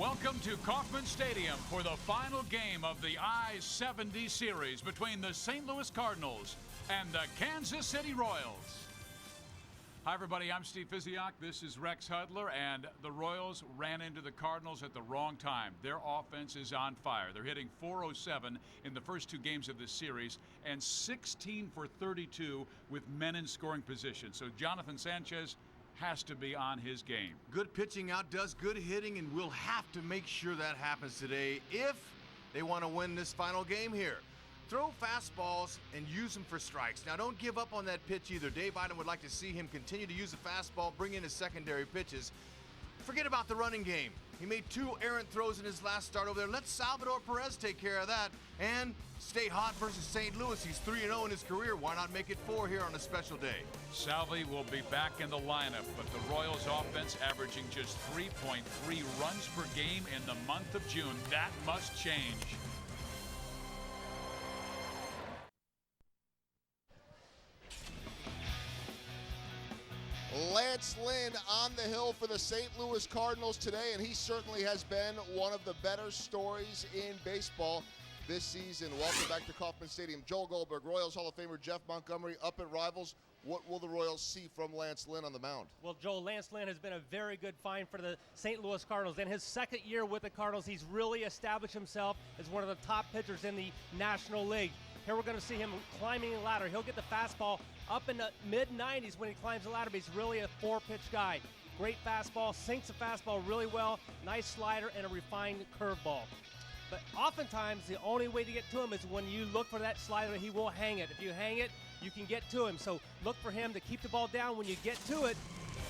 Welcome to Kauffman Stadium for the final game of the I-70 series between the St. Louis Cardinals and the Kansas City Royals. Hi, everybody. I'm Steve Physiak. This is Rex Hudler, and the Royals ran into the Cardinals at the wrong time. Their offense is on fire. They're hitting .407 in the first two games of this series and 16 for 32 with men in scoring position. So Jonathan Sanchez has to be on his game. Good pitching outdoes good hitting, and we'll have to make sure that happens today if they want to win this final game here. Throw fastballs and use them for strikes. Now, don't give up on that pitch either. Dave Iden would like to see him continue to use the fastball, bring in his secondary pitches. Forget about the running game. He made 2 errant throws in his last start over there. Let Salvador Perez take care of that and stay hot versus St. Louis. He's 3-0 in his career. Why not make it 4 here on a special day? Salvi will be back in the lineup, but the Royals offense averaging just 3.3 runs per game in the month of June. That must change. Lance Lynn on the hill for the St. Louis Cardinals today, and he certainly has been one of the better stories in baseball this season. Welcome back to Kauffman Stadium. Joel Goldberg, Royals Hall of Famer Jeff Montgomery up at Rivals. What will the Royals see from Lance Lynn on the mound? Well, Joel, Lance Lynn has been a very good find for the St. Louis Cardinals. In his second year with the Cardinals, he's really established himself as one of the top pitchers in the National League. Here we're going to see him climbing the ladder. He'll get the fastball up in the mid-90s when he climbs the ladder, but he's really a 4-pitch guy. Great fastball, sinks the fastball really well, nice slider, and a refined curveball. But oftentimes, the only way to get to him is when you look for that slider, he will hang it. If you hang it, you can get to him. So look for him to keep the ball down. When you get to it,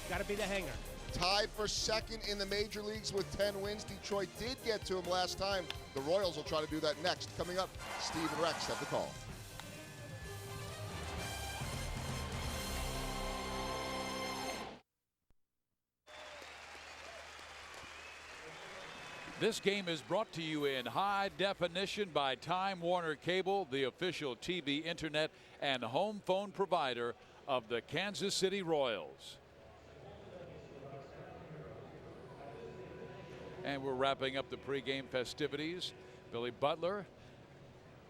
got to be the hanger. Tied for second in the major leagues with 10 wins. Detroit did get to him last time. The Royals will try to do that next. Coming up, Steve and Rex have the call. This game is brought to you in high definition by Time Warner Cable, the official TV, internet, and home phone provider of the Kansas City Royals. And we're wrapping up the pregame festivities. Billy Butler,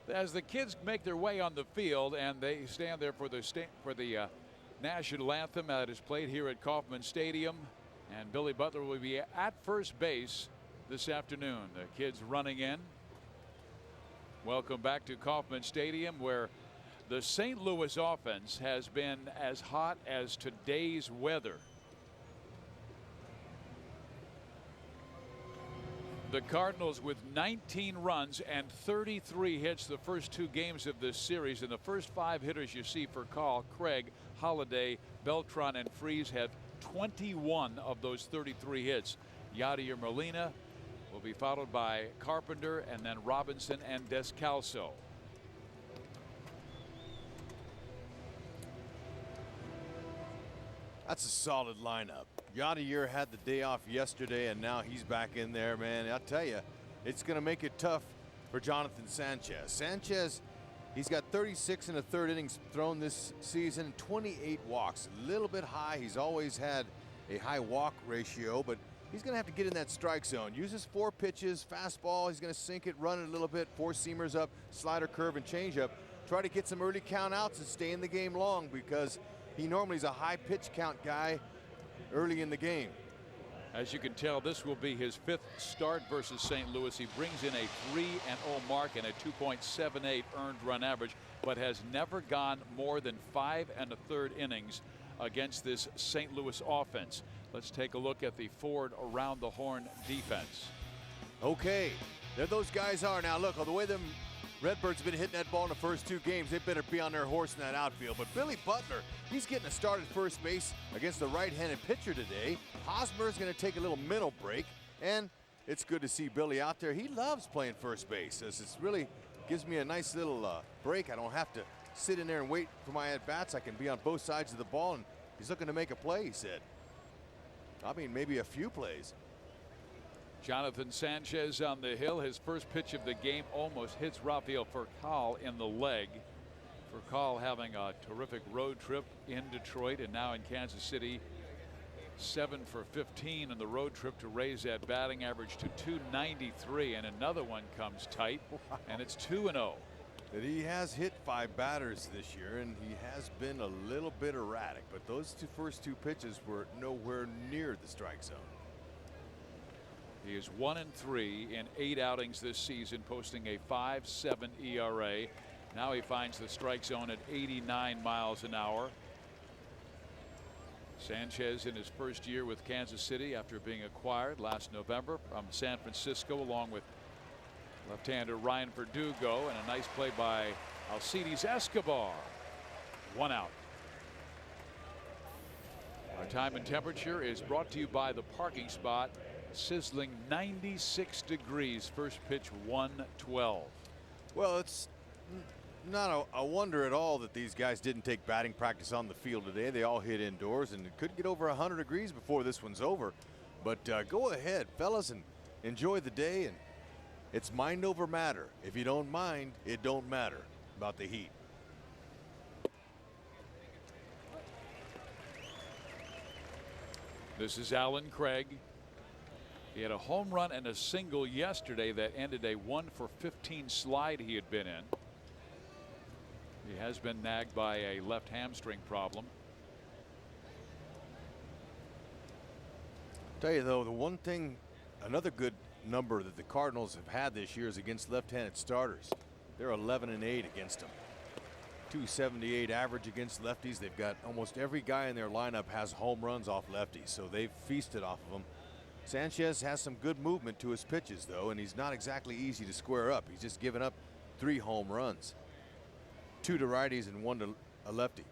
as the kids make their way on the field and they stand there for the national anthem that is played here at Kauffman Stadium, and Billy Butler will be at first base this afternoon. The kids running in. Welcome back to Kauffman Stadium, where the St. Louis offense has been as hot as today's weather. The Cardinals with 19 runs and 33 hits the first 2 games of this series, and the first 5 hitters you see for Call, Craig, Holiday, Beltran, and Freese have 21 of those 33 hits. Yadier Molina will be followed by Carpenter, and then Robinson and Descalso. That's a solid lineup. Yadier had the day off yesterday, and now he's back in there, man. I'll tell you, it's going to make it tough for Jonathan Sanchez. Sanchez, he's got 36 and a third innings thrown this season, 28 walks. A little bit high. He's always had a high walk ratio, but he's going to have to get in that strike zone. Uses 4 pitches, fastball. He's going to sink it, run it a little bit, 4 seamers up, slider, curve, and changeup. Try to get some early count outs and stay in the game long, because he normally is a high pitch count guy early in the game. As you can tell, this will be his 5th start versus St. Louis. He brings in a 3-0 mark and a 2.78 earned run average, but has never gone more than 5 1/3 innings against this St. Louis offense. Let's take a look at the Ford around the horn defense. Okay, there those guys are. Now look, the way them Redbirds have been hitting that ball in the first 2 games, they better be on their horse in that outfield. But Billy Butler, he's getting a start at first base against the right-handed pitcher today. Hosmer is going to take a little mental break, and it's good to see Billy out there. He loves playing first base. This really gives me a nice little break. I don't have to sit in there and wait for my at-bats. I can be on both sides of the ball, and he's looking to make a play, he said. I mean, maybe a few plays. Jonathan Sanchez on the hill. His first pitch of the game almost hits Rafael Furcal in the leg. Furcal having a terrific road trip in Detroit and now in Kansas City. 7 for 15 on the road trip to raise that batting average to 293, and another one comes tight. Wow. And it's 2-0. That he has hit 5 batters this year, and he has been a little bit erratic, but those first two pitches were nowhere near the strike zone. He is 1-3 in 8 outings this season, posting a 5.7 ERA. Now he finds the strike zone at 89 miles an hour. Sanchez in his first year with Kansas City after being acquired last November from San Francisco, along with left-hander Ryan Verdugo, and a nice play by Alcides Escobar. 1 out. Our time and temperature is brought to you by the parking spot. Sizzling 96 degrees. First pitch 112. Well, it's not a wonder at all that these guys didn't take batting practice on the field today. They all hit indoors, and it could get over 100 degrees before this one's over. But go ahead, fellas, and enjoy the day. And it's mind over matter. If you don't mind, it don't matter about the heat. This is Alan Craig. He had a home run and a single yesterday that ended a 1 for 15 slide he had been in. He has been nagged by a left hamstring problem. Tell you though, the one thing, another good number that the Cardinals have had this year is against left-handed starters. They're 11-8 against them. 278 average against lefties. They've got almost every guy in their lineup has home runs off lefties, so they've feasted off of them. Sanchez has some good movement to his pitches though, and he's not exactly easy to square up. He's just given up 3 home runs, 2 to righties and 1 to a lefty.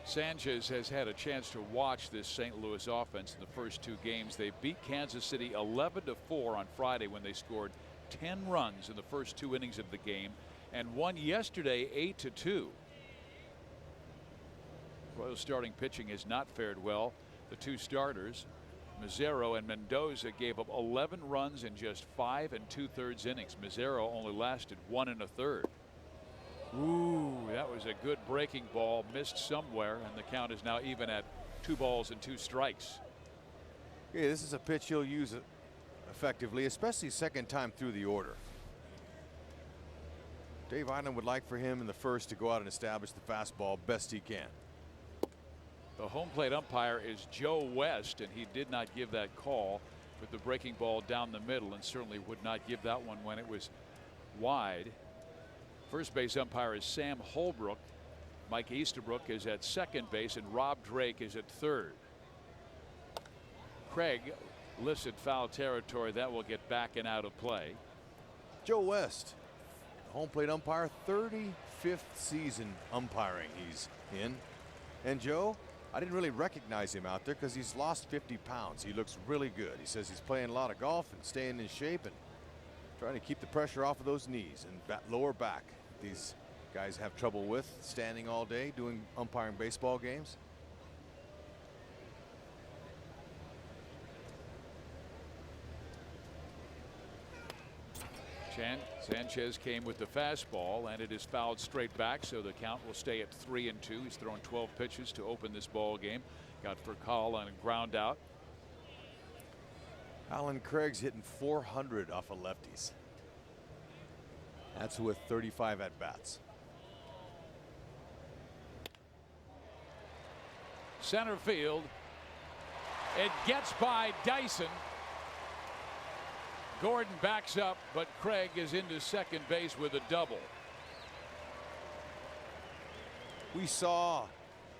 Sanchez has had a chance to watch this St. Louis offense in the first 2 games. They beat Kansas City 11-4 on Friday when they scored 10 runs in the first 2 innings of the game, and won yesterday 8-2. Royals starting pitching has not fared well. The 2 starters, Mazzaro and Mendoza, gave up 11 runs in just 5 2/3 innings. Mazzaro only lasted 1 1/3. Ooh, that was a good breaking ball, missed somewhere, and the count is now even at 2 balls and 2 strikes. Yeah, this is a pitch he'll use effectively, especially second time through the order. Dave Island would like for him in the first to go out and establish the fastball best he can. The home plate umpire is Joe West, and he did not give that call with the breaking ball down the middle, and certainly would not give that one when it was wide. First base umpire is Sam Holbrook. Mike Easterbrook is at second base, and Rob Drake is at third. Craig lifts at foul territory. That will get back and out of play. Joe West, home plate umpire, 35th season umpiring he's in. And Joe, I didn't really recognize him out there because he's lost 50 pounds. He looks really good. He says he's playing a lot of golf and staying in shape and trying to keep the pressure off of those knees and lower back. These guys have trouble with standing all day doing umpiring baseball games. Sanchez came with the fastball, and it is fouled straight back, so the count will stay at 3-2. He's thrown 12 pitches to open this ball game. Got for call on a ground out. Alan Craig's hitting 400 off of lefties. That's with 35 at bats. Center field. It gets by Dyson. Gordon backs up, but Craig is into second base with a double. We saw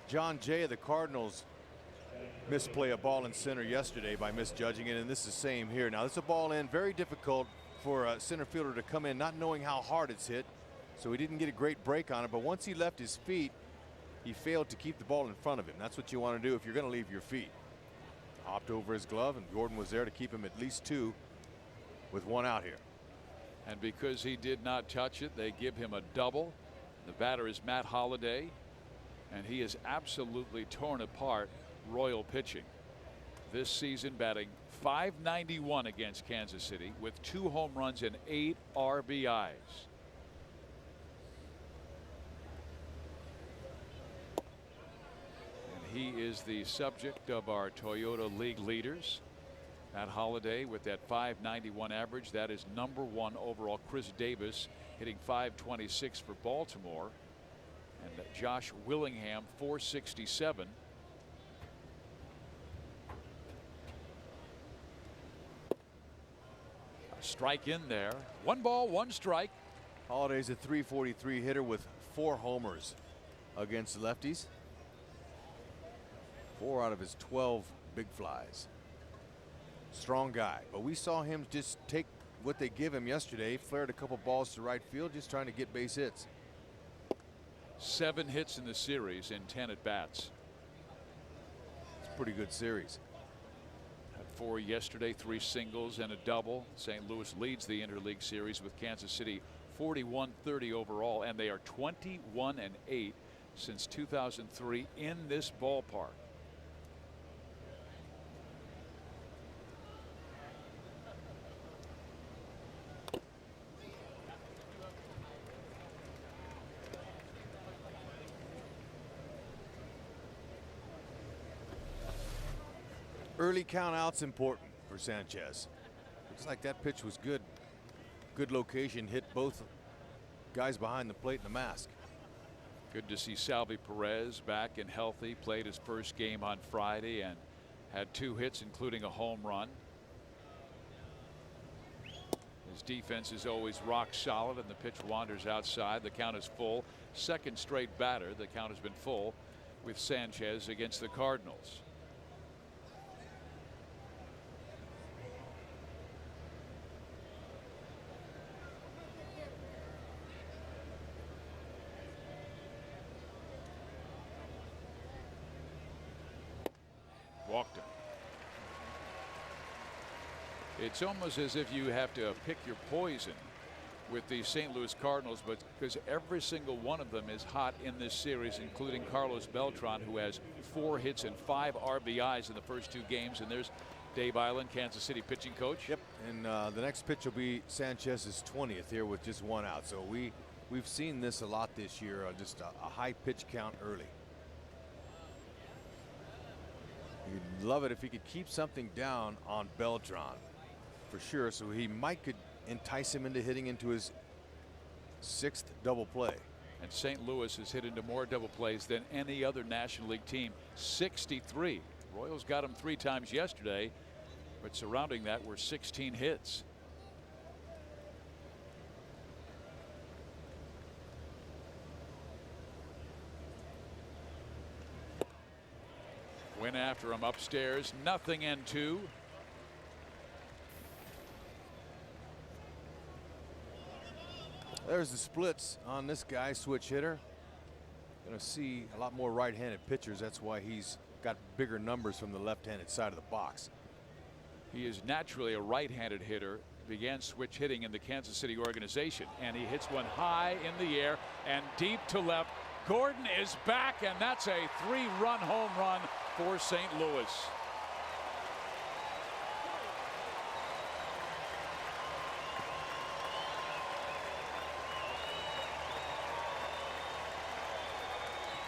John Jay of the Cardinals misplay a ball in center yesterday by misjudging it, and this is the same here. Now, this is a ball in, very difficult for a center fielder to come in not knowing how hard it's hit, so he didn't get a great break on it. But once he left his feet, he failed to keep the ball in front of him. That's what you want to do if you're going to leave your feet. Hopped over his glove, and Gordon was there to keep him at least 2 with 1 out here. And because he did not touch it, they give him a double. The batter is Matt Holliday, and he is absolutely torn apart Royal pitching this season, batting .591 against Kansas City with 2 home runs and 8 RBIs. And he is the subject of our Toyota League leaders. Matt Holliday with that .591 average. That is #1 overall. Chris Davis hitting .526 for Baltimore. And Josh Willingham .467. A strike in there. 1 ball, 1 strike. Holliday's a .343 hitter with 4 homers against lefties. 4 out of his 12 big flies. Strong guy, but we saw him just take what they give him yesterday. Flared a couple balls to right field, just trying to get base hits. 7 hits in the series in 10 at bats. It's a pretty good series. Had 4 yesterday, 3 singles and a double. St. Louis leads the interleague series with Kansas City 41-30 overall, and they are 21-8 since 2003 in this ballpark. Early count out's important for Sanchez. Looks like that pitch was good. Good location, hit both guys behind the plate in the mask. Good to see Salvi Perez back and healthy. Played his first game on Friday and had 2 hits, including a home run. His defense is always rock solid, and the pitch wanders outside. The count is full. Second straight batter. The count has been full with Sanchez against the Cardinals. Walked him. It's almost as if you have to pick your poison with the St. Louis Cardinals, but because every single one of them is hot in this series, including Carlos Beltran, who has 4 hits and 5 RBIs in the first 2 games. And there's Dave Island, Kansas City pitching coach. Yep, and the next pitch will be Sanchez's 20th here with just 1 out. So we've seen this a lot this year, just a high pitch count early. You'd love it if he could keep something down on Beltran, for sure, so he could entice him into hitting into his 6th double play. And St. Louis has hit into more double plays than any other National League team, 63. Royals got him 3 times yesterday, but surrounding that were 16 hits. Went after him upstairs, 0-2. There's the splits on this guy, switch hitter. Going to see a lot more right-handed pitchers. That's why he's got bigger numbers from the left-handed side of the box. He is naturally a right-handed hitter. Began switch hitting in the Kansas City organization, and he hits one high in the air and deep to left. Gordon is back, and that's a 3-run home run for St. Louis.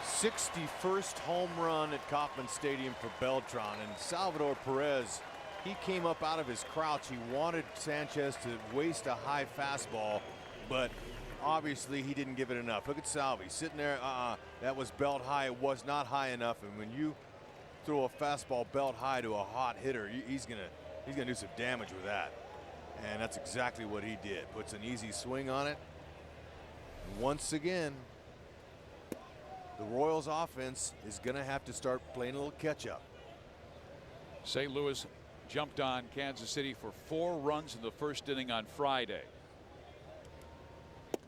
'61st home run at Kauffman Stadium for Beltran, and Salvador Perez, he came up out of his crouch. He wanted Sanchez to waste a high fastball, but obviously he didn't give it enough. Look at Salvi sitting there. That was belt high. It was not high enough, and when you throw a fastball belt high to a hot hitter, he's gonna do some damage with that, and that's exactly what he did. Puts an easy swing on it. And once again, the Royals offense is gonna have to start playing a little catch up. St. Louis jumped on Kansas City for 4 runs in the first inning on Friday.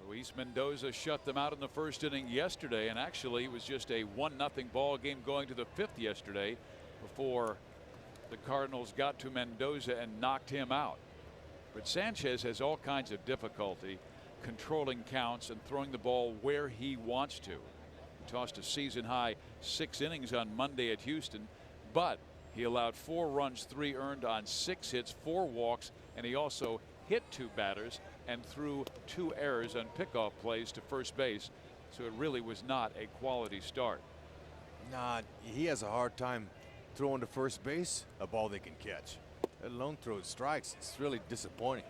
Luis Mendoza shut them out in the first inning yesterday, and actually it was just a 1-0 ball game going to the 5th yesterday before the Cardinals got to Mendoza and knocked him out. But Sanchez has all kinds of difficulty controlling counts and throwing the ball where he wants to. He tossed a season high 6 innings on Monday at Houston, but he allowed 4 runs, 3 earned on 6 hits, 4 walks, and he also hit 2 batters and threw 2 errors on pickoff plays to first base. So it really was not a quality start. Nah, he has a hard time throwing to first base a ball they can catch, let alone throw strikes. It's really disappointing.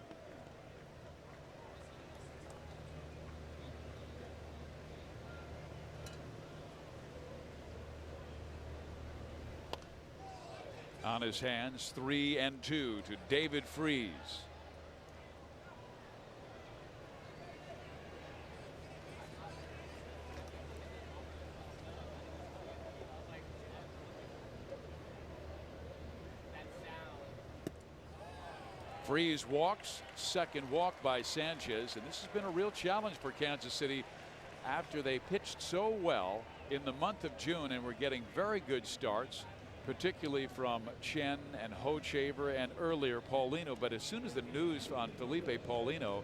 On his hands, 3-2 to David Freese. Freese walks, second walk by Sanchez, and this has been a real challenge for Kansas City after they pitched so well in the month of June and were getting very good starts, particularly from Chen and Hochevar and earlier Paulino. But as soon as the news on Felipe Paulino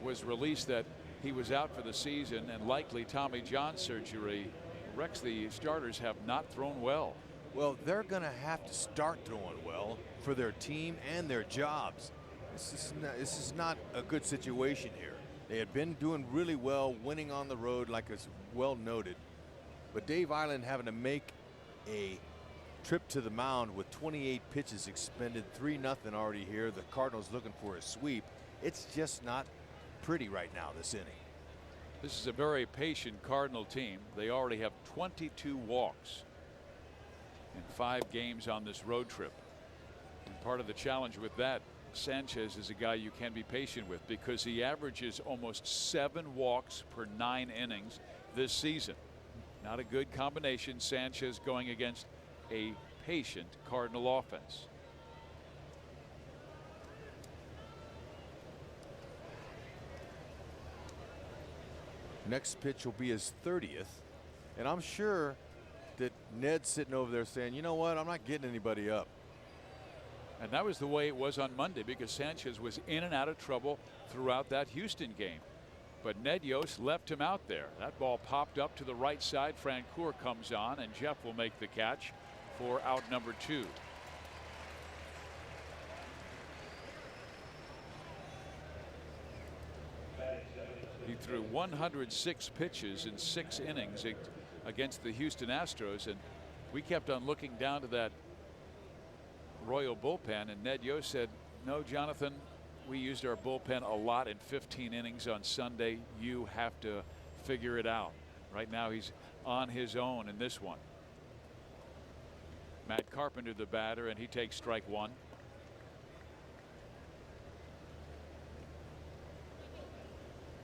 was released that he was out for the season and likely Tommy John surgery, Rex, the starters have not thrown well. Well, they're going to have to start throwing well for their team and their jobs. This is not a good situation here. They had been doing really well, winning on the road, like is well noted. But Dave Island having to make a trip to the mound with 28 pitches expended, 3-0 already here. The Cardinals looking for a sweep. It's just not pretty right now this inning. This is a very patient Cardinal team. They already have 22 walks in 5 games on this road trip. And part of the challenge with that, Sanchez is a guy you can be patient with because he averages almost 7 walks per 9 innings this season. Not a good combination. Sanchez going against a patient Cardinal offense. Next pitch will be his 30th, and I'm sure that Ned's sitting over there saying, you know what, I'm not getting anybody up. And that was the way it was on Monday because Sanchez was in and out of trouble throughout that Houston game. But Ned Yost left him out there. That ball popped up to the right side. Francoeur comes on, and Jeff will make the catch for out number 2. He threw 106 pitches in 6 innings against the Houston Astros, and we kept on looking down to that Royal bullpen, and Ned Yost said, no, Jonathan, we used our bullpen a lot in 15 innings on Sunday. You have to figure it out. Right now he's on his own in this one. Matt Carpenter the batter, and he takes strike 1.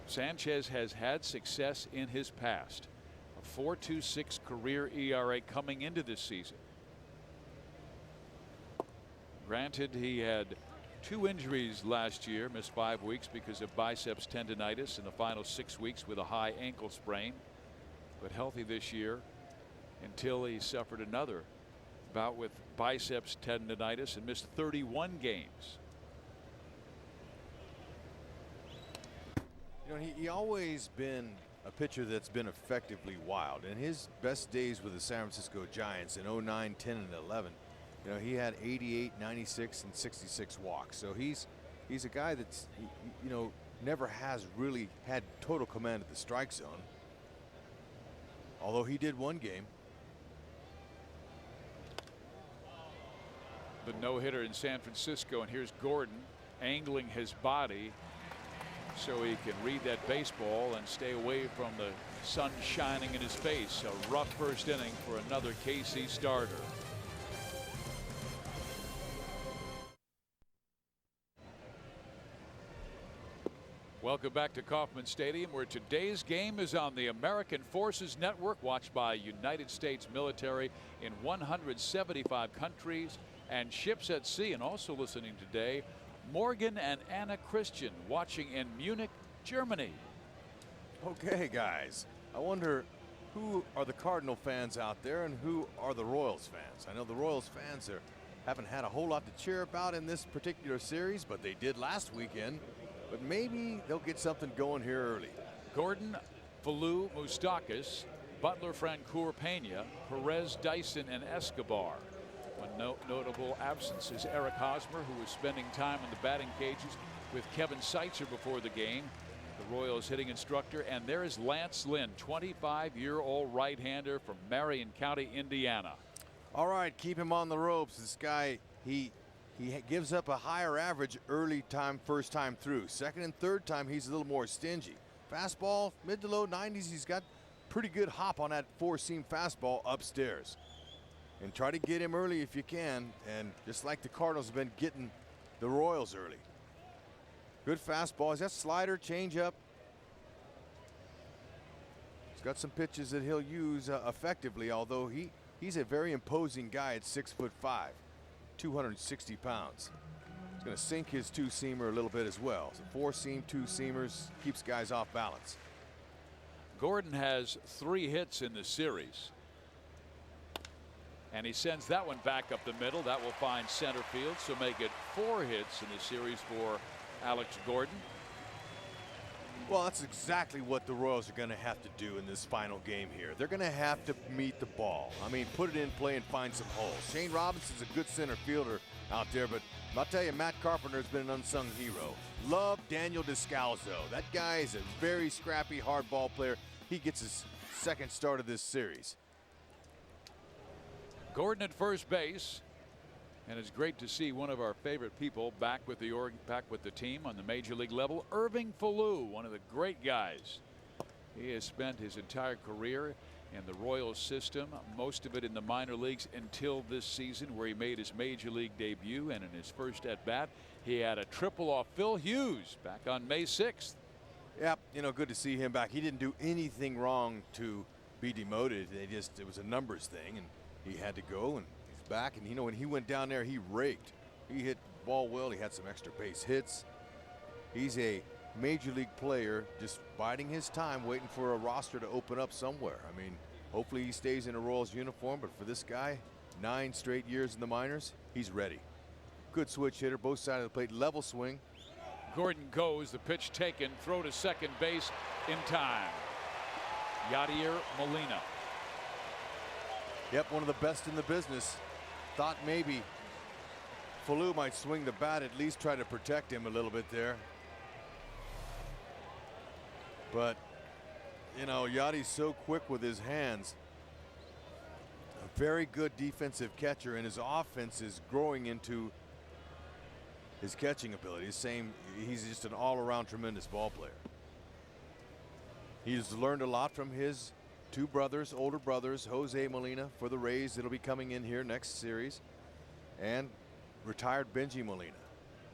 Sanchez has had success in his past. A 4.26 career ERA coming into this season. Granted, he had 2 injuries last year, missed 5 weeks because of biceps tendonitis in the final 6 weeks with a high ankle sprain, but healthy this year until he suffered another bout with biceps tendonitis and missed 31 games. You know, he always been a pitcher that's been effectively wild. In his best days with the San Francisco Giants in 09, 10, and 11, you know, he had 88, 96, and 66 walks. So he's a guy that's, you know, never has really had total command of the strike zone. Although he did one game. The no-hitter in San Francisco, and here's Gordon angling his body so he can read that baseball and stay away from the sun shining in his face. A rough first inning for another KC starter. Welcome back to Kauffman Stadium, where today's game is on the American Forces Network, watched by United States military in 175 countries and ships at sea. And also listening today, Morgan and Anna Christian, watching in Munich, Germany. Okay, guys, I wonder who are the Cardinal fans out there and who are the Royals fans. I know the Royals fans haven't had a whole lot to cheer about in this particular series, but they did last weekend. But maybe they'll get something going here early. Gordon, Falou, Moustakas, Butler, Francoeur, Pena, Perez, Dyson, and Escobar. One notable absence is Eric Hosmer, who was spending time in the batting cages with Kevin Seitzer before the game. the Royals hitting instructor. And there is Lance Lynn, 25-year-old right-hander from Marion County, Indiana. All right, keep him on the ropes. This guy, he gives up a higher average early time, first time through. Second and third time, he's a little more stingy. Fastball, mid to low 90s. He's got pretty good hop on that four-seam fastball upstairs. And try to get him early if you can. And just like the Cardinals have been getting the Royals early. Good fastball. He's got slider, changeup. He's got some pitches that he'll use effectively, although he's a very imposing guy at 6'5", 260 pounds. He's going to sink his two-seamer a little bit as well. So four-seam, two-seamers keeps guys off balance. Gordon has 3 hits in the series. And he sends that one back up the middle. That will find center field, so make it 4 hits in the series for Alex Gordon. Well, that's exactly what the Royals are going to have to do in this final game here. They're going to have to meet the ball. I mean, put it in play and find some holes. Shane Robinson's a good center fielder out there, but I'll tell you, Matt Carpenter's been an unsung hero. Love Daniel Descalzo. That guy is a very scrappy, hard ball player. He gets his second start of this series. Gordon at first base, and it's great to see one of our favorite people back with the team on the major league level. Irving Falou, one of the great guys. He has spent his entire career in the Royals system, most of it in the minor leagues until this season, where he made his major league debut. And in his first at bat, he had a triple off Phil Hughes back on May 6th. Yep, you know, good to see him back. He didn't do anything wrong to be demoted. It was a numbers thing, and he had to go, and he's back. And you know, when he went down there, he raked. He hit the ball well. He had some extra base hits. He's a major league player, just biding his time, waiting for a roster to open up somewhere. I mean, hopefully he stays in a Royals uniform, but for this guy, 9 straight years in the minors, he's ready. Good switch hitter, both sides of the plate, level swing. Gordon goes, the pitch taken, throw to second base in time. Yadier Molina. Yep, one of the best in the business. Thought maybe Falou might swing the bat, at least try to protect him a little bit there. But, you know, Yadi's so quick with his hands. A very good defensive catcher, and his offense is growing into his catching ability. He's just an all-around tremendous ball player. He's learned a lot from his 2 brothers, older brothers, Jose Molina for the Rays, that'll be coming in here next series, and retired Benji Molina.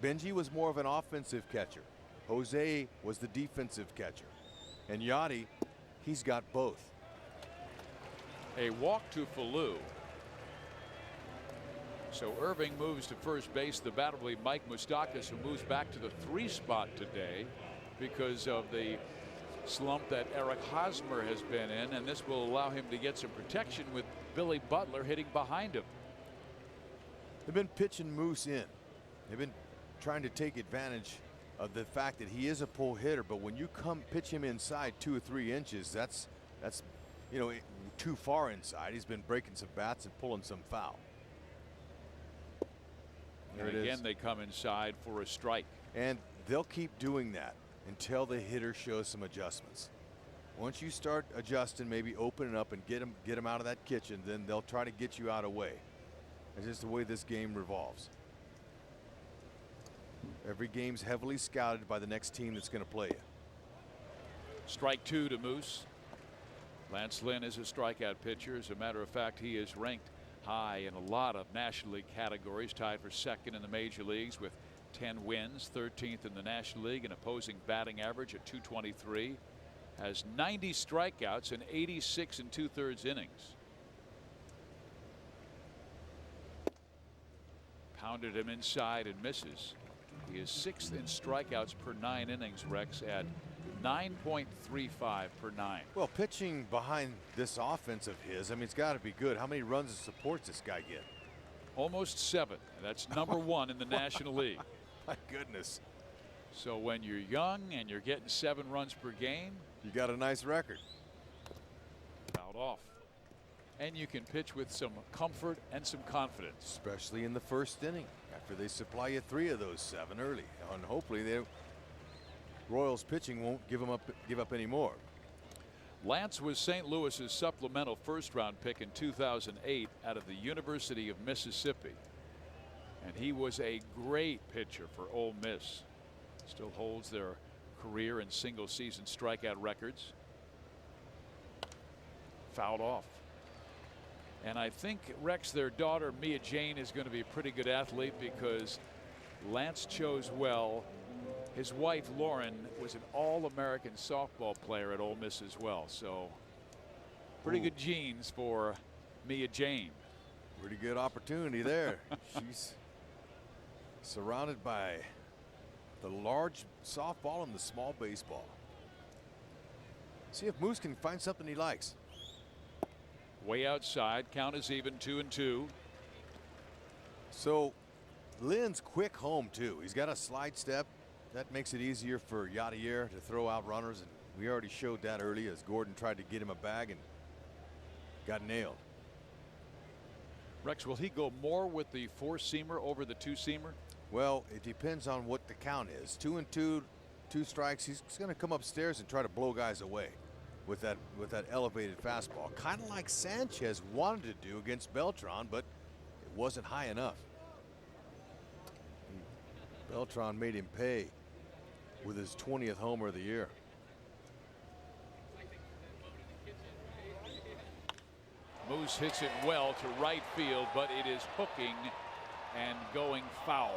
Benji was more of an offensive catcher. Jose was the defensive catcher. And Yadi, he's got both. A walk to Falou. So Irving moves to first base. The batter will be Mike Moustakas, who moves back to the 3 spot today because of the slump that Eric Hosmer has been in, and this will allow him to get some protection with Billy Butler hitting behind him. They've been pitching Moose in. They've been trying to take advantage of the fact that he is a pull hitter, but when you come pitch him inside 2 or 3 inches, that's you know, too far inside. He's been breaking some bats and pulling some foul. And again, they come inside for a strike. And they'll keep doing that until the hitter shows some adjustments. Once you start adjusting, maybe opening up and get him out of that kitchen, then they'll try to get you out of the way. It's just the way this game revolves. Every game's heavily scouted by the next team that's going to play you. Strike 2 to Moose. Lance Lynn is a strikeout pitcher. As a matter of fact, he is ranked high in a lot of National League categories, tied for 2nd in the major leagues with 10 wins, 13th in the National League, an opposing batting average at .223, has 90 strikeouts and 86 2/3 innings. Pounded him inside and misses. He is 6th in strikeouts per 9 innings, Rex, at 9.35 per 9. Well, pitching behind this offense of his, I mean, it's got to be good. How many runs and supports this guy get? Almost 7. That's number 1 in the National League. My goodness. So when you're young and you're getting 7 runs per game, you got a nice record. Fouled off. And you can pitch with some comfort and some confidence. Especially in the first inning, after they supply you 3 of those 7 early. And hopefully Royals pitching won't give up any more. Lance was St. Louis's supplemental first-round pick in 2008 out of the University of Mississippi. And he was a great pitcher for Ole Miss. Still holds their career and single-season strikeout records. Fouled off. And I think, Rex, their daughter, Mia Jane, is going to be a pretty good athlete because Lance chose well. His wife, Lauren, was an All-American softball player at Ole Miss as well. So pretty good genes for Mia Jane. Pretty good opportunity there. She's surrounded by the large softball and the small baseball. See if Moose can find something he likes. Way outside. Count is even, 2-2. So Lynn's quick home too. He's got a slide step. That makes it easier for Yadier to throw out runners, and we already showed that early as Gordon tried to get him a bag and got nailed. Rex, will he go more with the four-seamer over the two-seamer? Well, it depends on what the count is. 2-2, 2 strikes. He's going to come upstairs and try to blow guys away with that elevated fastball, kind of like Sanchez wanted to do against Beltran, but it wasn't high enough. Beltran made him pay with his 20th homer of the year. Moose hits it well to right field, but it is hooking and going foul.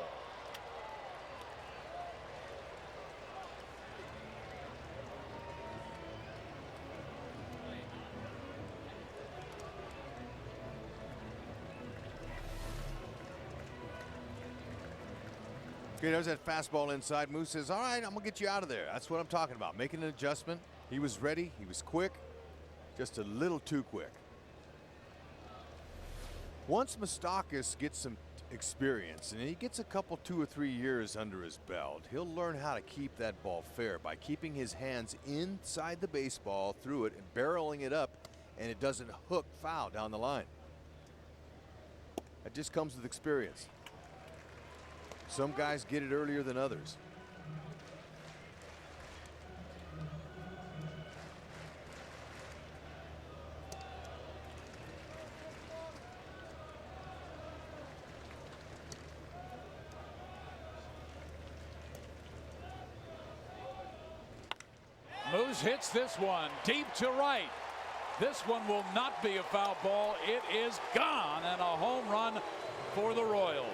Okay, there's that fastball inside. Moose says, all right, I'm going to get you out of there. That's what I'm talking about. Making an adjustment. He was ready. He was quick. Just a little too quick. Once Moustakas gets some experience and he gets a couple 2 or 3 years under his belt, he'll learn how to keep that ball fair by keeping his hands inside the baseball through it and barreling it up, and it doesn't hook foul down the line. That just comes with experience. Some guys get it earlier than others. Moose hits this one deep to right. This one will not be a foul ball. It is gone, and a home run for the Royals.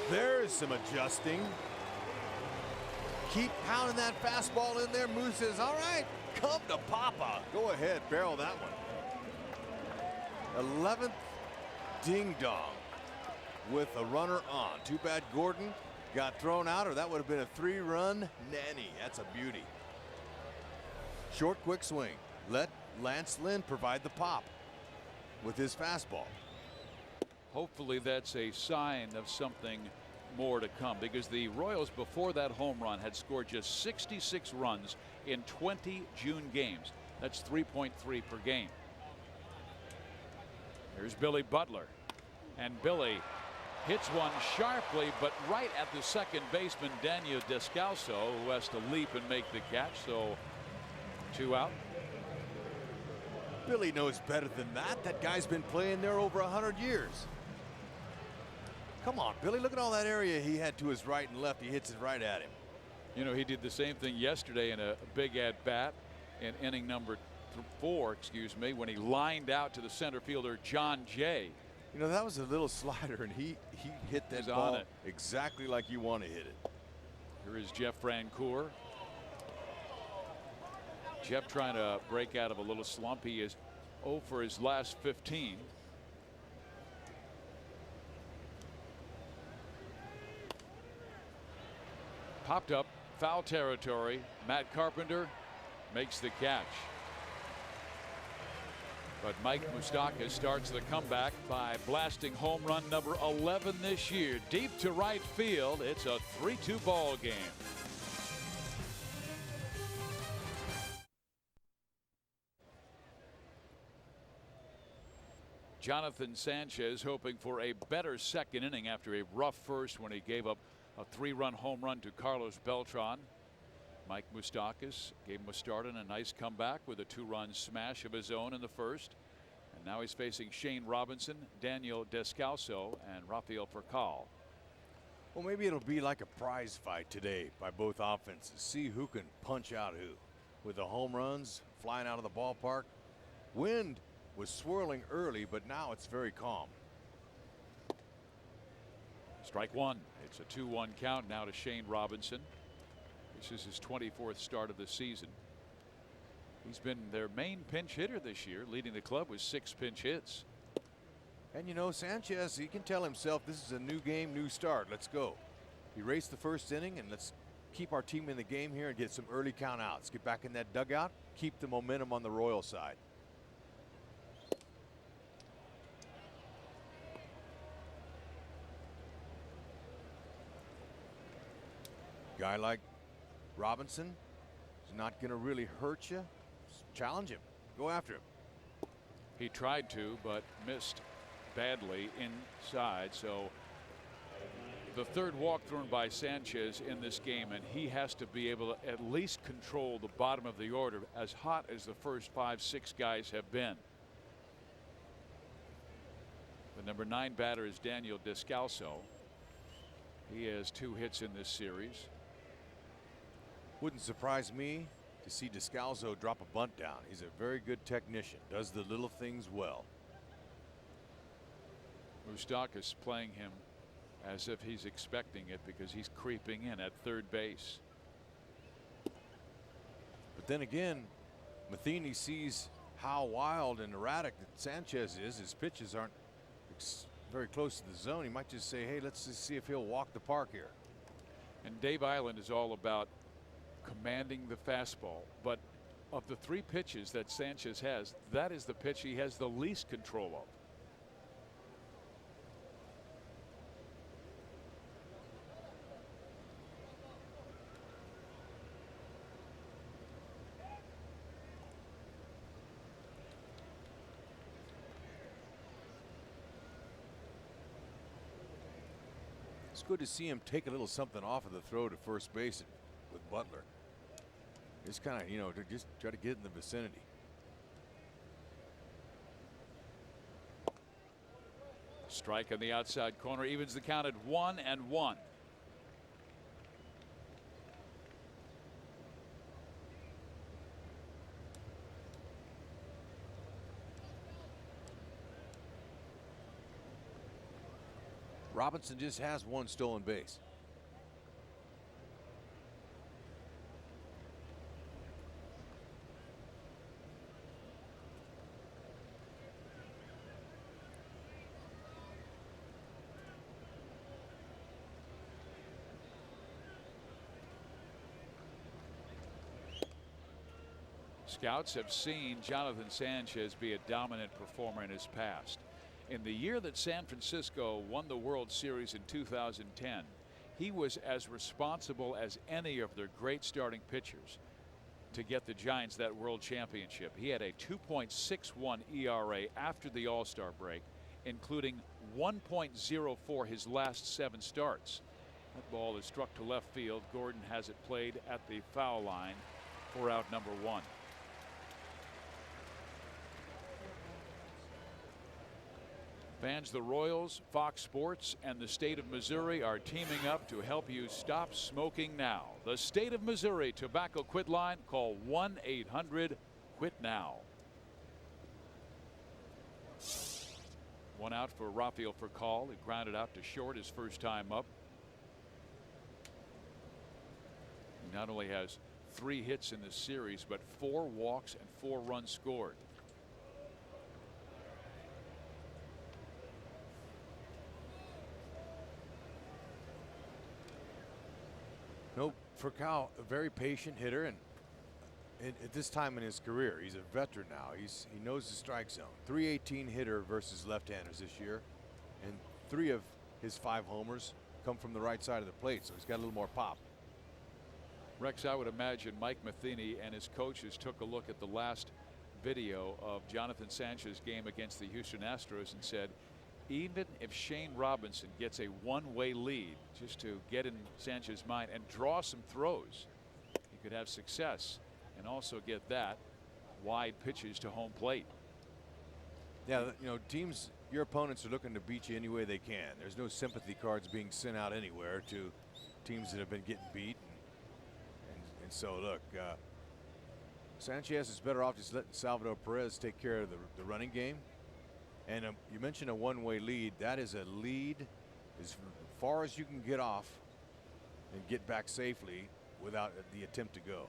There's some adjusting. Keep pounding that fastball in there. Moose says, all right, come to Papa. Go ahead, barrel that one. 11th ding dong with a runner on. Too bad Gordon got thrown out, or that would have been a 3-run nanny. That's a beauty. Short, quick swing. Let Lance Lynn provide the pop with his fastball. Hopefully that's a sign of something more to come, because the Royals before that home run had scored just 66 runs in 20 June games. That's 3.3 per game. Here's Billy Butler, and Billy hits one sharply, but right at the second baseman Daniel Descalso, who has to leap and make the catch. So 2 out. Billy knows better than that. That guy's been playing there over 100 years. Come on, Billy, look at all that area he had to his right and left. He hits it right at him. You know, he did the same thing yesterday in a big at bat in inning number 4, when he lined out to the center fielder John Jay. You know, that was a little slider, and he hit that ball exactly like you want to hit it. Here is Jeff Francoeur. Jeff trying to break out of a little slump. He is 0 for his last 15. Popped up, foul territory. Matt Carpenter makes the catch. But Mike Moustakas starts the comeback by blasting home run number 11 this year. Deep to right field. It's a 3-2 ball game. Jonathan Sanchez hoping for a better second inning after a rough first when he gave up a 3-run home run to Carlos Beltran. Mike Moustakas gave him a start and a nice comeback with a 2-run smash of his own in the first. And now he's facing Shane Robinson, Daniel Descalso, and Rafael Furcal. Well, maybe it'll be like a prize fight today by both offenses. See who can punch out who. With the home runs flying out of the ballpark. Wind was swirling early, but now it's very calm. Strike one. It's a 2-1 count now to Shane Robinson. This is his 24th start of the season. He's been their main pinch hitter this year, leading the club with 6 pinch hits. And you know, Sanchez, he can tell himself this is a new game, new start. Let's go. He raced the first inning, and let's keep our team in the game here and get some early count outs. Get back in that dugout, keep the momentum on the Royal side. Guy like Robinson is not going to really hurt you. Just challenge him. Go after him. He tried to, but missed badly inside. So the third walk thrown by Sanchez in this game, and he has to be able to at least control the bottom of the order, as hot as the first 5-6 guys have been. The number 9 batter is Daniel Descalso. He has 2 hits in this series. Wouldn't surprise me to see Descalso drop a bunt down. He's a very good technician, does the little things well. Moustakas playing him as if he's expecting it because he's creeping in at third base. But then again, Matheny sees how wild and erratic that Sanchez is. His pitches aren't very close to the zone. He might just say, hey, let's just see if he'll walk the park here. And Dave Island is all about commanding the fastball, but of the 3 pitches that Sanchez has, that is the pitch he has the least control of. It's good to see him take a little something off of the throw to first base with Butler. Just kind of, you know, to just try to get in the vicinity. Strike on the outside corner evens the count at 1-1. Robinson just has 1 stolen base. Scouts have seen Jonathan Sanchez be a dominant performer in his past. In the year that San Francisco won the World Series in 2010, he was as responsible as any of their great starting pitchers to get the Giants that World Championship. He had a 2.61 ERA after the All-Star break, including 1.04 his last 7 starts. That ball is struck to left field. Gordon has it played at the foul line for out number 1. Fans, the Royals, Fox Sports, and the state of Missouri are teaming up to help you stop smoking now. The state of Missouri Tobacco Quit Line. Call 1-800-QUIT-NOW. 1 out for Rafael Furcal. He grounded out to short his first time up. He not only has 3 hits in this series, but 4 walks and 4 runs scored. No, Furcal, a very patient hitter, and at this time in his career, he's a veteran now. He knows the strike zone. .318 hitter versus left-handers this year, and 3 of his 5 homers come from the right side of the plate, so he's got a little more pop. Rex, I would imagine Mike Matheny and his coaches took a look at the last video of Jonathan Sanchez's game against the Houston Astros and said, even if Shane Robinson gets a one-way lead, just to get in Sanchez's mind and draw some throws, he could have success and also get that wide pitches to home plate. Yeah, you know, teams, your opponents are looking to beat you any way they can. There's no sympathy cards being sent out anywhere to teams that have been getting beat. And so, look, Sanchez is better off just letting Salvador Perez take care of the running game. And you mentioned a one-way lead. That is a lead as far as you can get off and get back safely without the attempt to go.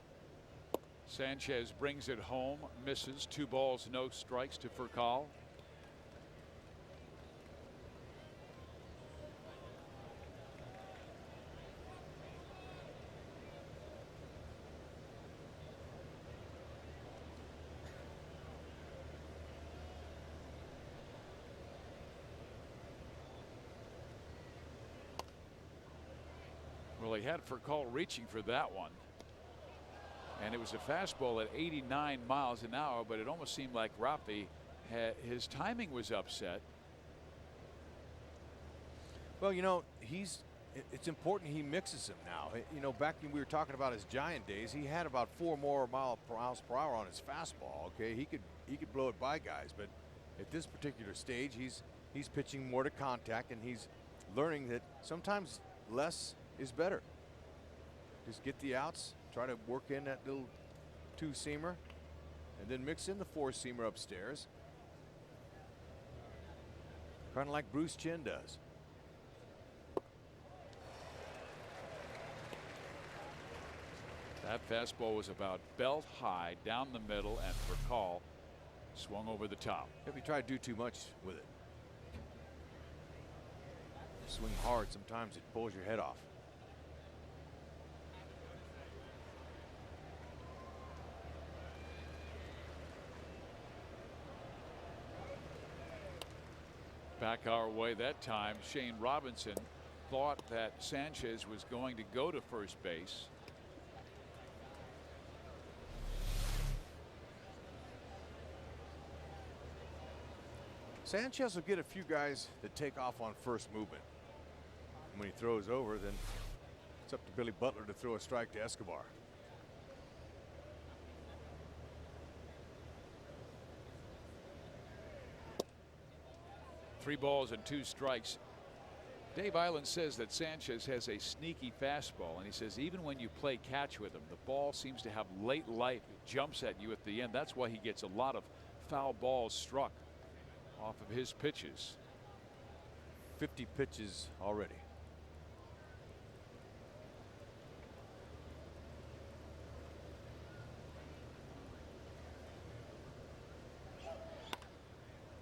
Sanchez brings it home, misses. 2 balls, no strikes to Furcal. Well, he had Furcal reaching for that one. And it was a fastball at 89 miles an hour, but it almost seemed like Rafi his timing was upset. Well, you know, it's important he mixes them now. You know, back when we were talking about his Giant days, he had about 4 more miles per hour on his fastball. Okay, he could blow it by guys, but at this particular stage, he's pitching more to contact, and he's learning that sometimes less is better. Just get the outs, try to work in that little 2-seamer, and then mix in the 4-seamer upstairs. Kind of like Bruce Chin does. That fastball was about belt high down the middle, and Furcal swung over the top. If you try to do too much with it, swing hard, sometimes it pulls your head off. Back our way that time. Shane Robinson thought that Sanchez was going to go to first base. Sanchez will get a few guys that take off on first movement. When he throws over, then it's up to Billy Butler to throw a strike to Escobar. Three balls and 2 strikes. Dave Island says that Sanchez has a sneaky fastball, and he says even when you play catch with him, the ball seems to have late life. It jumps at you at the end. That's why he gets a lot of foul balls struck off of his pitches. 50 pitches already.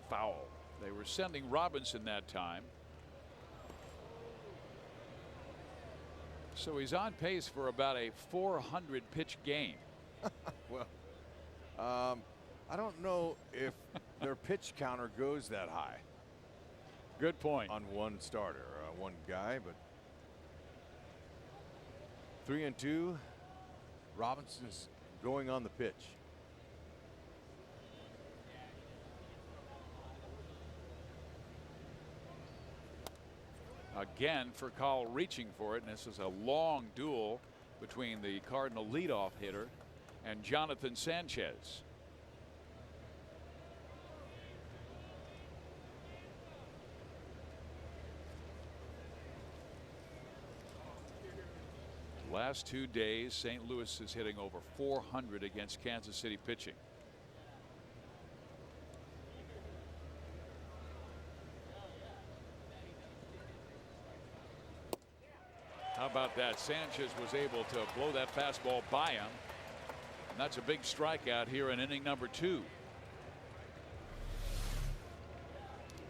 Foul. They were sending Robinson that time. So he's on pace for about a 400 pitch game. Well, I don't know if their pitch counter goes that high. Good point. On one starter, one guy, but 3-2. Robinson's going on the pitch. Again, Furcal reaching for it, and this is a long duel between the Cardinal leadoff hitter and Jonathan Sanchez. Last 2 days, St. Louis is hitting over 400 against Kansas City pitching. How about that? Sanchez was able to blow that fastball by him. And that's a big strikeout here in inning number 2.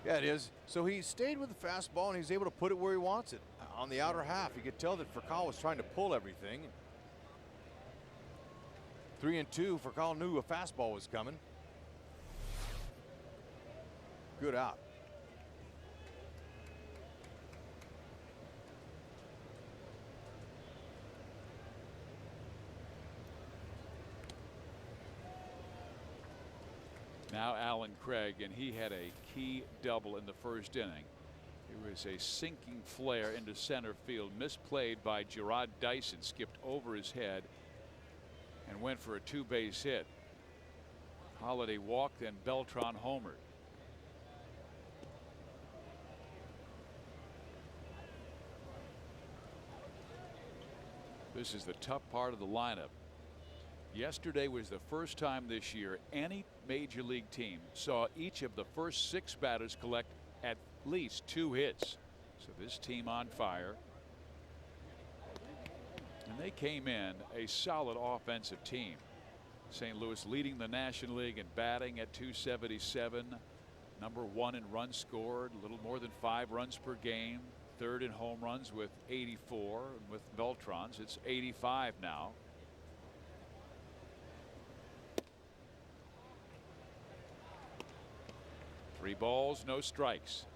Yeah, it is. So he stayed with the fastball, and he's able to put it where he wants it on the outer half. You could tell that Furcal was trying to pull everything. 3-2. Furcal knew a fastball was coming. Good out. Now Alan Craig, and he had a key double in the first inning. It was a sinking flare into center field, misplayed by Gerard Dyson, skipped over his head and went for a two-base hit. Holiday walked and Beltran homered. This is the tough part of the lineup. Yesterday was the first time this year any major league team saw each of the first 6 batters collect at least 2 hits. So this team on fire. And they came in a solid offensive team. St. Louis leading the National League in batting at 277. Number 1 in runs scored, a little more than 5 runs per game. 3rd in home runs with 84, and with Beltrans it's 85 now. Three balls, no strikes.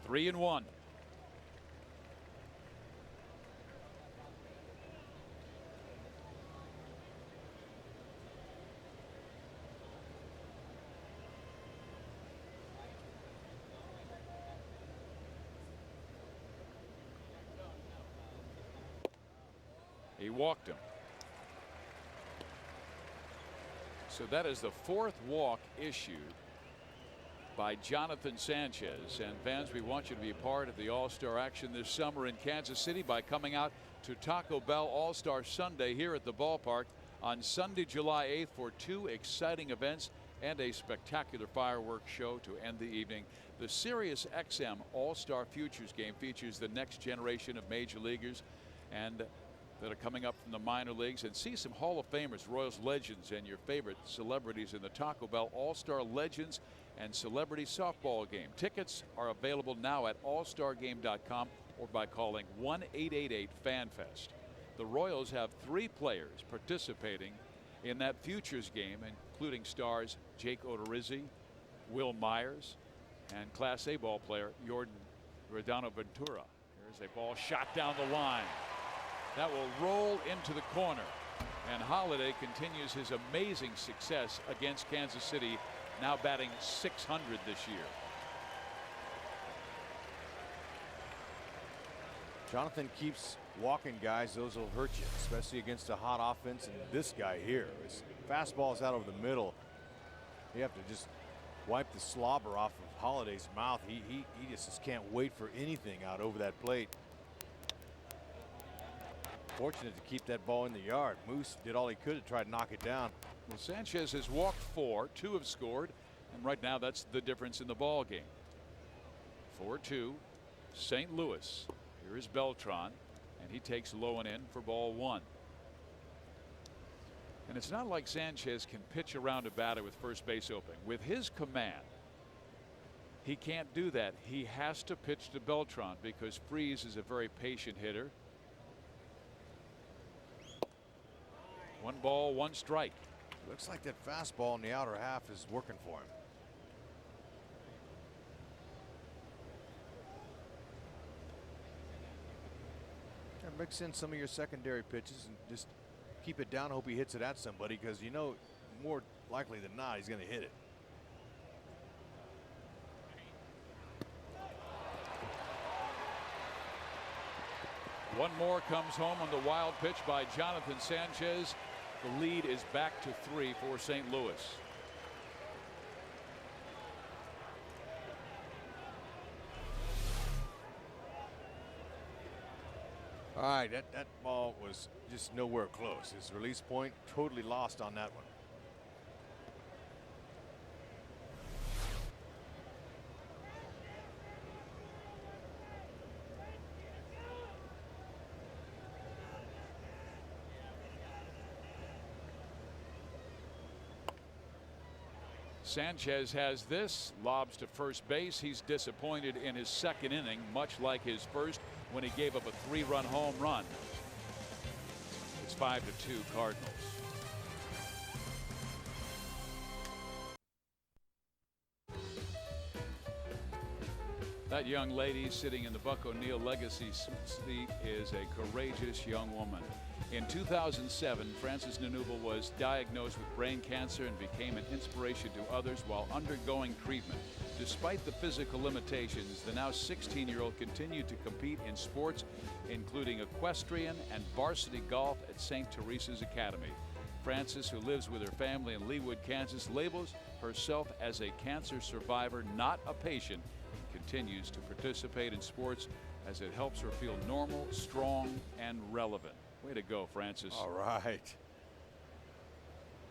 Three and one. He walked him. So that is the 4th walk issued by Jonathan Sanchez. And fans, we want you to be a part of the All-Star action this summer in Kansas City by coming out to Taco Bell All-Star Sunday here at the ballpark on Sunday, July 8th for 2 exciting events and a spectacular fireworks show to end the evening. The Sirius XM All-Star Futures game features the next generation of major leaguers and that are coming up from the minor leagues, and see some Hall of Famers, Royals legends, and your favorite celebrities in the Taco Bell All-Star Legends and Celebrity Softball game. Tickets are available now at allstargame.com or by calling 1-888-FANFEST. The Royals have 3 players participating in that futures game, including stars Jake Odorizzi, Will Myers, and Class A ball player Jordan Rodano Ventura. Here's a ball shot down the line. That will roll into the corner. And Holiday continues his amazing success against Kansas City, now batting .600 this year. Jonathan keeps walking guys. Those will hurt you, especially against a hot offense. And this guy here, his fastball's out over the middle. You have to just wipe the slobber off of Holiday's mouth. He just can't wait for anything out over that plate. Fortunate to keep that ball in the yard. Moose did all he could to try to knock it down. Well, Sanchez has walked 4, 2 have scored, and right now that's the difference in the ball game. 4-2, St. Louis. Here is Beltran, and he takes low and in for ball 1. And it's not like Sanchez can pitch around a batter with first base open. With his command, he can't do that. He has to pitch to Beltran because Freese is a very patient hitter. 1 ball, 1 strike. Looks like that fastball in the outer half is working for him. And mix in some of your secondary pitches and just keep it down. Hope he hits it at somebody, because you know more likely than not he's going to hit it. One more comes home on the wild pitch by Jonathan Sanchez. The lead is back to 3 for St. Louis. All right, that ball was just nowhere close. His release point totally lost on that one. Sanchez has this, lobs to first base. He's disappointed in his second inning, much like his first when he gave up a 3-run home run. It's 5-2 Cardinals. That young lady sitting in the Buck O'Neil Legacy seat is a courageous young woman. In 2007, Frances Nunubal was diagnosed with brain cancer and became an inspiration to others while undergoing treatment. Despite the physical limitations, the now 16-year-old continued to compete in sports, including equestrian and varsity golf at St. Teresa's Academy. Frances, who lives with her family in Leawood, Kansas, labels herself as a cancer survivor, not a patient, and continues to participate in sports as it helps her feel normal, strong, and relevant. Way to go, Frances. All right.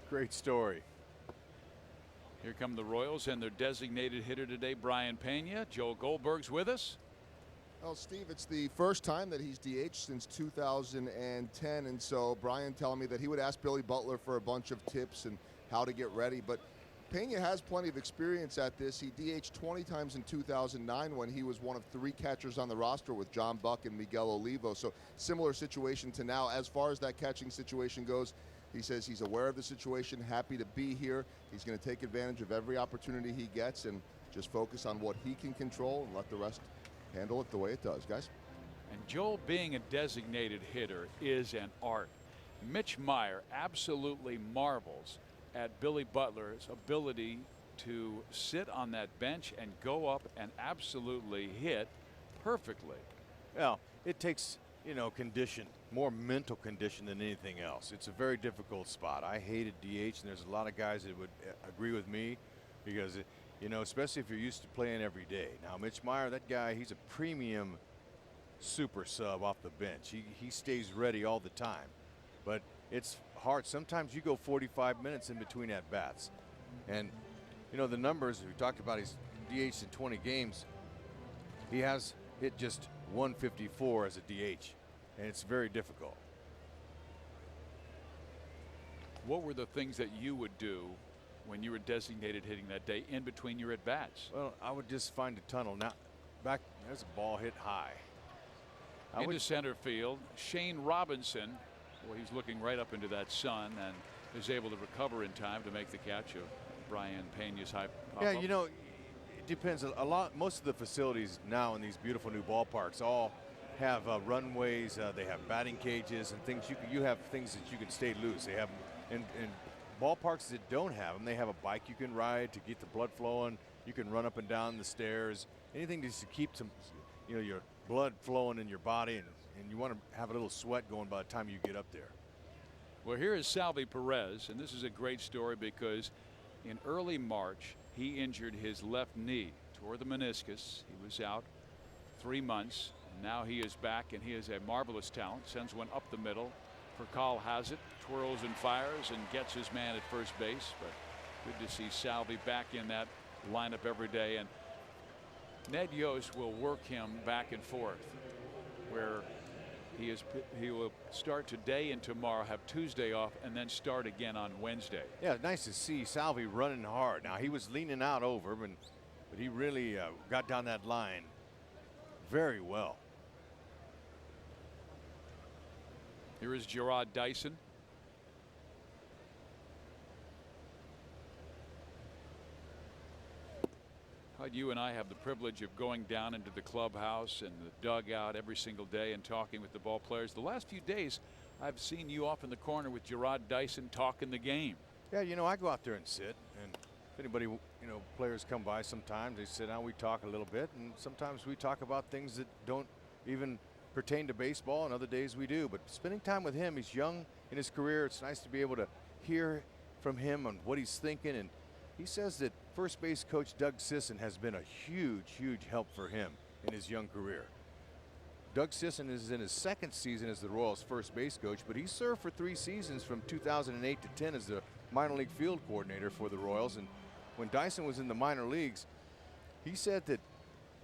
Great story. Here come the Royals and their designated hitter today, Brian Pena. Joel Goldberg's with us. Well, Steve, it's the first time that he's DH since 2010, and so Brian telling me that he would ask Billy Butler for a bunch of tips and how to get ready, but Pena has plenty of experience at this. He DH'd 20 times in 2009 when he was one of 3 catchers on the roster with John Buck and Miguel Olivo, so similar situation to now. As far as that catching situation goes, he says he's aware of the situation, happy to be here. He's going to take advantage of every opportunity he gets and just focus on what he can control and let the rest handle it the way it does, guys. And Joel, being a designated hitter is an art. Mitch Meyer absolutely marvels at Billy Butler's ability to sit on that bench and go up and absolutely hit perfectly. Well, it takes, condition, more mental condition than anything else. It's a very difficult spot. I hated DH, and there's a lot of guys that would agree with me because, especially if you're used to playing every day. Now, Mitch Meyer, that guy, he's a premium super sub off the bench. He stays ready all the time. But it's hard. Sometimes you go 45 minutes in between at bats. And, the numbers, we talked about, he's DH in 20 games. He has hit just 154 as a DH, and it's very difficult. What were the things that you would do when you were designated hitting that day in between your at-bats? Well, I would just find a tunnel. Now, there's a ball hit high. Into center field, Shane Robinson, well, he's looking right up into that sun and is able to recover in time to make the catch of Brian Pena's high pop-up. Yeah, it depends a lot. Most of the facilities now in these beautiful new ballparks all have runways. They have batting cages and things. You have things that you can stay loose. They have in ballparks that don't have them. They have a bike you can ride to get the blood flowing. You can run up and down the stairs. Anything just to keep some, your blood flowing in your body, and you want to have a little sweat going by the time you get up there. Well, here is Salvi Perez, and this is a great story because in early March he injured his left knee, tore the meniscus. He was out 3 months. Now he is back, and he is a marvelous talent. Sends one up the middle for Carl Hazett, twirls and fires and gets his man at first base. But good to see Salvi back in that lineup every day, and Ned Yost will work him back and forth, where he will start today and tomorrow, have Tuesday off, and then start again on Wednesday. Yeah, nice to see Salvi running hard. Now, he was leaning out over, but he really got down that line very well. Here is Gerard Dyson. You and I have the privilege of going down into the clubhouse and the dugout every single day and talking with the ball players. The last few days, I've seen you off in the corner with Gerard Dyson talking the game. Yeah, I go out there and sit, and if anybody, players come by sometimes, they sit down, we talk a little bit, and sometimes we talk about things that don't even pertain to baseball, and other days we do. But spending time with him, he's young in his career. It's nice to be able to hear from him on what he's thinking, and he says that first base coach Doug Sisson has been a huge help for him in his young career. Doug Sisson is in his 2nd season as the Royals first base coach, but he served for 3 seasons from 2008 to 10 as the minor league field coordinator for the Royals. And when Dyson was in the minor leagues, he said that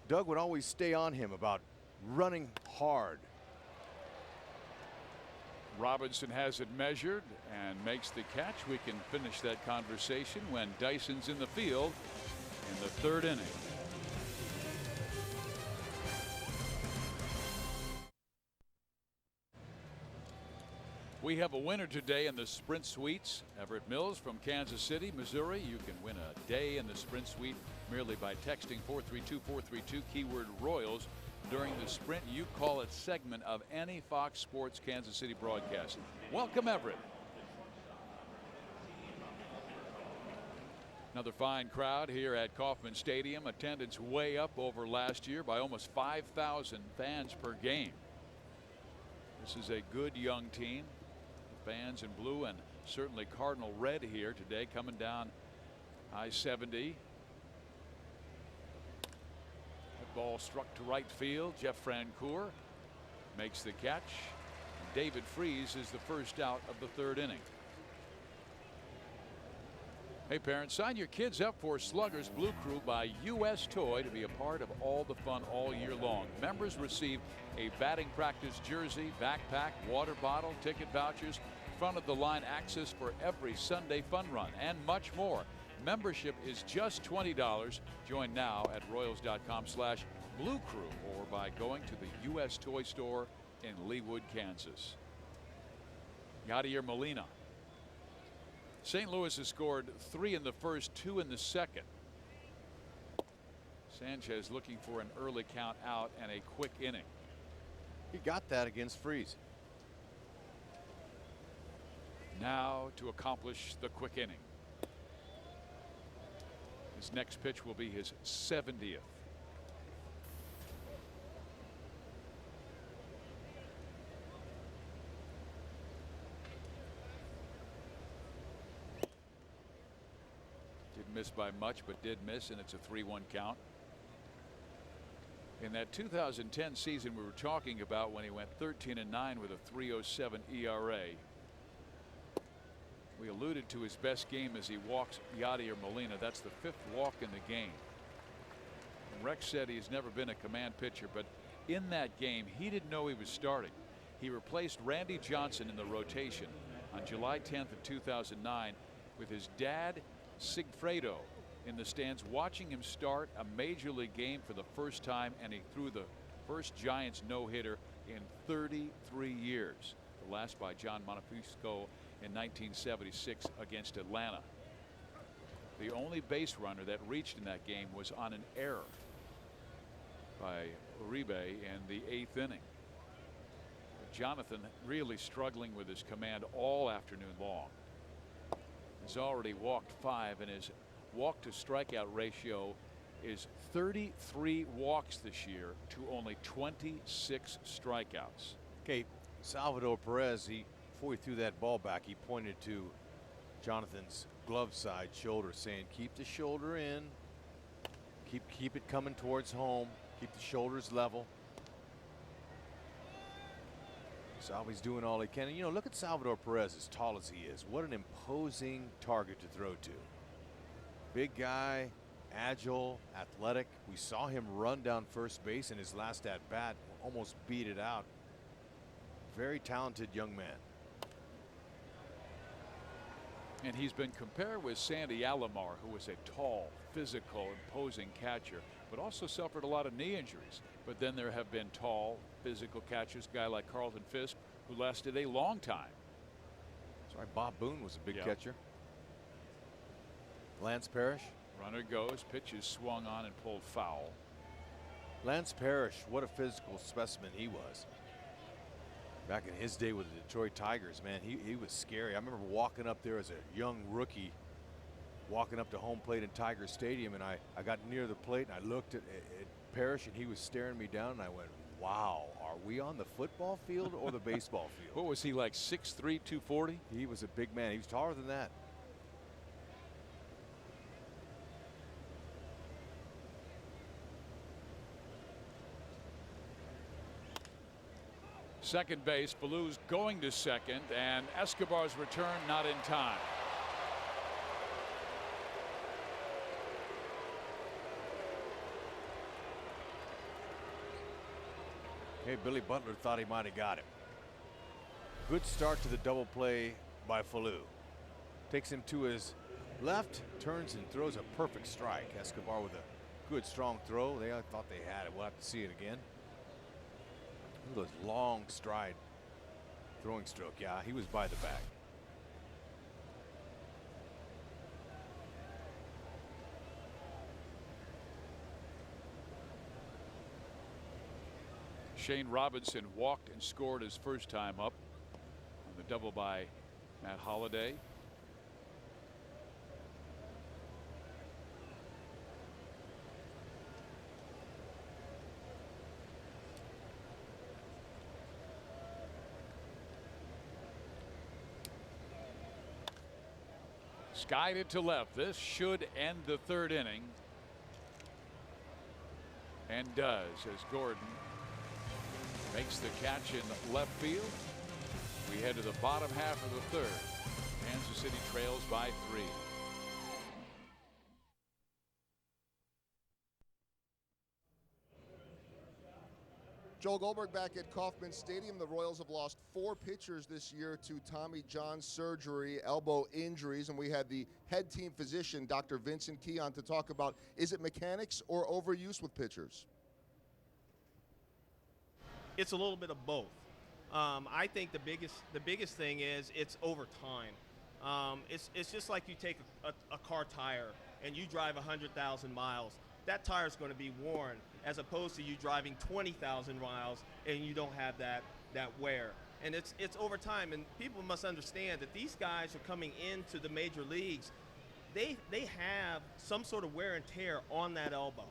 Doug would always stay on him about running hard. Robinson has it measured and makes the catch. We can finish that conversation when Dyson's in the field in the 3rd inning. We have a winner today in the Sprint Suites. Everett Mills from Kansas City, Missouri. You can win a day in the Sprint Suite merely by texting 432-432 keyword Royals during the Sprint You Call It segment of any Fox Sports Kansas City broadcast. Welcome, Everett. Another fine crowd here at Kauffman Stadium. Attendance way up over last year by almost 5,000 fans per game. This is a good young team. Fans in blue and certainly Cardinal red here today, coming down I-70. That ball struck to right field. Jeff Francoeur makes the catch. David Freese is the first out of the third inning. Hey parents, sign your kids up for Slugger's Blue Crew by U.S. Toy to be a part of all the fun all year long. Members receive a batting practice jersey, backpack, water bottle, ticket vouchers, front of the line access for every Sunday fun run, and much more. Membership is just $20. Join now at royals.com/Blue Crew or by going to the U.S. Toy Store in Leawood, Kansas. Yadier Molina. St. Louis has scored 3 in the first, 2 in the second. Sanchez looking for an early count out and a quick inning. He got that against Freese. Now to accomplish the quick inning. His next pitch will be his 70th. Didn't miss by much, but did miss, and it's a 3-1 count. In that 2010 season we were talking about, when he went 13-9 with a 3.07 ERA, we alluded to his best game as he walks Yadier Molina. That's the 5th walk in the game. And Rex said he's never been a command pitcher, but in that game he didn't know he was starting. He replaced Randy Johnson in the rotation on July 10th of 2009 with his dad Sigfredo in the stands watching him start a major league game for the first time, and he threw the first Giants no-hitter in 33 years. The last by John Montefusco in 1976 against Atlanta. The only base runner that reached in that game was on an error by Uribe in the 8th inning. But Jonathan really struggling with his command all afternoon long. He's already walked 5, and his walk to strikeout ratio is 33 walks this year to only 26 strikeouts. Okay, Salvador Perez, before he threw that ball back, he pointed to Jonathan's glove side shoulder, saying, keep the shoulder in, keep it coming towards home, keep the shoulders level. Salvi's doing all he can. And, you know, look at Salvador Perez, as tall as he is. What an imposing target to throw to. Big guy, agile, athletic. We saw him run down first base in his last at bat, almost beat it out. Very talented young man. And he's been compared with Sandy Alomar, who was a tall, physical, imposing catcher, but also suffered a lot of knee injuries. But then there have been tall, physical catchers, a guy like Carlton Fisk, who lasted a long time. Sorry, Bob Boone was a big catcher. Lance Parrish. Runner goes, pitch is swung on and pulled foul. Lance Parrish, what a physical specimen he was. Back in his day with the Detroit Tigers, man, he was scary. I remember walking up there as a young rookie, walking up to home plate in Tiger Stadium, and I got near the plate and I looked at Parrish, and he was staring me down, and I went, wow, are we on the football field or the baseball field? What was he, like 6'3", 240? He was a big man. He was taller than that. Second base, Ballou's going to second, and Escobar's return not in time. Hey, Billy Butler thought he might have got him. Good start to the double play by Falou. Takes him to his left, turns and throws a perfect strike. Escobar with a good strong throw. They thought they had it. We'll have to see it again. Look at those long stride Throwing stroke, yeah, he was by the bag. Shane Robinson walked and scored his first time up on the double by Matt Holliday. Skied it to left. This should end the third inning. And does, as Gordon makes the catch in left field. We head to the bottom half of the third. Kansas City trails by 3. Joel Goldberg back at Kauffman Stadium. The Royals have lost 4 pitchers this year to Tommy John surgery, elbow injuries, and we had the head team physician, Dr. Vincent Keon, to talk about, is it mechanics or overuse with pitchers? It's a little bit of both. I think the biggest thing is it's over time. It's just like you take a car tire and you drive 100,000 miles. That tire is going to be worn, as opposed to you driving 20,000 miles and you don't have that wear. And it's over time, and people must understand that these guys are coming into the major leagues. They have some sort of wear and tear on that elbow.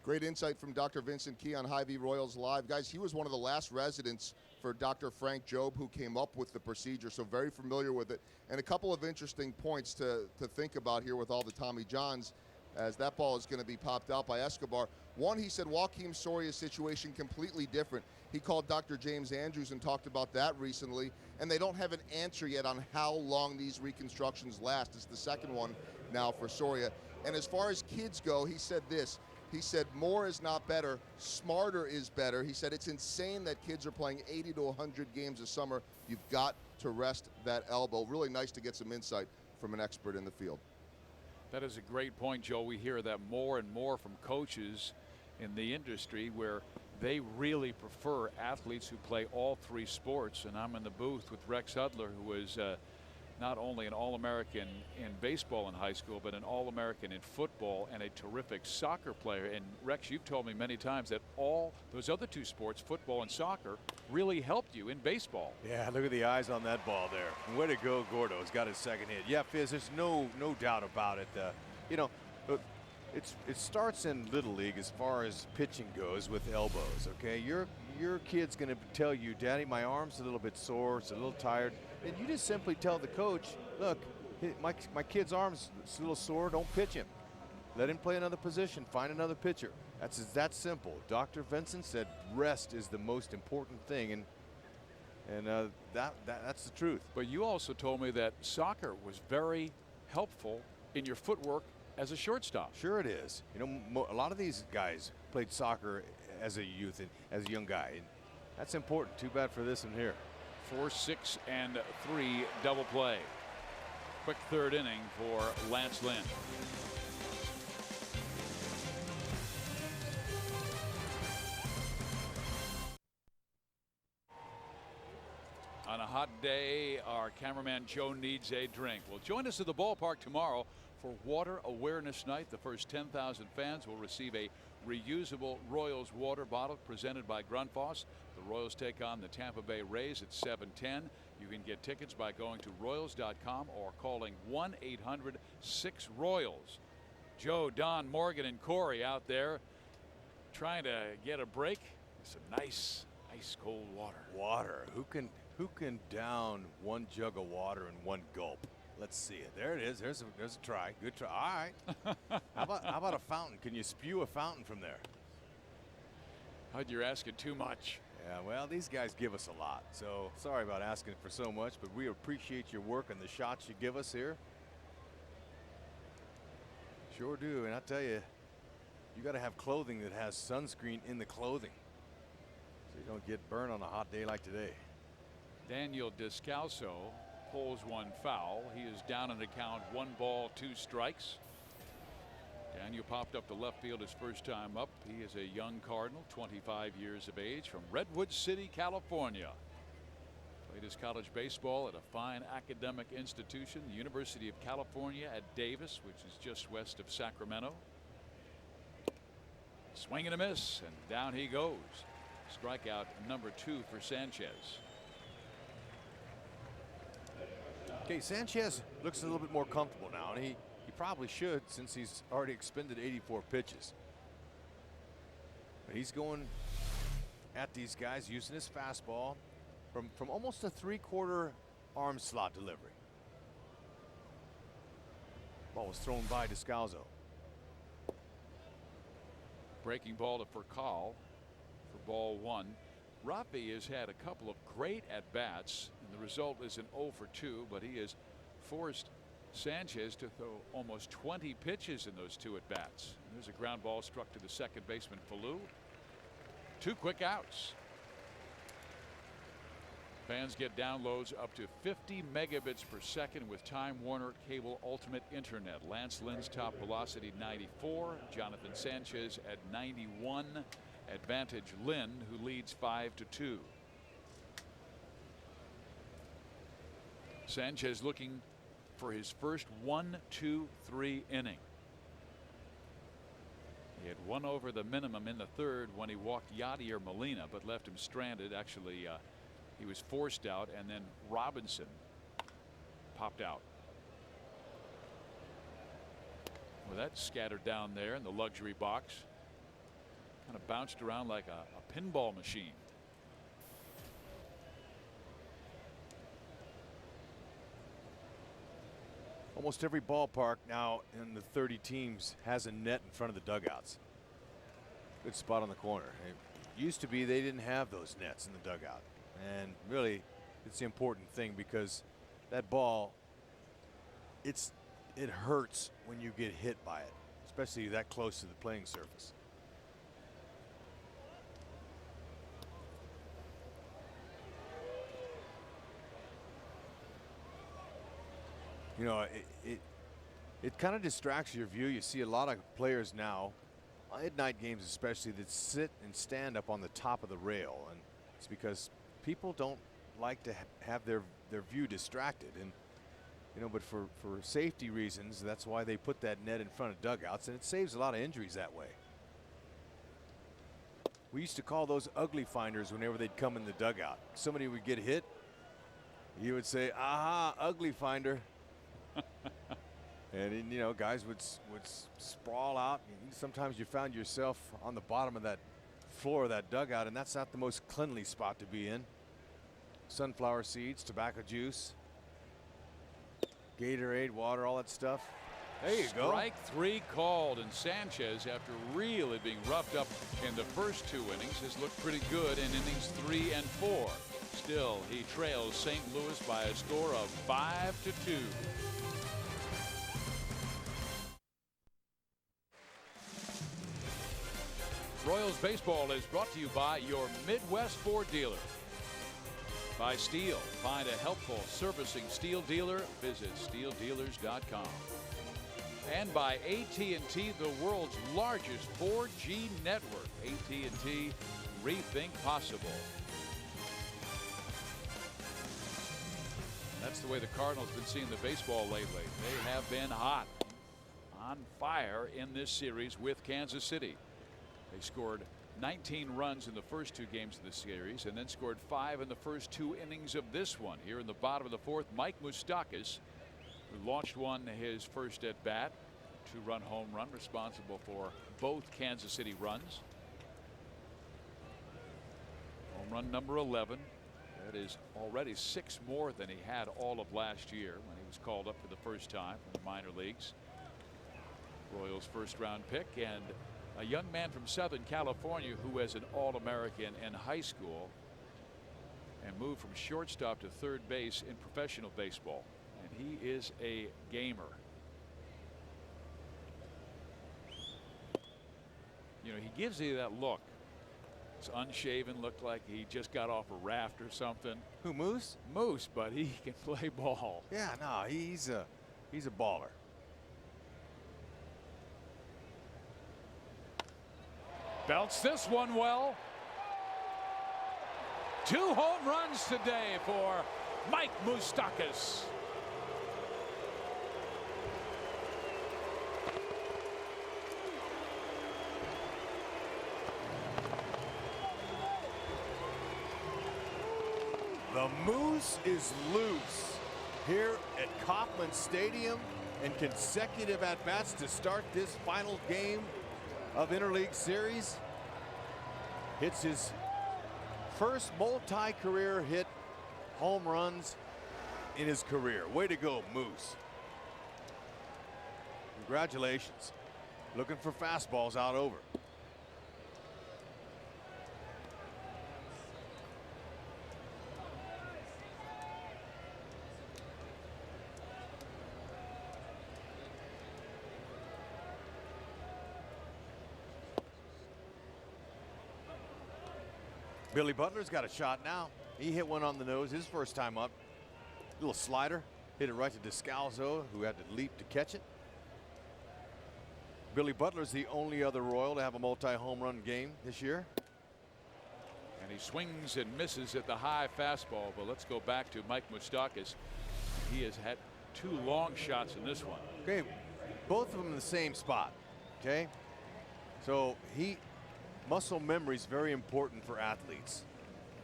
Great insight from Dr. Vincent Key on Hy-Vee Royals Live. Guys, he was one of the last residents for Dr. Frank Jobe, who came up with the procedure, so very familiar with it. And a couple of interesting points to think about here with all the Tommy Johns, as that ball is going to be popped out by Escobar. One, he said Joakim Soria's situation completely different. He called Dr. James Andrews and talked about that recently, and they don't have an answer yet on how long these reconstructions last. It's the second one now for Soria. And as far as kids go, he said this. He said more is not better, smarter is better. He said it's insane that kids are playing 80 to 100 games a summer. You've got to rest that elbow. Really nice to get some insight from an expert in the field. That is a great point, Joe. We hear that more and more from coaches in the industry, where they really prefer athletes who play all 3 sports. And I'm in the booth with Rex Hudler, who was not only an All-American in baseball in high school, but an All-American in football and a terrific soccer player. And Rex, you've told me many times that all those other 2 sports, football and soccer, really helped you in baseball. Yeah, look at the eyes on that ball there. And way to go, Gordo. He's got his second hit. Yeah, Fizz, there's no doubt about it. You know, it starts in Little League as far as pitching goes with elbows, okay? Your kid's going to tell you, Daddy, my arm's a little bit sore, it's a little tired. And you just simply tell the coach, look, my kid's arm's a little sore, don't pitch him. Let him play another position, find another pitcher. That's that simple. Dr. Vincent said rest is the most important thing, and that's the truth. But you also told me that soccer was very helpful in your footwork as a shortstop. Sure it is. You know, a lot of these guys played soccer as a youth and as a young guy, and that's important. Too bad for this one here. 4, 6, and 3 double play. Quick third inning for Lance Lynn. On a hot day, our cameraman Joe needs a drink. Well, join us at the ballpark tomorrow for Water Awareness Night. The first 10,000 fans will receive a reusable Royals water bottle presented by Grundfos. The Royals take on the Tampa Bay Rays at 7:10. You can get tickets by going to Royals.com or calling 1-800-6-ROYALS. Joe, Don, Morgan, and Corey out there trying to get a break. Some nice, ice cold water. Water. Who can down one jug of water in one gulp? Let's see it. There it is. There's a try. Good try. All right. How about a fountain? Can you spew a fountain from there? You're asking too much. Yeah, well, these guys give us a lot. So sorry about asking for so much, but we appreciate your work and the shots you give us here. Sure do. And I tell you, you got to have clothing that has sunscreen in the clothing, so you don't get burned on a hot day like today. Daniel Descalso pulls one foul. He is down in the count, 1 ball, 2 strikes. Daniel popped up to left field his first time up. He is a young Cardinal, 25 years of age, from Redwood City, California. Played his college baseball at a fine academic institution, the University of California at Davis, which is just west of Sacramento. Swing and a miss, and down he goes. Strikeout number 2 for Sanchez. Okay, Sanchez looks a little bit more comfortable now, and he probably should, since he's already expended 84 pitches. But he's going at these guys using his fastball from almost a 3/4 arm slot delivery. Ball was thrown by Descalzo. Breaking ball to Furcal for ball 1. Rafi has had a couple of great at-bats, and the result is an 0 for 2, but he has forced Sanchez to throw almost 20 pitches in those 2 at-bats. There's a ground ball struck to the second baseman, Falou. 2 quick outs. Fans get downloads up to 50 megabits per second with Time Warner Cable Ultimate Internet. Lance Lynn's top velocity 94. Jonathan Sanchez at 91. Advantage Lynn, who leads 5-2. Sanchez looking for his first 1-2-3 inning. He had 1 over the minimum in the 3rd when he walked Yadier Molina, but left him stranded. Actually, he was forced out, and then Robinson popped out. Well, that scattered down there in the luxury box. Kind of bounced around like a pinball machine. Almost every ballpark now in the 30 teams has a net in front of the dugouts. Good spot on the corner. It used to be they didn't have those nets in the dugout. And really, it's the important thing, because that ball, it hurts when you get hit by it, especially that close to the playing surface. You know, it kind of distracts your view. You see a lot of players now, at night games especially, that sit and stand up on the top of the rail, and it's because people don't like to have their view distracted. And you know, but for safety reasons, that's why they put that net in front of dugouts, and it saves a lot of injuries that way. We used to call those ugly finders whenever they'd come in the dugout. Somebody would get hit, you would say, aha, ugly finder. And you know, guys would sprawl out. Sometimes you found yourself on the bottom of that floor of that dugout, and that's not the most cleanly spot to be in. Sunflower seeds, tobacco juice, Gatorade, water, all that stuff. There you go. Strike 3 called, and Sanchez, after really being roughed up in the first 2 innings, has looked pretty good in innings 3 and 4. Still, he trails St. Louis by a score of 5-2. Royals baseball is brought to you by your Midwest Ford dealer. By Steel. Find a helpful servicing Steel dealer. Visit steeldealers.com. And by AT&T, the world's largest 4G network. AT&T, rethink possible. That's the way the Cardinals have been seeing the baseball lately. They have been hot, on fire in this series with Kansas City. They scored 19 runs in the first 2 games of the series, and then scored 5 in the first 2 innings of this one. Here in the bottom of the 4th, Mike Moustakas, who launched his first at bat, 2-run home run, responsible for both Kansas City runs. Home run number 11. That is already 6 more than he had all of last year when he was called up for the first time from the minor leagues. Royals first-round pick, and a young man from Southern California who was an All-American in high school and moved from shortstop to third base in professional baseball. And he is a gamer. You know, he gives you that look. It's unshaven, looked like he just got off a raft or something. Who, Moose? Moose, but he can play ball. Yeah, no, he's a baller. Belts this one well. 2 home runs today for Mike Moustakas. The Moose is loose here at Kauffman Stadium, and consecutive at-bats to start this final game of Interleague Series. Hits his first multi-career hit home runs in his career. Way to go, Moose. Congratulations. Looking for fastballs out over. Billy Butler's got a shot now. He hit one on the nose his first time up. Little slider, hit it right to Descalzo, who had to leap to catch it. Billy Butler's the only other Royal to have a multi-home run game this year. And he swings and misses at the high fastball. But let's go back to Mike Moustakas. He has had 2 long shots in this one. Okay, both of them in the same spot. Okay, so muscle memory is very important for athletes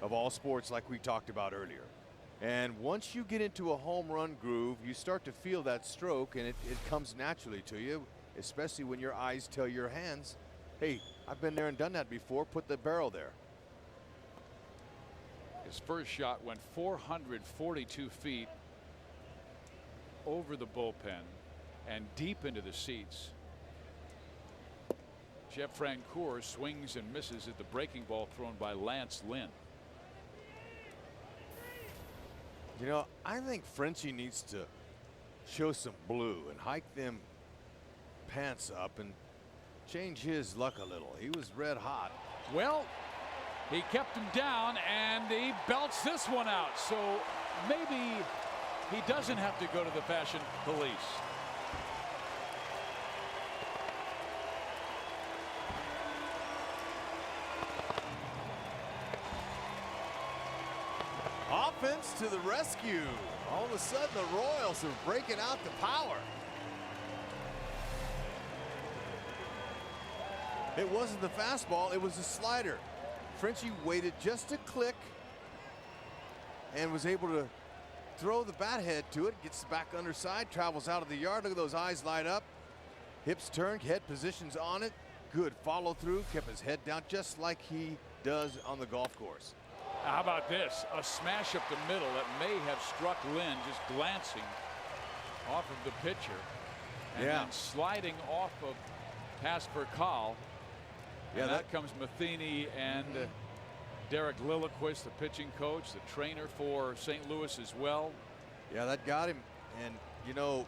of all sports, like we talked about earlier. And once you get into a home run groove, you start to feel that stroke, and it comes naturally to you, especially when your eyes tell your hands, hey, I've been there and done that before, put the barrel there. His first shot went 442 feet over the bullpen and deep into the seats. Jeff Francoeur swings and misses at the breaking ball thrown by Lance Lynn. You know, I think Frenchie needs to show some blue and hike them pants up and change his luck a little. He was red hot. Well, he kept him down and he belts this one out. So maybe he doesn't have to go to the fashion police. Offense to the rescue. All of a sudden, the Royals are breaking out the power. It wasn't the fastball, it was the slider. Frenchie waited just a click and was able to throw the bat head to it. Gets the back underside, travels out of the yard. Look at those eyes light up. Hips turned, head positions on it. Good follow through, kept his head down just like he does on the golf course. How about this? A smash up the middle that may have struck Lynn, just glancing off of the pitcher. And then sliding off of Casper Kahl. Yeah, that comes Matheny and Derek Lilliquist, the pitching coach, the trainer for St. Louis as well. Yeah, that got him. And, you know,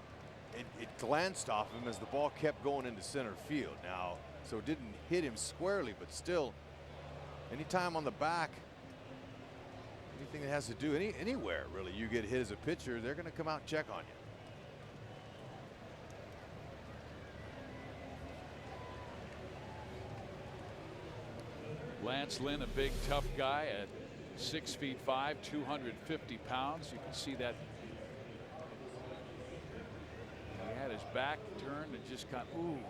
it glanced off him as the ball kept going into center field. Now, so it didn't hit him squarely, but still, anytime on the back, anything that has to do anywhere really, you get hit as a pitcher, they're going to come out and check on you. Lance Lynn, a big tough guy at 6'5", 250 pounds. You can see that he had his back turned and just got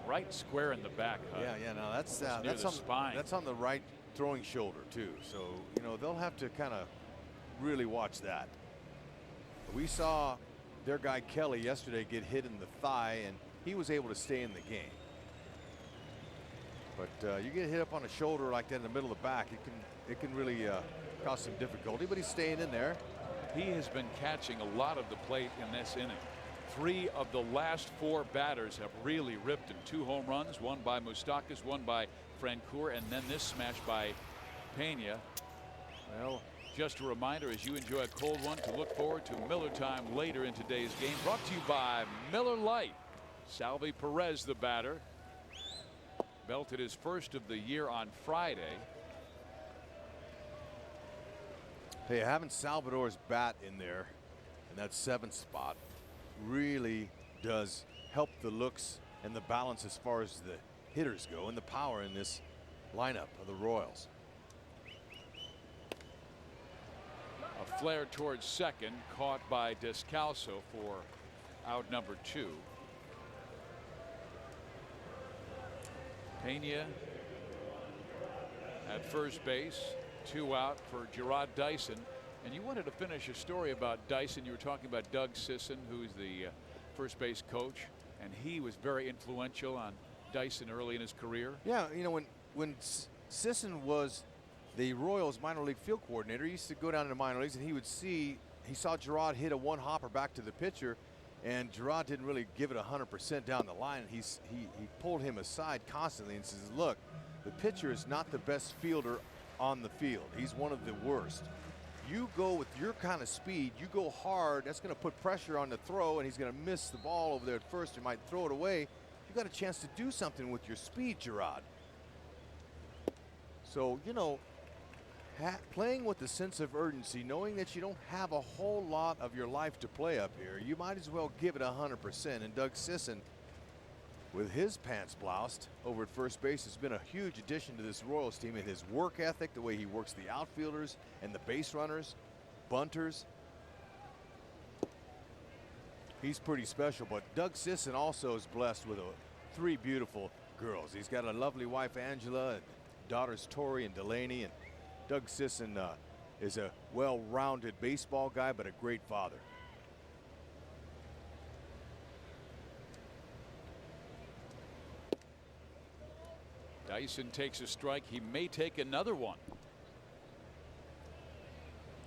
right square in the back. Yeah, no, that's on the spine. That's on the right throwing shoulder too. So you know they'll have to kind of really watch that. We saw their guy Kelly yesterday get hit in the thigh, and he was able to stay in the game. But you get hit up on a shoulder like that in the middle of the back, it can really cause some difficulty. But he's staying in there. He has been catching a lot of the plate in this inning. 3 of the last 4 batters have really ripped in 2 home runs, one by Moustakas, one by Francoeur, and then this smash by Pena. Well, just a reminder as you enjoy a cold one to look forward to Miller time later in today's game. Brought to you by Miller Lite. Salvi Perez, the batter, belted his first of the year on Friday. Hey, having Salvador's bat in there in that 7th spot really does help the looks and the balance as far as the hitters go and the power in this lineup of the Royals. flared towards second, caught by Descalso for out number 2. Pena at first base, 2 out for Gerard Dyson. And you wanted to finish a story about Dyson. You were talking about Doug Sisson, who's the first base coach, and he was very influential on Dyson early in his career. Yeah, you know, when Sisson was the Royals minor league field coordinator, he used to go down to the minor leagues and he saw Gerard hit a one-hopper back to the pitcher, and Gerard didn't really give it 100% down the line. He pulled him aside constantly and says, look, the pitcher is not the best fielder on the field. He's one of the worst. You go with your kind of speed, you go hard, that's going to put pressure on the throw, and he's going to miss the ball over there at first. You might throw it away. You got a chance to do something with your speed, Gerard. So, you know, playing with a sense of urgency, knowing that you don't have a whole lot of your life to play up here, you might as well give it 100%. And Doug Sisson, with his pants bloused over at first base, has been a huge addition to this Royals team in his work ethic, the way he works the outfielders and the base runners, bunters. He's pretty special, but Doug Sisson also is blessed with 3 beautiful girls. He's got a lovely wife, Angela, and daughters, Tori and Delaney, and Doug Sisson is a well-rounded baseball guy, but a great father. Dyson takes a strike. He may take another one.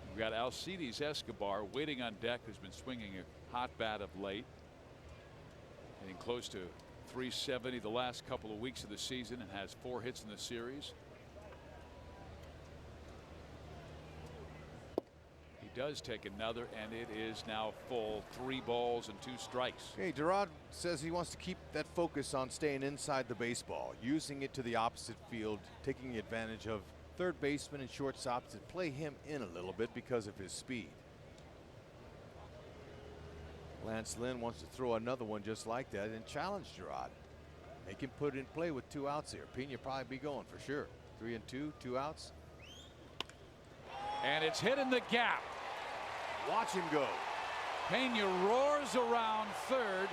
We've got Alcides Escobar waiting on deck, who's been swinging a hot bat of late. Getting close to 370 the last couple of weeks of the season and has 4 hits in the series. He does take another, and it is now full 3 balls and 2 strikes. Hey, Gerard says he wants to keep that focus on staying inside the baseball, using it to the opposite field, taking advantage of third baseman and shortstops to play him in a little bit because of his speed. Lance Lynn wants to throw another one just like that and challenge Gerard. Make him put it in play with 2 outs here. Pena probably be going for sure. 3 and 2, 2 outs. And it's hit in the gap. Watch him go. Pena roars around third.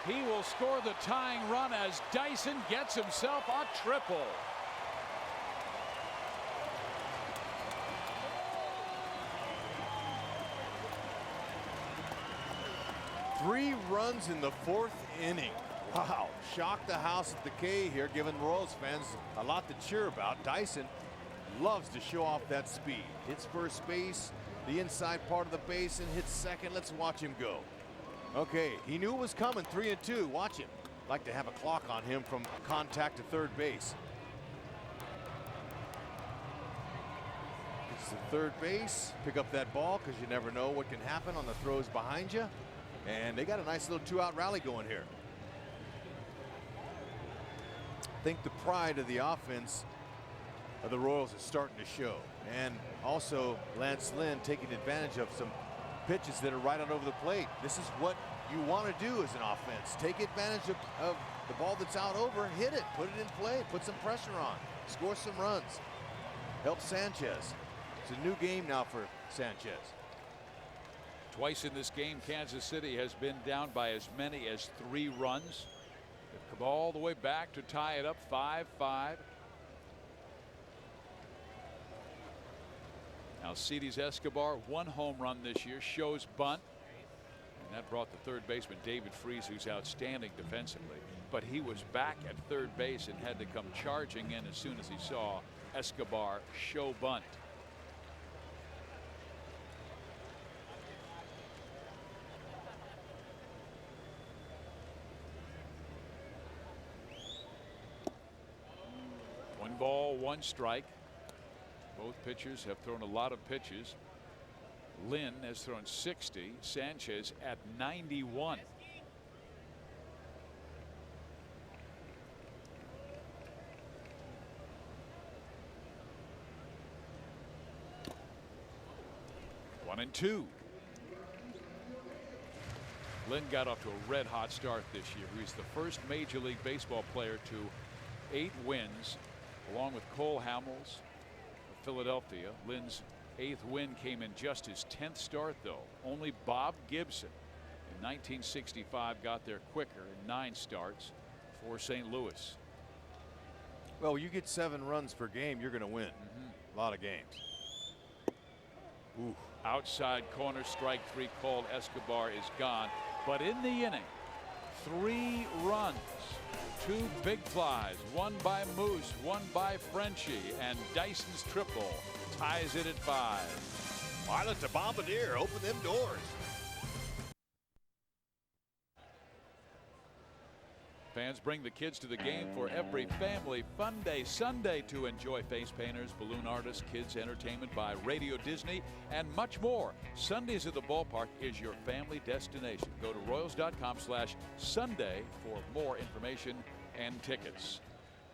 He will score the tying run as Dyson gets himself a triple. Three runs in the 4th inning. Wow, shocked the house at the K here, giving Royals fans a lot to cheer about. Dyson loves to show off that speed. Hits first base, the inside part of the base, and hits second. Let's watch him go. Okay, he knew it was coming. 3 and 2. Watch him. Like to have a clock on him from contact to third base. It's the third base. Pick up that ball because you never know what can happen on the throws behind you. And they got a nice little 2-out rally going here. I think the pride of the offense of the Royals is starting to show. And also Lance Lynn taking advantage of some pitches that are right on over the plate. This is what you want to do as an offense. Take advantage of the ball that's out over and hit it. Put it in play. Put some pressure on. Score some runs. Help Sanchez. It's a new game now for Sanchez. Twice in this game, Kansas City has been down by as many as 3 runs. They've come all the way back to tie it up 5-5. Alcides Escobar, 1 home run this year, shows bunt. And that brought the third baseman David Freese, who's outstanding defensively. But he was back at third base and had to come charging in as soon as he saw Escobar show bunt. One ball, 1 strike. Both pitchers have thrown a lot of pitches. Lynn has thrown 60. Sanchez at 91. One and 2. Lynn got off to a red-hot start this year. He's the first Major League Baseball player to 8 wins, along with Cole Hamels of Philadelphia. Lynn's 8th win came in just his 10th start, though. Only Bob Gibson in 1965 got there quicker in 9 starts for St. Louis. Well, you get 7 runs per game, you're going to win a lot of games. Ooh. Outside corner, strike 3 called. Escobar is gone. But in the inning, 3 runs, 2 big flies, 1 by Moose, 1 by Frenchie, and Dyson's triple ties it at 5. Pilot to Bombardier, open them doors. Fans bring the kids to the game for every family fun day Sunday to enjoy face painters, balloon artists, kids entertainment by Radio Disney, and much more. Sundays at the ballpark is your family destination. Go to Royals.com/Sunday for more information and tickets.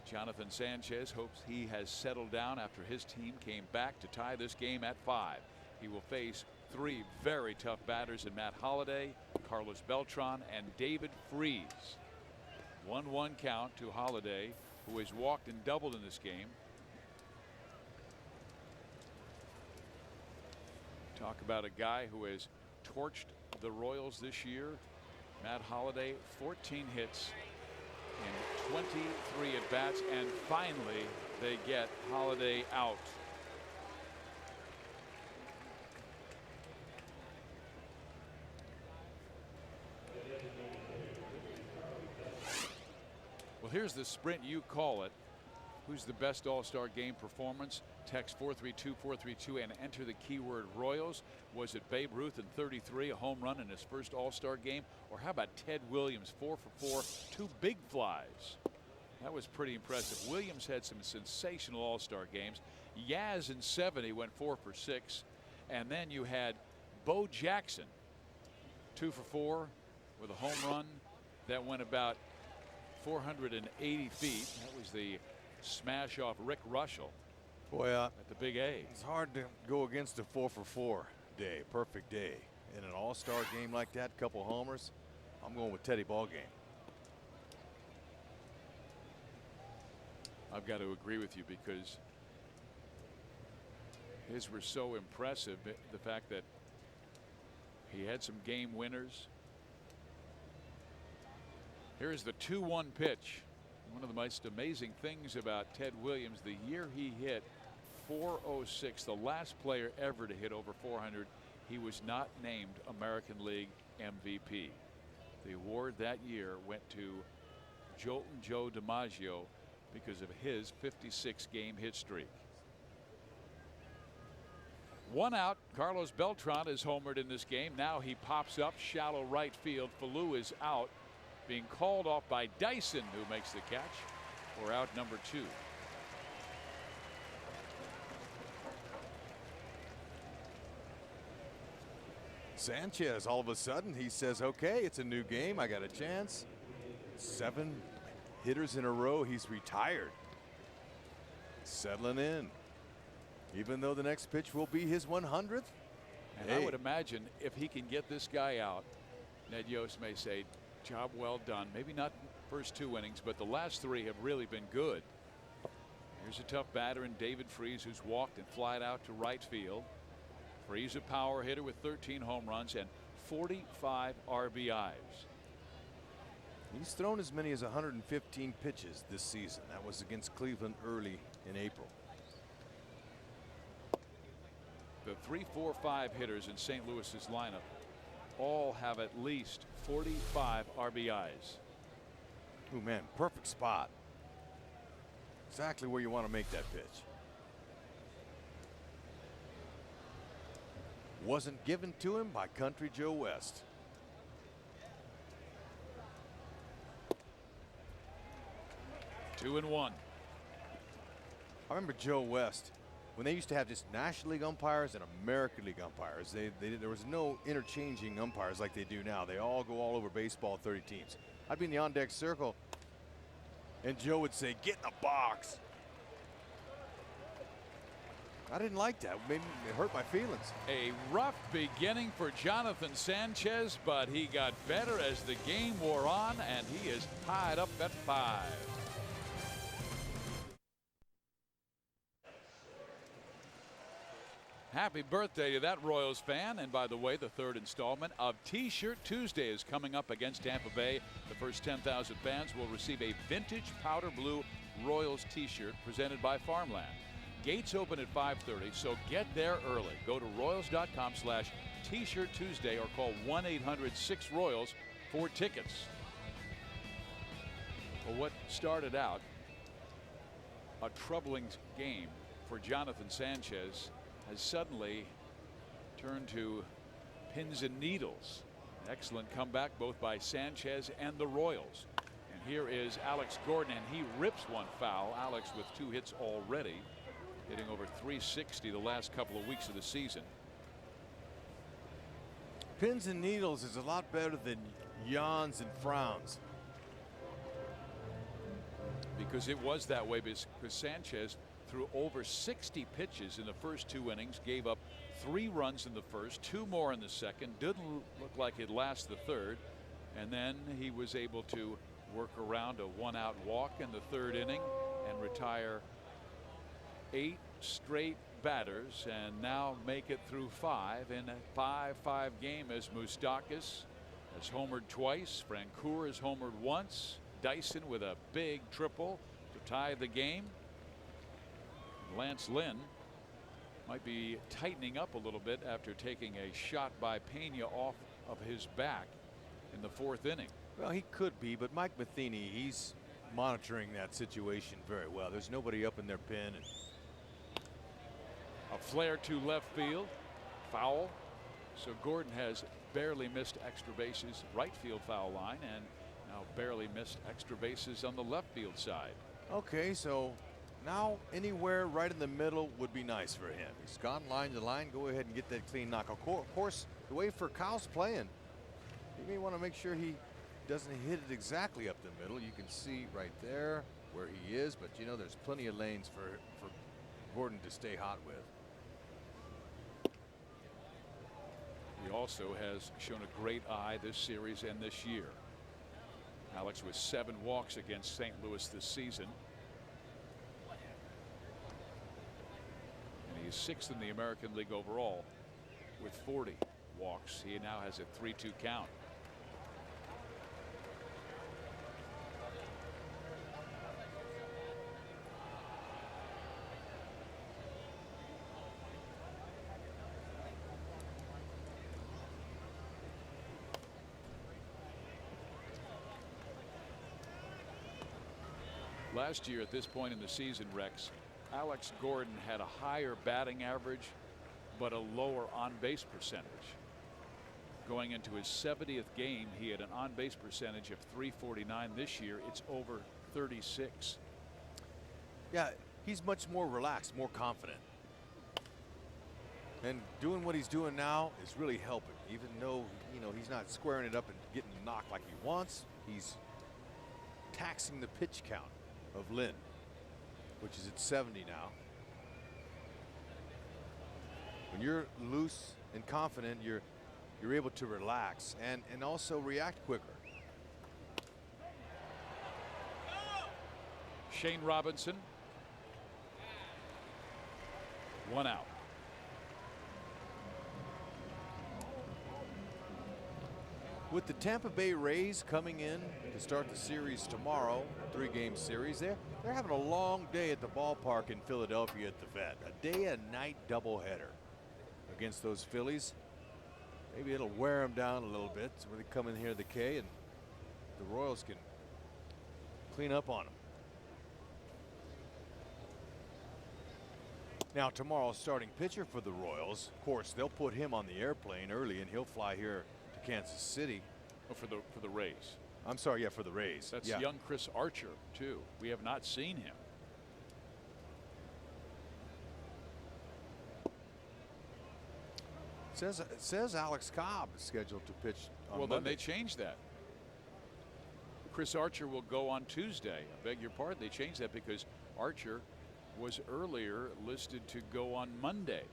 Jonathan Sanchez hopes he has settled down after his team came back to tie this game at 5. He will face 3 very tough batters in Matt Holliday, Carlos Beltran, and David Freese. 1-1 count to Holliday, who has walked and doubled in this game. Talk about a guy who has torched the Royals this year. Matt Holliday, 14 hits in 23 at bats, and finally they get Holliday out. Well, here's the sprint you call it. Who's the best All-Star game performance? Text 432-432 and enter the keyword Royals. Was it Babe Ruth in 33, a home run in his first All-Star game? Or how about Ted Williams, 4 for 4, 2 big flies? That was pretty impressive. Williams had some sensational All-Star games. Yaz in 70 went 4 for 6. And then you had Bo Jackson, 2 for 4 with a home run that went about 480 feet. That was the smash off Rick Russell. Boy, at the Big A. It's hard to go against a 4 for 4 day, perfect day. In an all-star game like that, couple homers, I'm going with Teddy Ballgame. I've got to agree with you because his were so impressive. The fact that he had some game winners. Here's the 2-1 pitch. One of the most amazing things about Ted Williams, the year he hit 406, the last player ever to hit over 400, he was not named American League MVP. The award that year went to Jolton Joe DiMaggio because of his 56 game hit streak. 1 out. Carlos Beltran is homered in this game. Now he pops up shallow right field. Falou is out, being called off by Dyson, who makes the catch for out number 2. Sanchez, all of a sudden, he says, okay, it's a new game. I got a chance. 7 hitters in a row. He's retired. Settling in. Even though the next pitch will be his 100th. And I would imagine if he can get this guy out, Ned Yost may say, job well done. Maybe not first 2 innings, but the last 3 have really been good. Here's a tough batter in David Freese, who's walked and flied out to right field. Freese, a power hitter with 13 home runs and 45 RBIs. He's thrown as many as 115 pitches this season. That was against Cleveland early in April. The 3, 4, 5 hitters in St. Louis's lineup all have at least 45 RBIs. Oh man, perfect spot. Exactly where you want to make that pitch. Wasn't given to him by Country Joe West. Two and one. I remember Joe West when they used to have just National League umpires and American League umpires. There was no interchanging umpires like they do now. They all go all over baseball, 30 teams. I'd be in the on-deck circle, and Joe would say, "Get in the box." I didn't like that. It hurt my feelings. A rough beginning for Jonathan Sanchez, but he got better as the game wore on, and he is tied up at 5. Happy birthday to that Royals fan. And by the way, the third installment of T-Shirt Tuesday is coming up against Tampa Bay. The first 10,000 fans will receive a vintage powder blue Royals T-shirt presented by Farmland. Gates open at 5:30, so get there early. Go to royals.com/T-Shirt Tuesday or call 1-800-6-ROYALS for tickets. Well, what started out a troubling game for Jonathan Sanchez has suddenly turned to pins and needles. An excellent comeback both by Sanchez and the Royals. And here is Alex Gordon, and he rips one foul. Alex with 2 hits already, hitting over .360 the last couple of weeks of the season. Pins and needles is a lot better than yawns and frowns. Because it was that way, because Sanchez threw over 60 pitches in the first 2 innings, gave up 3 runs in the first, 2 more in the second, didn't look like it'd last the third, and then he was able to work around a 1-out walk in the 3rd inning and retire 8 straight batters, and now make it through 5 in a 5-5 game as Moustakas has homered twice, Francoeur has homered once, Dyson with a big triple to tie the game. Lance Lynn might be tightening up a little bit after taking a shot by Pena off of his back in the 4th inning. Well, he could be, but Mike Matheny, he's monitoring that situation very well. There's nobody up in their pen. And a flare to left field, foul. So Gordon has barely missed extra bases right field foul line, and now barely missed extra bases on the left field side. Okay, so now anywhere right in the middle would be nice for him. He's gone line to line. Go ahead and get that clean knock. Of course, the way Furcal's playing, he may want to make sure he doesn't hit it exactly up the middle. You can see right there where he is, but you know there's plenty of lanes for Gordon to stay hot with. He also has shown a great eye this series and this year. Alex with 7 walks against St. Louis this season. And he's 6th in the American League overall with 40 walks. He now has a 3-2 count. Last year at this point in the season, Rex, Alex Gordon had a higher batting average but a lower on-base percentage. Going into his 70th game, he had an on-base percentage of .349. This year it's over 36. Yeah, he's much more relaxed, more confident. And doing what he's doing now is really helping. Even though, you know, he's not squaring it up and getting knocked like he wants, he's taxing the pitch count of Lynn, which is at 70 now. When you're loose and confident, you're able to relax and also react quicker. Shane Robinson, 1 out. With the Tampa Bay Rays coming in to start the series tomorrow, 3-game series, they're having a long day at the ballpark in Philadelphia at the Vet. A day and night doubleheader against those Phillies. Maybe it'll wear them down a little bit so when they come in here to the K and the Royals can clean up on them. Now tomorrow's starting pitcher for the Royals, of course, they'll put him on the airplane early and he'll fly here to Kansas City. Oh, for the Rays. I'm sorry, yeah, for the Rays. That's yeah. young Chris Archer too. We have not seen him. It says Alex Cobb is scheduled to pitch on Well, Monday. then they changed that. Chris Archer will go on Tuesday. I beg your pardon. They changed that because Archer was earlier listed to go on Monday.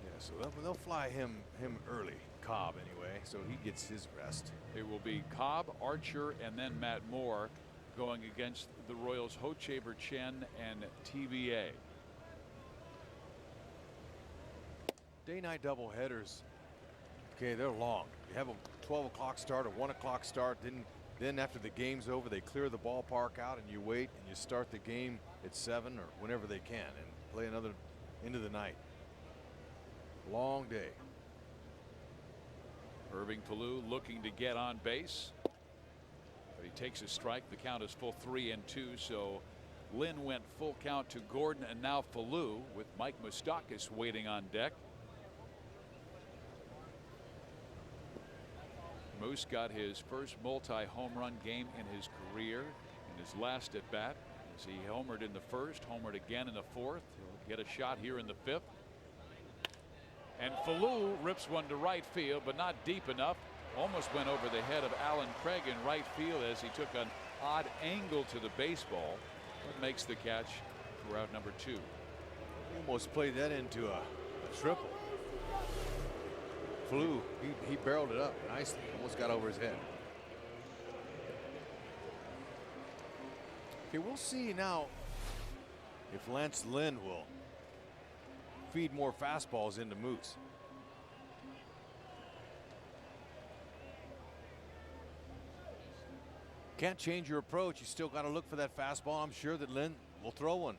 Yeah, so they'll fly him early, Cobb anyway, so he gets his rest. It will be Cobb, Archer, and then Matt Moore going against the Royals' Hocheber, Chen, and TBA. Day-night doubleheaders, okay, they're long. You have a 12 o'clock start or 1 o'clock start. Then after the game's over, they clear the ballpark out and you wait and you start the game at 7 or whenever they can and play another into the night. Long day. Irving Falou looking to get on base, but he takes a strike. The count is full 3-2. So Lynn went full count to Gordon, and now Falou with Mike Moustakas waiting on deck. Moose got his first multi-home run game in his career in his last at bat, as he homered in the first, homered again in the fourth. He'll get a shot here in the fifth. And Falou rips one to right field, but not deep enough. Almost went over the head of Alan Craig in right field as he took an odd angle to the baseball, but makes the catch for out number 2. Almost played that into a triple. Falou, he barreled it up nicely, almost got over his head. Okay, we'll see now if Lance Lynn will feed more fastballs into Moose. Can't change your approach. You still got to look for that fastball. I'm sure that Lynn will throw one.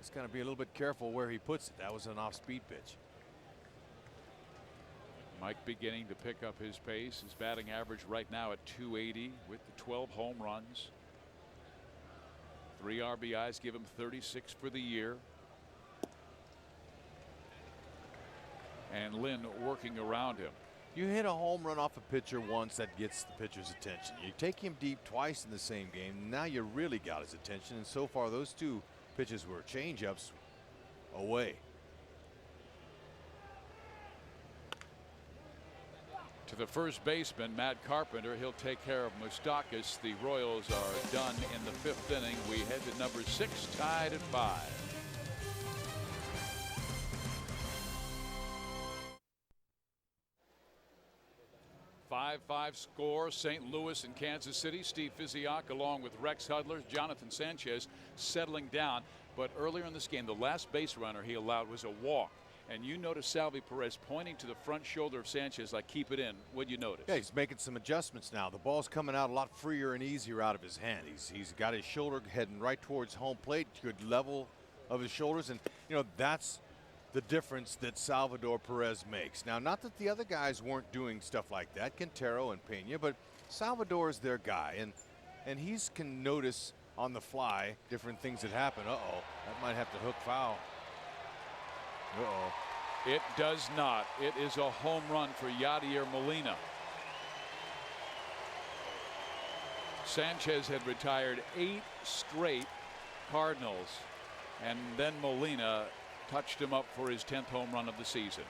Just got to be a little bit careful where he puts it. That was an off-speed pitch. Mike beginning to pick up his pace. His batting average right now at 280 with the 12 home runs. 3 RBIs give him 36 for the year. And Lynn working around him. You hit a home run off a pitcher once, that gets the pitcher's attention. You take him deep twice in the same game, now you really got his attention, and so far those 2 pitches were changeups away. To the first baseman, Matt Carpenter. He'll take care of Moustakas. The Royals are done in the 5th inning. We head to number 6, tied at 5. Five score. St. Louis and Kansas City. Steve Physioc along with Rex Hudler, Jonathan Sanchez settling down. But earlier in this game, the last base runner he allowed was a walk. And you notice Salvi Perez pointing to the front shoulder of Sanchez like, keep it in. What'd you notice? Yeah, he's making some adjustments now. The ball's coming out a lot freer and easier out of his hand. He's got his shoulder heading right towards home plate, good level of his shoulders. And, you know, that's the difference that Salvador Perez makes. Now, not that the other guys weren't doing stuff like that, Quintero and Pena, but Salvador is their guy. And he's can notice on the fly different things that happen. Uh-oh, that might have to hook foul. Uh-oh. It does not. It is a home run for Yadier Molina. Sanchez had retired 8 straight Cardinals, and then Molina touched him up for his 10th home run of the season.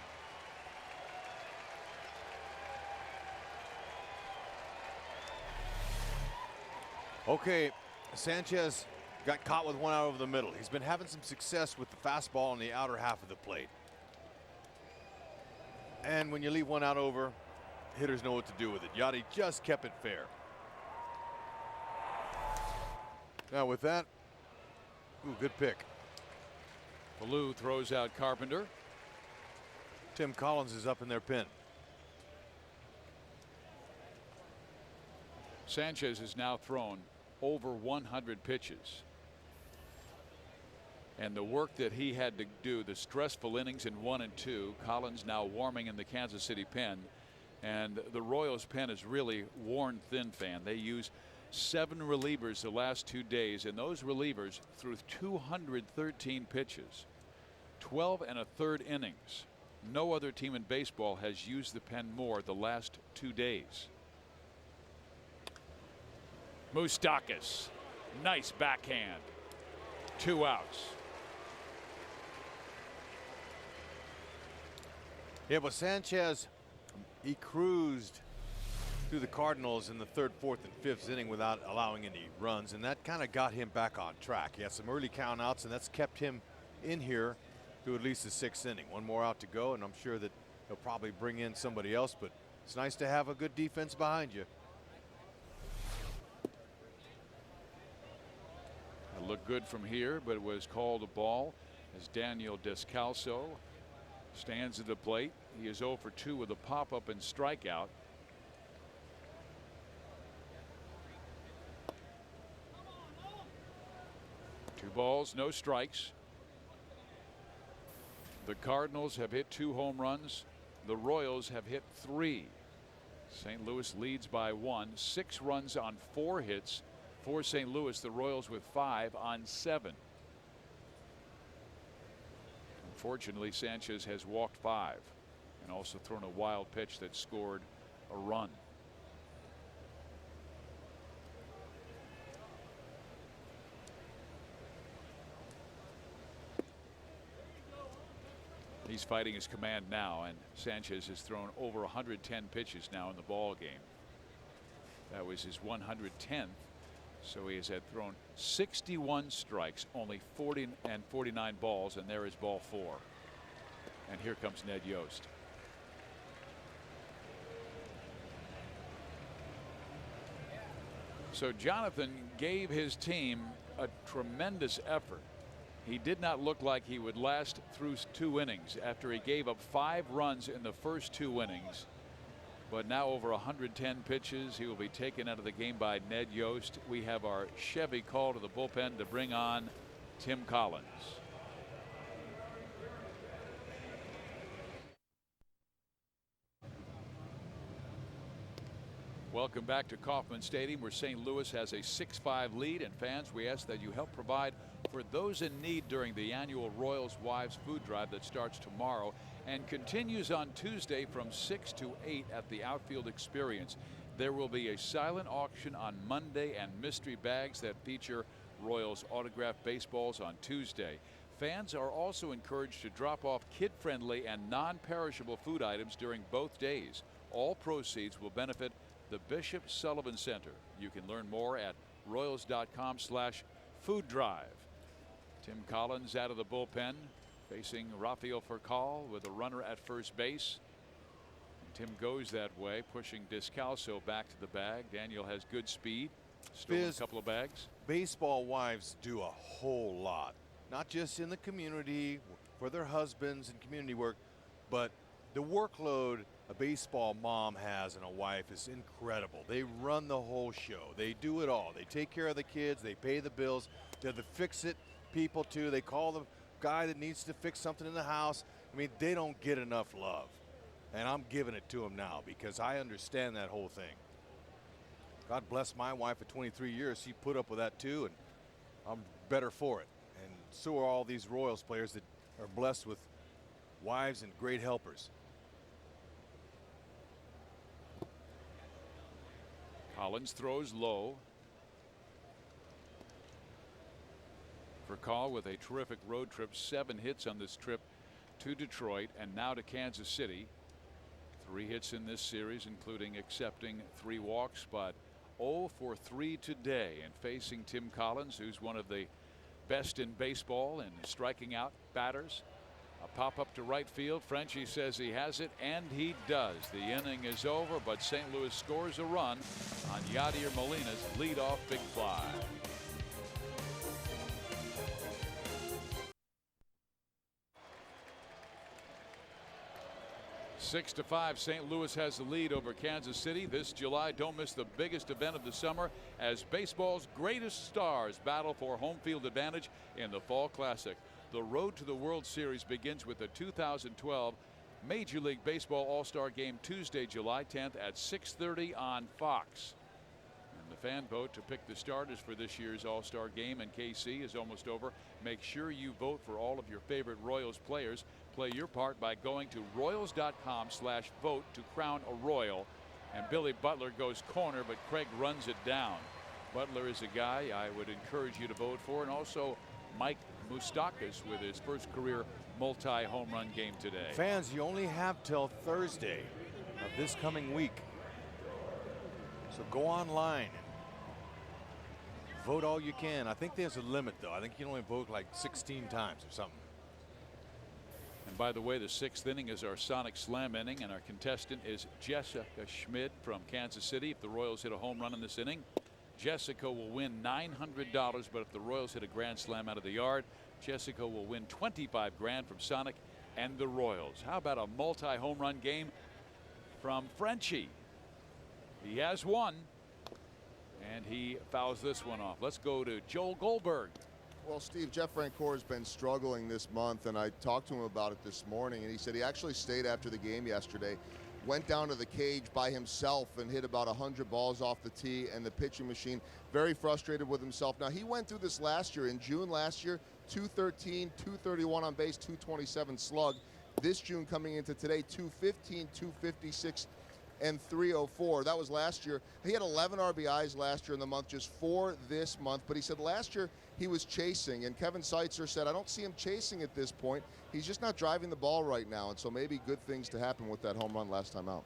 Okay, Sanchez got caught with one out over the middle. He's been having some success with the fastball on the outer half of the plate. And when you leave one out over, hitters know what to do with it. Yachty just kept it fair. Now with that, ooh, good pick. Falou throws out Carpenter. Tim Collins is up in their pen. Sanchez has now thrown over 100 pitches. And the work that he had to do, the stressful innings in 1 and 2, Collins now warming in the Kansas City pen. And the Royals pen is really worn thin, fan. They use 7 relievers the last 2 days, and those relievers threw 213 pitches, 12 1/3 innings. No other team in baseball has used the pen more the last 2 days. Moustakas, nice backhand. 2 outs. Yeah, but Sanchez, he cruised through the Cardinals in the 3rd, 4th, and 5th inning without allowing any runs, and that kind of got him back on track. He had some early count outs, and that's kept him in here through at least the 6th inning. One more out to go, and I'm sure that he'll probably bring in somebody else, but it's nice to have a good defense behind you. It looked good from here, but it was called a ball as Daniel Descalso Stands at the plate. He is 0 for 2 with a pop-up and strikeout. Two balls, no strikes. The Cardinals have hit 2 home runs. The Royals have hit 3. St. Louis leads by 1. 6 runs on 4 hits for St. Louis. The Royals with 5 on 7. Unfortunately, Sanchez has walked 5 and also thrown a wild pitch that scored a run. He's fighting his command now, and Sanchez has thrown over 110 pitches now in the ball game. That was his 110th. So he has had thrown 61 strikes, only 49 balls, and there is ball 4. And here comes Ned Yost. So Jonathan gave his team a tremendous effort. He did not look like he would last through 2 innings after he gave up 5 runs in the first 2 innings. But now over 110 pitches. He will be taken out of the game by Ned Yost. We have our Chevy call to the bullpen to bring on Tim Collins. Welcome back to Kauffman Stadium, where St. Louis has a 6-5 lead. And fans, we ask that you help provide for those in need during the annual Royals Wives Food Drive that starts tomorrow and continues on Tuesday from 6 to 8 at the Outfield Experience. There will be a silent auction on Monday and mystery bags that feature Royals autographed baseballs on Tuesday. Fans are also encouraged to drop off kid-friendly and non-perishable food items during both days. All proceeds will benefit the Bishop Sullivan Center. You can learn more at royals.com/food drive. Tim Collins out of the bullpen, facing Rafael Furcal with a runner at first base. And Tim goes that way, pushing Descalso back to the bag. Daniel has good speed, stolen a couple of bags. Baseball wives do a whole lot, not just in the community for their husbands and community work, but the workload a baseball mom has and a wife is incredible. They run the whole show. They do it all. They take care of the kids. They pay the bills. They're the fix-it people, too. They call the guy that needs to fix something in the house. I mean, they don't get enough love. And I'm giving it to them now because I understand that whole thing. God bless my wife for 23 years. She put up with that, too, and I'm better for it. And so are all these Royals players that are blessed with wives and great helpers. Collins throws low. Furcal with a terrific road trip, 7 hits on this trip to Detroit and now to Kansas City. 3 hits in this series, including accepting 3 walks, but 0 for 3 today. And facing Tim Collins, who's one of the best in baseball in striking out batters. A pop up to right field. Frenchie says he has it, and he does. The inning is over, but St. Louis scores a run on Yadier Molina's leadoff big fly. Six to 5, St. Louis has the lead over Kansas City this July. Don't miss the biggest event of the summer as baseball's greatest stars battle for home field advantage in the Fall Classic. The road to the World Series begins with the 2012 Major League Baseball All-Star Game Tuesday, July 10th at 6:30 on Fox. And the fan vote to pick the starters for this year's All-Star Game in KC is almost over. Make sure you vote for all of your favorite Royals players. Play your part by going to royals.com/vote to crown a Royal. And Billy Butler goes corner, but Craig runs it down. Butler is a guy I would encourage you to vote for, and also Mike Moustakas with his first career multi-home run game today. Fans, you only have till Thursday of this coming week. So go online and vote all you can. I think there's a limit, though. I think you can only vote like 16 times or something. And by the way, the 6th inning is our Sonic Slam inning, and our contestant is Jessica Schmidt from Kansas City. If the Royals hit a home run in this inning, Jessica will win $900, but if the Royals hit a grand slam out of the yard, Jessica will win $25 grand from Sonic and the Royals. How about a multi-home run game from Frenchie? He has one, and he fouls this one off. Let's go to Joel Goldberg. Well, Steve, Jeff Francoeur has been struggling this month, and I talked to him about it this morning, and he said he actually stayed after the game yesterday, went down to the cage by himself and hit about 100 balls off the tee and the pitching machine. Very frustrated with himself. Now, he went through this last year. In June last year, 213, 231 on base, 227 slug. This June coming into today, 215, 256, and 304. That was last year. He had 11 RBIs last year in the month, just 4 this month. But he said last year he was chasing, and Kevin Seitzer said, I don't see him chasing at this point. He's just not driving the ball right now, and so maybe good things to happen with that home run last time out.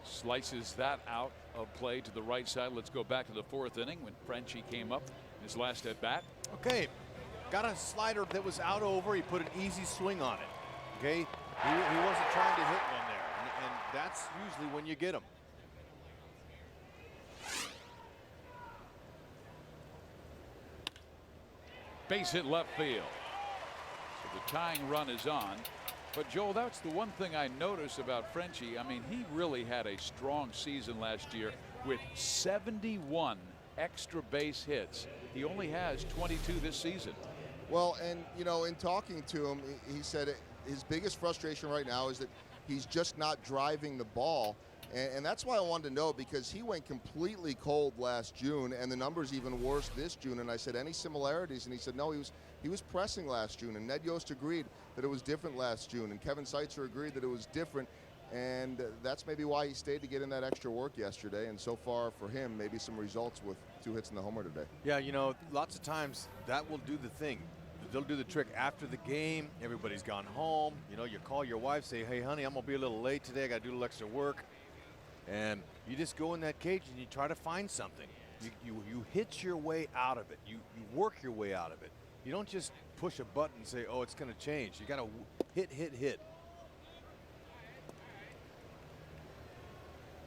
Slices that out of play to the right side. Let's go back to the 4th inning when Frenchie came up his last at bat. Okay, got a slider that was out over. He put an easy swing on it. Okay, he wasn't trying to hit one there, and that's usually when you get them. Base hit left field. So the tying run is on. But Joel, that's the one thing I noticed about Frenchie. I mean, he really had a strong season last year with 71 extra base hits. He only has 22 this season. Well, and you know, in talking to him, he said his biggest frustration right now is that he's just not driving the ball. And that's why I wanted to know, because he went completely cold last June, and the numbers even worse this June. And I said, any similarities? And he said, no, he was pressing last June. And Ned Yost agreed that it was different last June. And Kevin Seitzer agreed that it was different. And that's maybe why he stayed to get in that extra work yesterday. And so far for him, maybe some results with 2 hits in the homer today. Yeah, you know, lots of times that will do the thing. They'll do the trick after the game. Everybody's gone home. You know, you call your wife, say, hey, honey, I'm going to be a little late today. I got to do a little extra work. And you just go in that cage and you try to find something. You hit your way out of it. You work your way out of it. You don't just push a button and say, oh, it's going to change. You got to hit.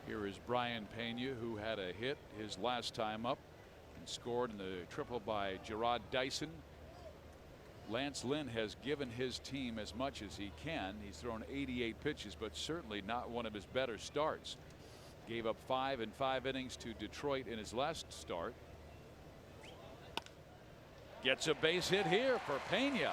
Here is Brian Pena, who had a hit his last time up and scored in the triple by Gerard Dyson. Lance Lynn has given his team as much as he can. He's thrown 88 pitches, but certainly not one of his better starts. Gave up 5 in 5 innings to Detroit in his last start. Gets a base hit here for Pena.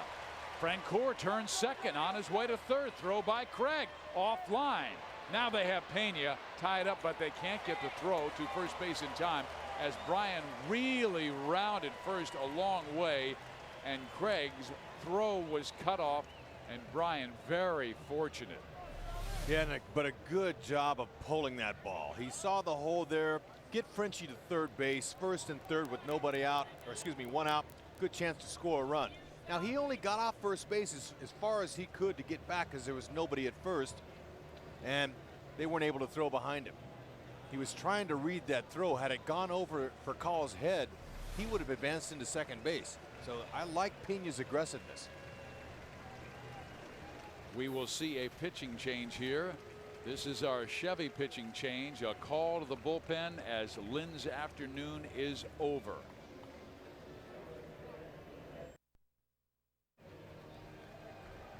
Francoeur turns second, on his way to third. Throw by Craig, offline. Now they have Pena tied up, but they can't get the throw to first base in time, as Brian really rounded first a long way, and Craig's throw was cut off, and Brian very fortunate. Yeah, but a good job of pulling that ball. He saw the hole there. Get Frenchie to third base, first and third with nobody out, or excuse me, 1 out. Good chance to score a run. Now, he only got off first base as far as he could to get back, because there was nobody at first, and they weren't able to throw behind him. He was trying to read that throw. Had it gone over for Call's head, he would have advanced into second base. So I like Pena's aggressiveness. We will see a pitching change here. This is our Chevy pitching change. A call to the bullpen as Lynn's afternoon is over.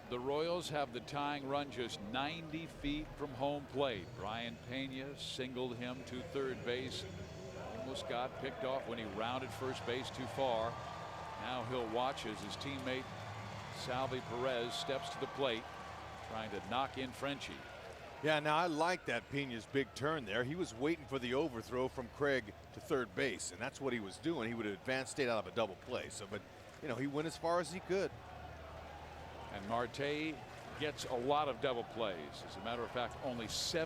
The Royals have the tying run just 90 feet from home plate. Brian Pena singled him to third base. Almost got picked off when he rounded first base too far. Now he'll watch as his teammate Salvi Perez steps to the plate, trying to knock in Frenchie. Yeah, now I like that Pena's big turn there. He was waiting for the overthrow from Craig to third base, and that's what he was doing. He would have advanced, stayed out of a double play. So, but you know, he went as far as he could. And Marte gets a lot of double plays. As a matter of fact, only 17%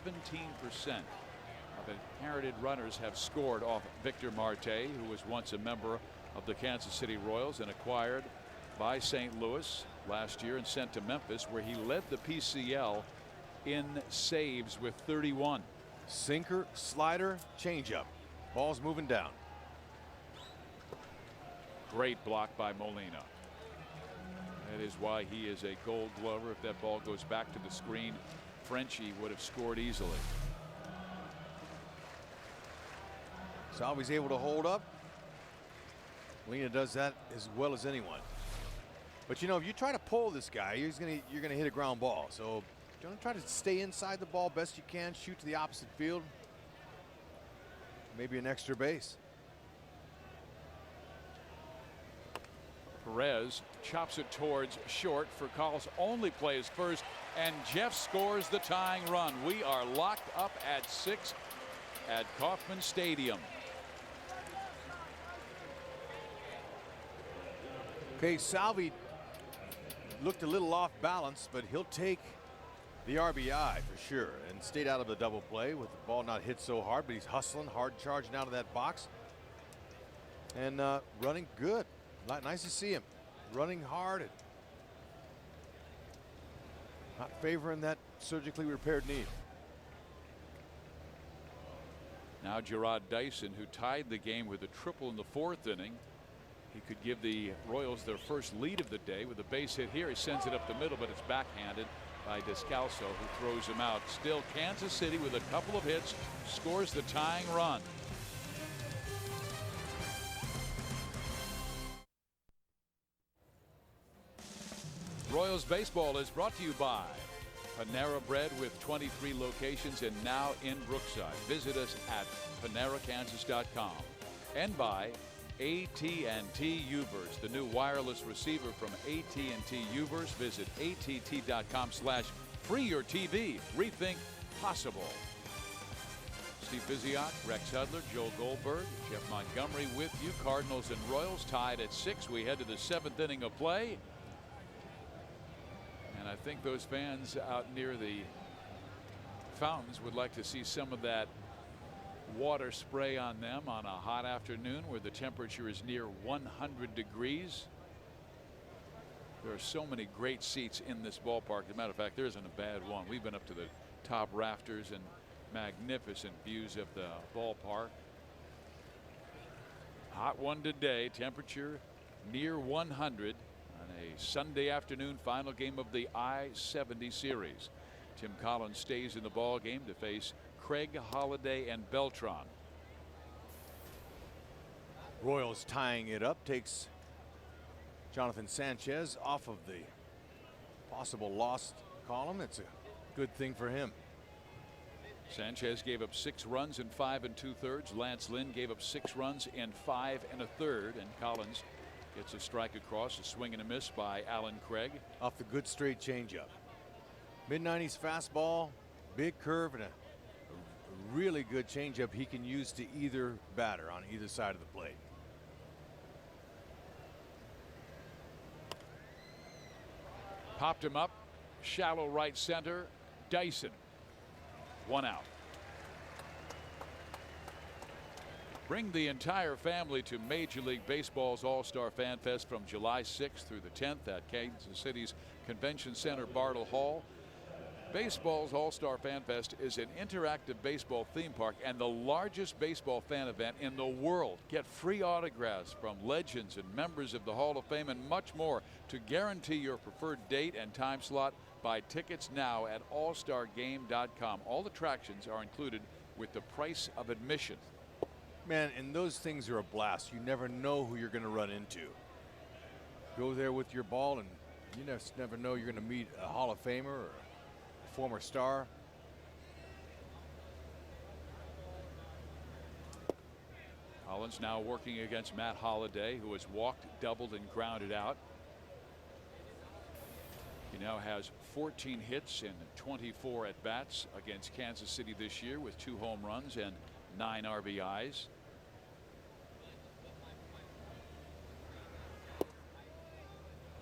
of inherited runners have scored off Victor Marte, who was once a member of the Kansas City Royals and acquired by St. Louis last year and sent to Memphis, where he led the PCL in saves with 31. Sinker, slider, changeup. Ball's moving down. Great block by Molina. That is why he is a Gold Glover. If that ball goes back to the screen, Frenchie would have scored easily. Salvi's able to hold up. Molina does that as well as anyone. But you know, if you try to pull this guy, you're gonna hit a ground ball. So don't try to stay inside the ball best you can. Shoot to the opposite field. Maybe an extra base. Perez chops it towards short. Furcal's only plays first, and Jeff scores the tying run. We are locked up at 6 at Kauffman Stadium. Okay, Salvi looked a little off balance, but he'll take the RBI for sure and stayed out of the double play with the ball not hit so hard, but he's hustling hard, charging out of that box and running good. Nice to see him running hard and not favoring that surgically repaired knee. Now Gerard Dyson, who tied the game with a triple in the 4th inning. He could give the Royals their first lead of the day with a base hit here. He sends it up the middle, but it's backhanded by Descalso, who throws him out. Still Kansas City with a couple of hits scores the tying run. Royals baseball is brought to you by Panera Bread with 23 locations and now in Brookside. Visit us at PaneraKansas.com. And by AT&T Uverse, the new wireless receiver from AT&T Uverse. Visit att.com/free your TV. Rethink possible. Steve Physiot, Rex Hudler, Joel Goldberg, Jeff Montgomery with you. Cardinals and Royals tied at 6. We head to the 7th inning of play. And I think those fans out near the fountains would like to see some of that water spray on them on a hot afternoon where the temperature is near 100 degrees. There are so many great seats in this ballpark. As a matter of fact, there isn't a bad one. We've been up to the top rafters and magnificent views of the ballpark. Hot one today. Temperature near 100 on a Sunday afternoon, final game of the I-70 series. Tim Collins stays in the ball game to face Craig, Holiday, and Beltran. Royals tying it up, takes Jonathan Sanchez off of the possible lost column. It's a good thing for him. Sanchez gave up 6 runs in 5 2/3. Lance Lynn gave up 6 runs in 5 1/3. And Collins gets a strike across, a swing and a miss by Alan Craig. Off the good straight changeup. Mid-90s fastball, big curve, and a really good changeup he can use to either batter on either side of the plate. Popped him up, shallow right center. Dyson, 1 out. Bring the entire family to Major League Baseball's All-Star Fan Fest from July 6th through the 10th at Kansas City's Convention Center Bartle Hall. Baseball's All-Star Fan Fest is an interactive baseball theme park and the largest baseball fan event in the world. Get free autographs from legends and members of the Hall of Fame and much more. To guarantee your preferred date and time slot, buy tickets now at allstargame.com. All attractions are included with the price of admission. Man, and those things are a blast. You never know who you're going to run into. Go there with your ball and you never know you're going to meet a Hall of Famer or former star. Collins now working against Matt Holliday, who has walked, doubled, and grounded out. He now has 14 hits and 24 at bats against Kansas City this year with 2 home runs and 9 RBIs.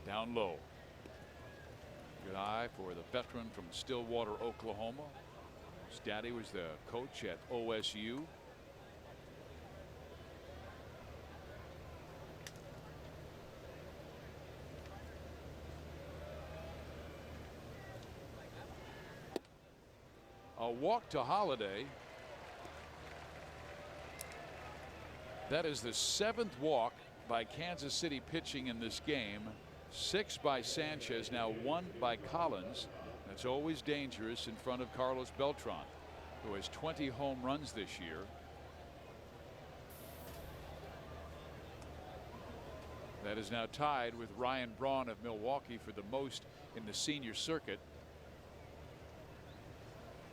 Down low. Good eye for the veteran from Stillwater, Oklahoma. His daddy was the coach at OSU. A walk to Holiday. That is the 7th walk by Kansas City pitching in this game. 6 by Sanchez, now 1 by Collins. That's always dangerous in front of Carlos Beltran, who has 20 home runs this year. That is now tied with Ryan Braun of Milwaukee for the most in the senior circuit.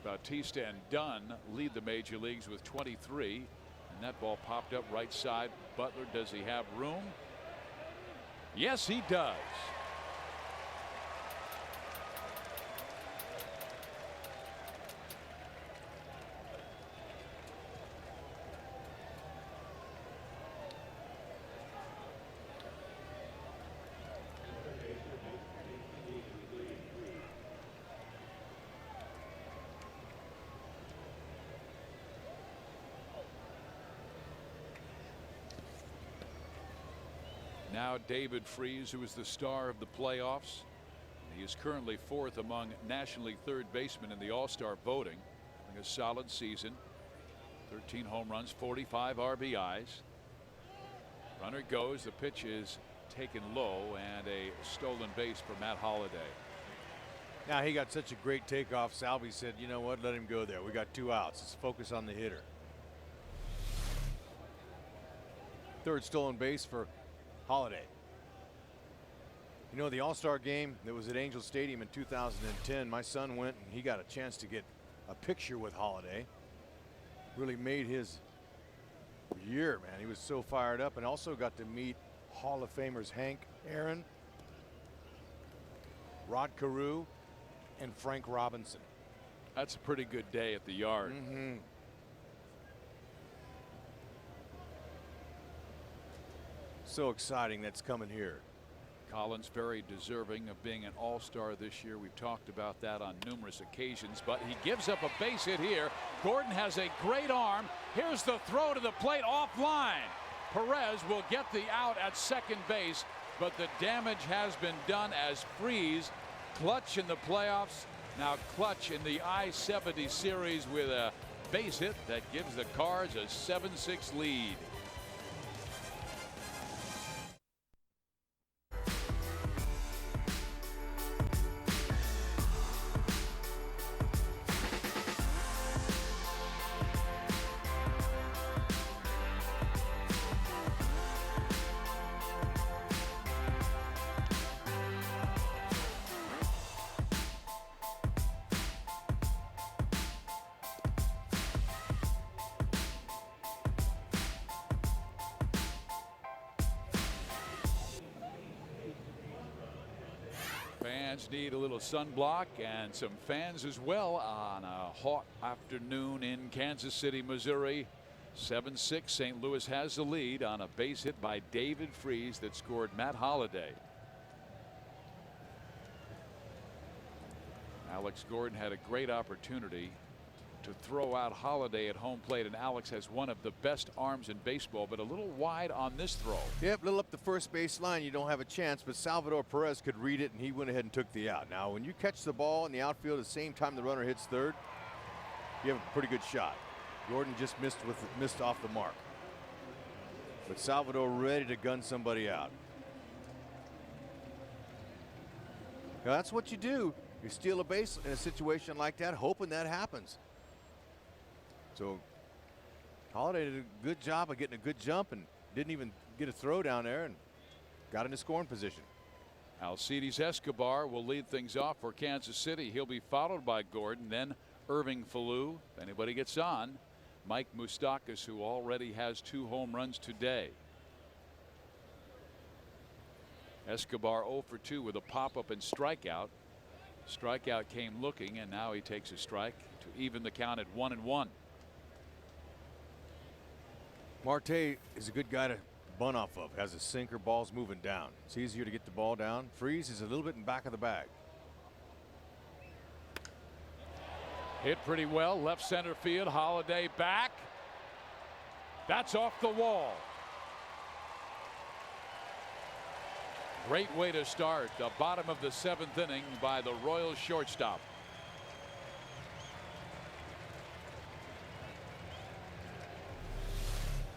Bautista and Dunn lead the major leagues with 23. And that ball popped up right side. Butler, does he have room? Yes, he does. Now David Freese, who is the star of the playoffs. He is currently 4th among National League third basemen in the All-Star voting. Having a solid season. 13 home runs, 45 RBIs. Runner goes. The pitch is taken low, and a stolen base for Matt Holliday. Now he got such a great takeoff. Salvi said, you know what, let him go there. We got 2 outs. Let's focus on the hitter. Third stolen base for Holliday. You know, the All-Star game that was at Angel Stadium in 2010, my son went and he got a chance to get a picture with Holliday. Really made his year, man. He was so fired up, and also got to meet Hall of Famers Hank Aaron, Rod Carew, and Frank Robinson. That's a pretty good day at the yard. So exciting that's coming here. Collins very deserving of being an all-star this year. We've talked about that on numerous occasions, but he gives up a base hit here. Gordon has a great arm. Here's the throw to the plate offline. Perez will get the out at second base, but the damage has been done as Freese, clutch in the playoffs, now clutch in the I-70 series with a base hit that gives the Cards a 7-6 lead. Fans need a little sunblock, and some fans as well on a hot afternoon in Kansas City, Missouri. 7-6. St. Louis has the lead on a base hit by David Freese that scored Matt Holliday. Alex Gordon had a great opportunity to throw out Holliday at home plate, and Alex has one of the best arms in baseball, but a little wide on this throw. Yep, a little up the first base line, you don't have a chance, but Salvador Perez could read it, and he went ahead and took the out. Now, when you catch the ball in the outfield at the same time the runner hits third, you have a pretty good shot. Gordon just missed off the mark, but Salvador ready to gun somebody out. Now, that's what you do. You steal a base in a situation like that, hoping that happens. So Holliday did a good job of getting a good jump and didn't even get a throw down there and got into scoring position. Alcides Escobar will lead things off for Kansas City. He'll be followed by Gordon, then Irving Falou. If anybody gets on, Mike Moustakas, who already has 2 home runs today. Escobar 0 for 2 with a pop-up and strikeout. Strikeout came looking, and now he takes a strike to even the count at 1-1. Marte is a good guy to bunt off of. Has a sinker, ball's moving down. It's easier to get the ball down. Freese is a little bit in back of the bag. Hit pretty well, left center field. Holliday back. That's off the wall. Great way to start the bottom of the 7th inning by the Royals shortstop.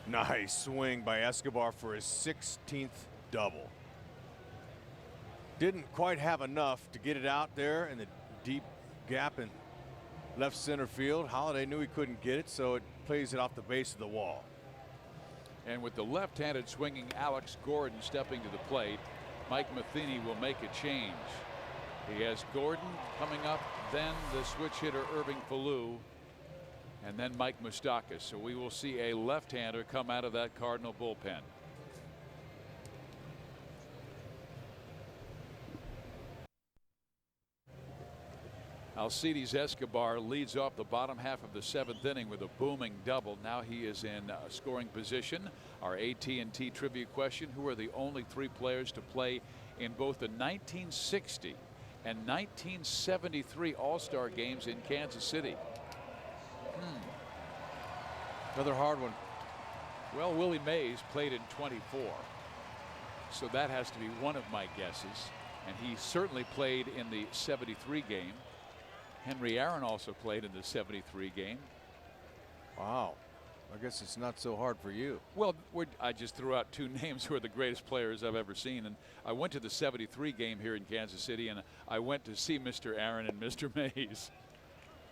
Nice swing by Escobar for his 16th double. Didn't quite have enough to get it out there in the deep gap in left center field. Holliday knew he couldn't get it, so it plays it off the base of the wall. And with the left-handed swinging Alex Gordon stepping to the plate, Mike Matheny will make a change. He has Gordon coming up, then the switch hitter Irving Falou, and then Mike Moustakas. So we will see a left-hander come out of that Cardinal bullpen. Alcides Escobar leads off the bottom half of the 7th inning with a booming double. Now he is in scoring position. Our AT&T trivia question: who are the only 3 players to play in both the 1960 and 1973 All-Star games in Kansas City? Another hard one. Well, Willie Mays played in 24, so that has to be one of my guesses, and he certainly played in the 73 game. Henry Aaron also played in the 73 game. Wow. I guess it's not so hard for you. Well, I just threw out 2 names who are the greatest players I've ever seen, and I went to the 73 game here in Kansas City, and I went to see Mr. Aaron and Mr. Mays.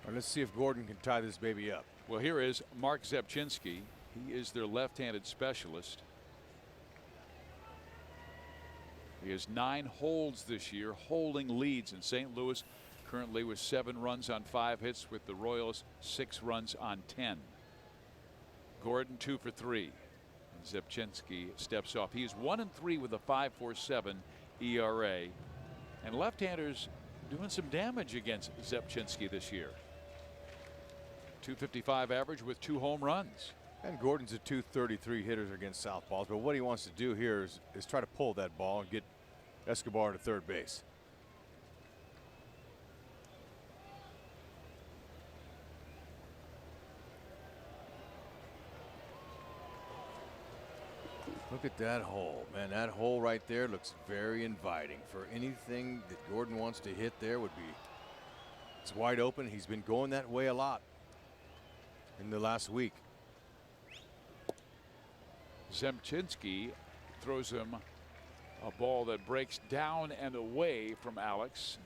All right, let's see if Gordon can tie this baby up. Well, here is Mark Zepchinski. He is their left-handed specialist. He has 9 holds this year, holding leads in St. Louis, currently with 7 runs on 5 hits, with the Royals 6 runs on 10. Gordon 2 for 3. And Zepchinski steps off. He is 1-3 with a 5.47 ERA. And left-handers doing some damage against Zepchinski this year. 255 average with 2 home runs. And Gordon's a 233 hitter against southpaws, but what he wants to do here is try to pull that ball and get Escobar to third base. Look at that hole, man. That hole right there looks very inviting. For anything that Gordon wants to hit there would be, it's wide open. He's been going that way a lot in the last week. Zepchinski throws him a ball that breaks down and away from Alex.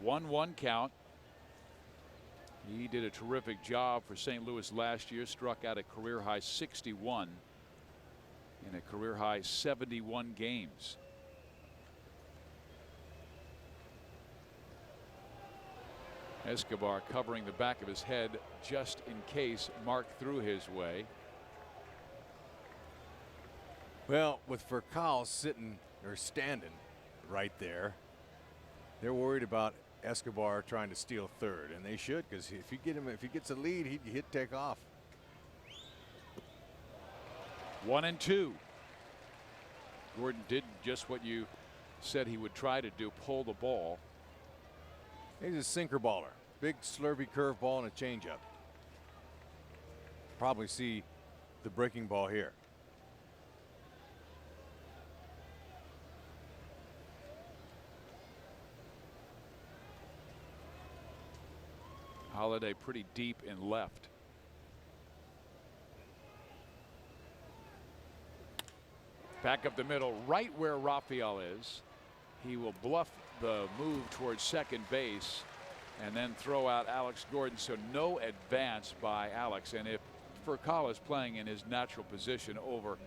1-1 count. He did a terrific job for St. Louis last year, struck out a career high 61 in a career high 71 games. Escobar covering the back of his head just in case Mark threw his way. Well, with Furcal sitting or standing right there, they're worried about Escobar trying to steal third, and they should, because if he gets a lead, he'd hit take off. 1-2. Gordon did just what you said he would try to do, pull the ball. He's a sinker baller. Big slurvy curve ball and a changeup. Probably see the breaking ball here. Holiday pretty deep in left. Back up the middle, right where Raphael is. He will bluff the move towards second base and then throw out Alex Gordon, so no advance by Alex. And if Furcal is playing in his natural position over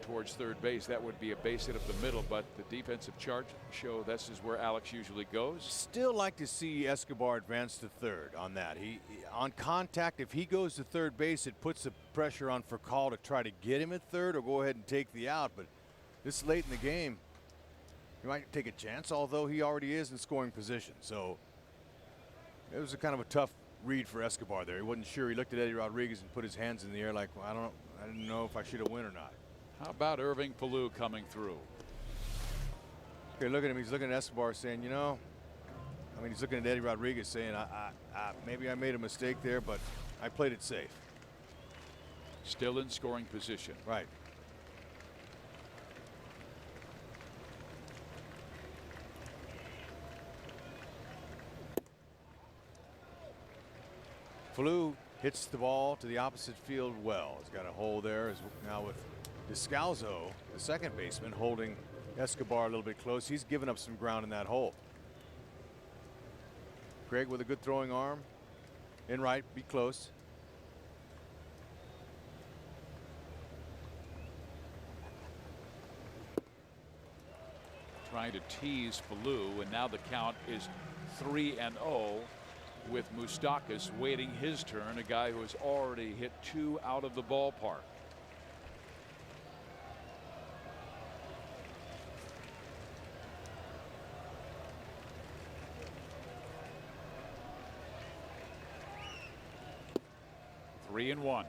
towards third base, that would be a base hit up the middle, but the defensive chart show this is where Alex usually goes. Still like to see Escobar advance to third on that. He on contact, if he goes to third base, it puts the pressure on Furcal to try to get him at third or go ahead and take the out. But this late in the game, he might take a chance, although he already is in scoring position. So it was a kind of a tough read for Escobar there. He wasn't sure. He looked at Eddie Rodriguez and put his hands in the air like, well, I didn't know if I should have win or not. How about Irving Falou coming through? Okay, look at him. He's looking at Escobar saying, you know, I mean, he's looking at Eddie Rodriguez saying, maybe I made a mistake there, but I played it safe. Still in scoring position. Right. Falou hits the ball to the opposite field well. He's got a hole there. Now with Descalzo, the second baseman, holding Escobar a little bit close. He's given up some ground in that hole. Craig with a good throwing arm. In right, be close. trying to tease Falou, and now the count is 3-0 with Moustakas waiting his turn, a guy who has already hit 2 out of the ballpark. Three and one.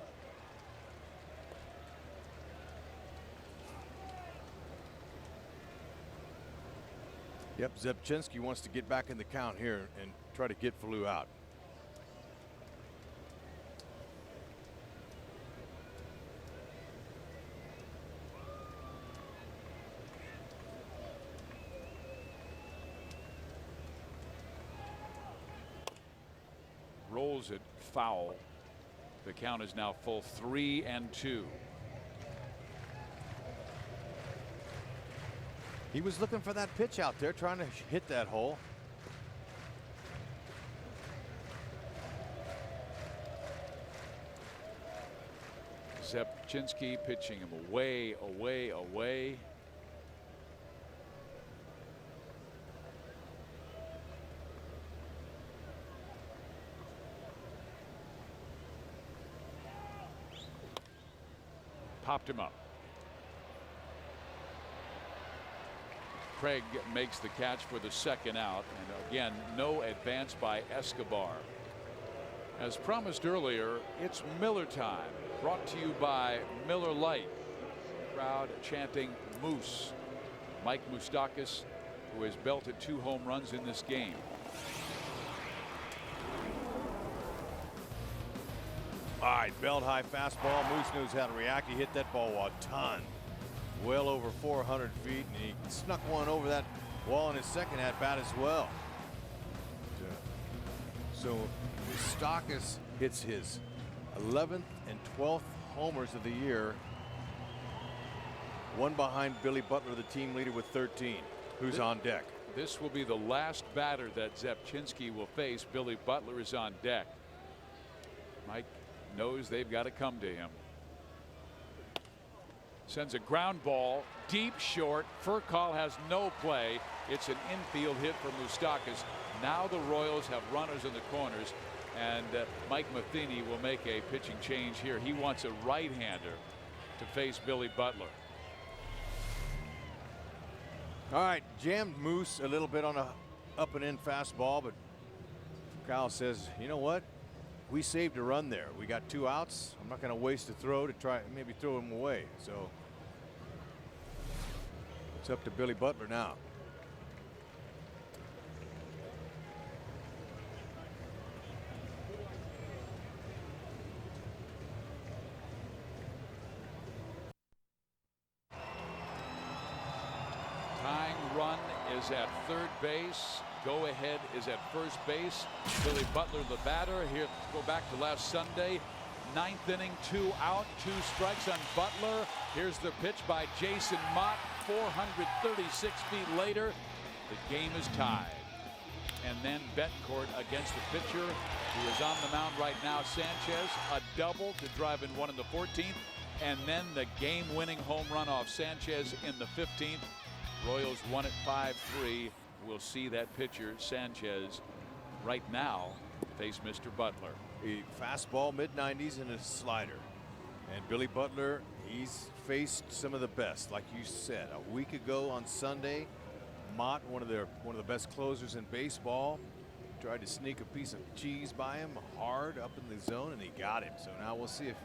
Yep, Zepchinski wants to get back in the count here and try to get Falou out. Rolls it foul. The count is now full 3-2. He was looking for that pitch out there, trying to hit that hole. Zepchinski pitching him away, away, away. Popped him up. Craig makes the catch for the second out, and again, no advance by Escobar. As promised earlier, it's Miller time, brought to you by Miller Lite. Crowd chanting Moose. Mike Moustakas, who has belted 2 home runs in this game. All right, belt high fastball. Moose knows how to react. He hit that ball a ton. Well over 400 feet, and he snuck one over that wall in his second at bat as well. So Moustakas hits his 11th and 12th homers of the year. One behind Billy Butler, the team leader, with 13, who's on deck. This will be the last batter that Zepchinski will face. Billy Butler is on deck. Mike knows they've got to come to him. Sends a ground ball deep short. Furcal has no play. It's an infield hit for Moustakas. Now the Royals have runners in the corners, and Mike Matheny will make a pitching change here. He wants a right-hander to face Billy Butler. All right, jammed Moose a little bit on a up and in fastball, but Kyle says, you know what? We saved a run there. We got 2 outs. I'm not going to waste a throw to try maybe throw him away. So it's up to Billy Butler now. Tying run is at third base. Go ahead is at first base. Billy Butler, the batter. Here, go back to last Sunday. 9th inning, 2 out, 2 strikes on Butler. Here's the pitch by Jason Mott. 436 feet later, the game is tied. And then Betancourt against the pitcher who is on the mound right now, Sanchez. A double to drive in 1 in the 14th. And then the game-winning home run off Sanchez in the 15th. Royals won it 5-3. We'll see that pitcher, Sanchez, right now face Mr. Butler. A fastball mid-90s and a slider. And Billy Butler, he's faced some of the best. Like you said, a week ago on Sunday, Mott, one of the best closers in baseball, tried to sneak a piece of cheese by him hard up in the zone, and he got him. So now we'll see if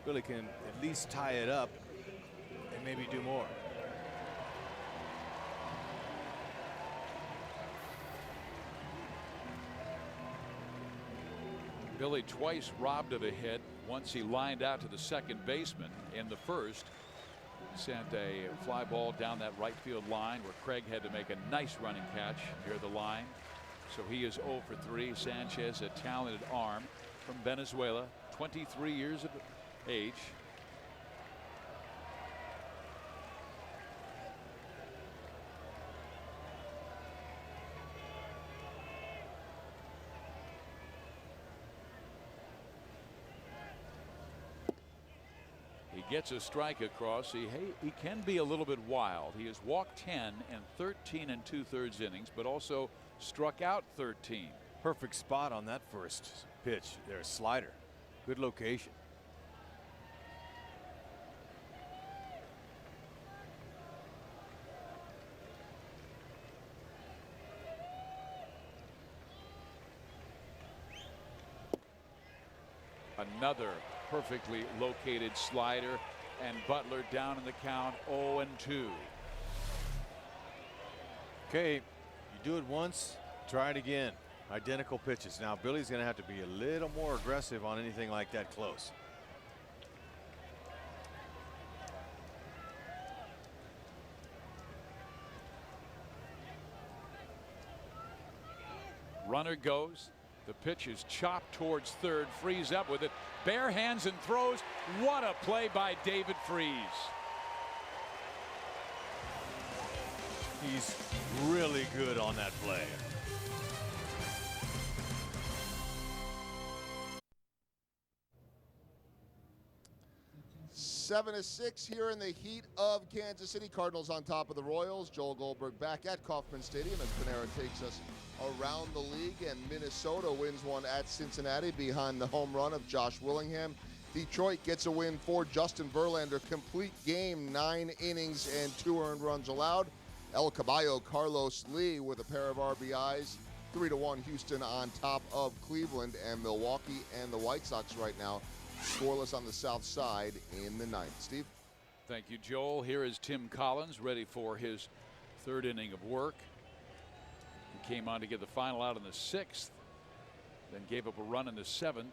Billy can at least tie it up and maybe do more. Billy twice robbed of a hit. Once he lined out to the second baseman in the first. Sent a fly ball down that right field line where Craig had to make a nice running catch near the line. So he is 0 for 3. Sanchez, a talented arm from Venezuela, 23 years of age. He gets a strike across. He can be a little bit wild. He has walked 10 and 13 and 2/3 innings, but also struck out 13. Perfect spot on that first pitch. There's slider. Good location. Another perfectly located slider, and Butler down in the count 0-2. Okay, you do it once, try it again. Identical pitches. Now Billy's going to have to be a little more aggressive on anything like that close. Runner goes. The pitch is chopped towards third. Freeze up with it. Bare hands and throws. What a play by David Freeze. He's really good on that play. Seven to 6 here in the heat of Kansas City. Cardinals on top of the Royals. Joel Goldberg back at Kauffman Stadium as Panera takes us around the league, and Minnesota wins one at Cincinnati behind the home run of Josh Willingham. Detroit gets a win for Justin Verlander. Complete game, 9 innings and 2 earned runs allowed. El Caballo Carlos Lee with a pair of RBIs. 3-1 Houston on top of Cleveland, and Milwaukee and the White Sox right now scoreless on the south side in the ninth. Steve? Thank you, Joel. Here is Tim Collins ready for his 3rd inning of work. He came on to get the final out in the 6th, then gave up a run in the 7th.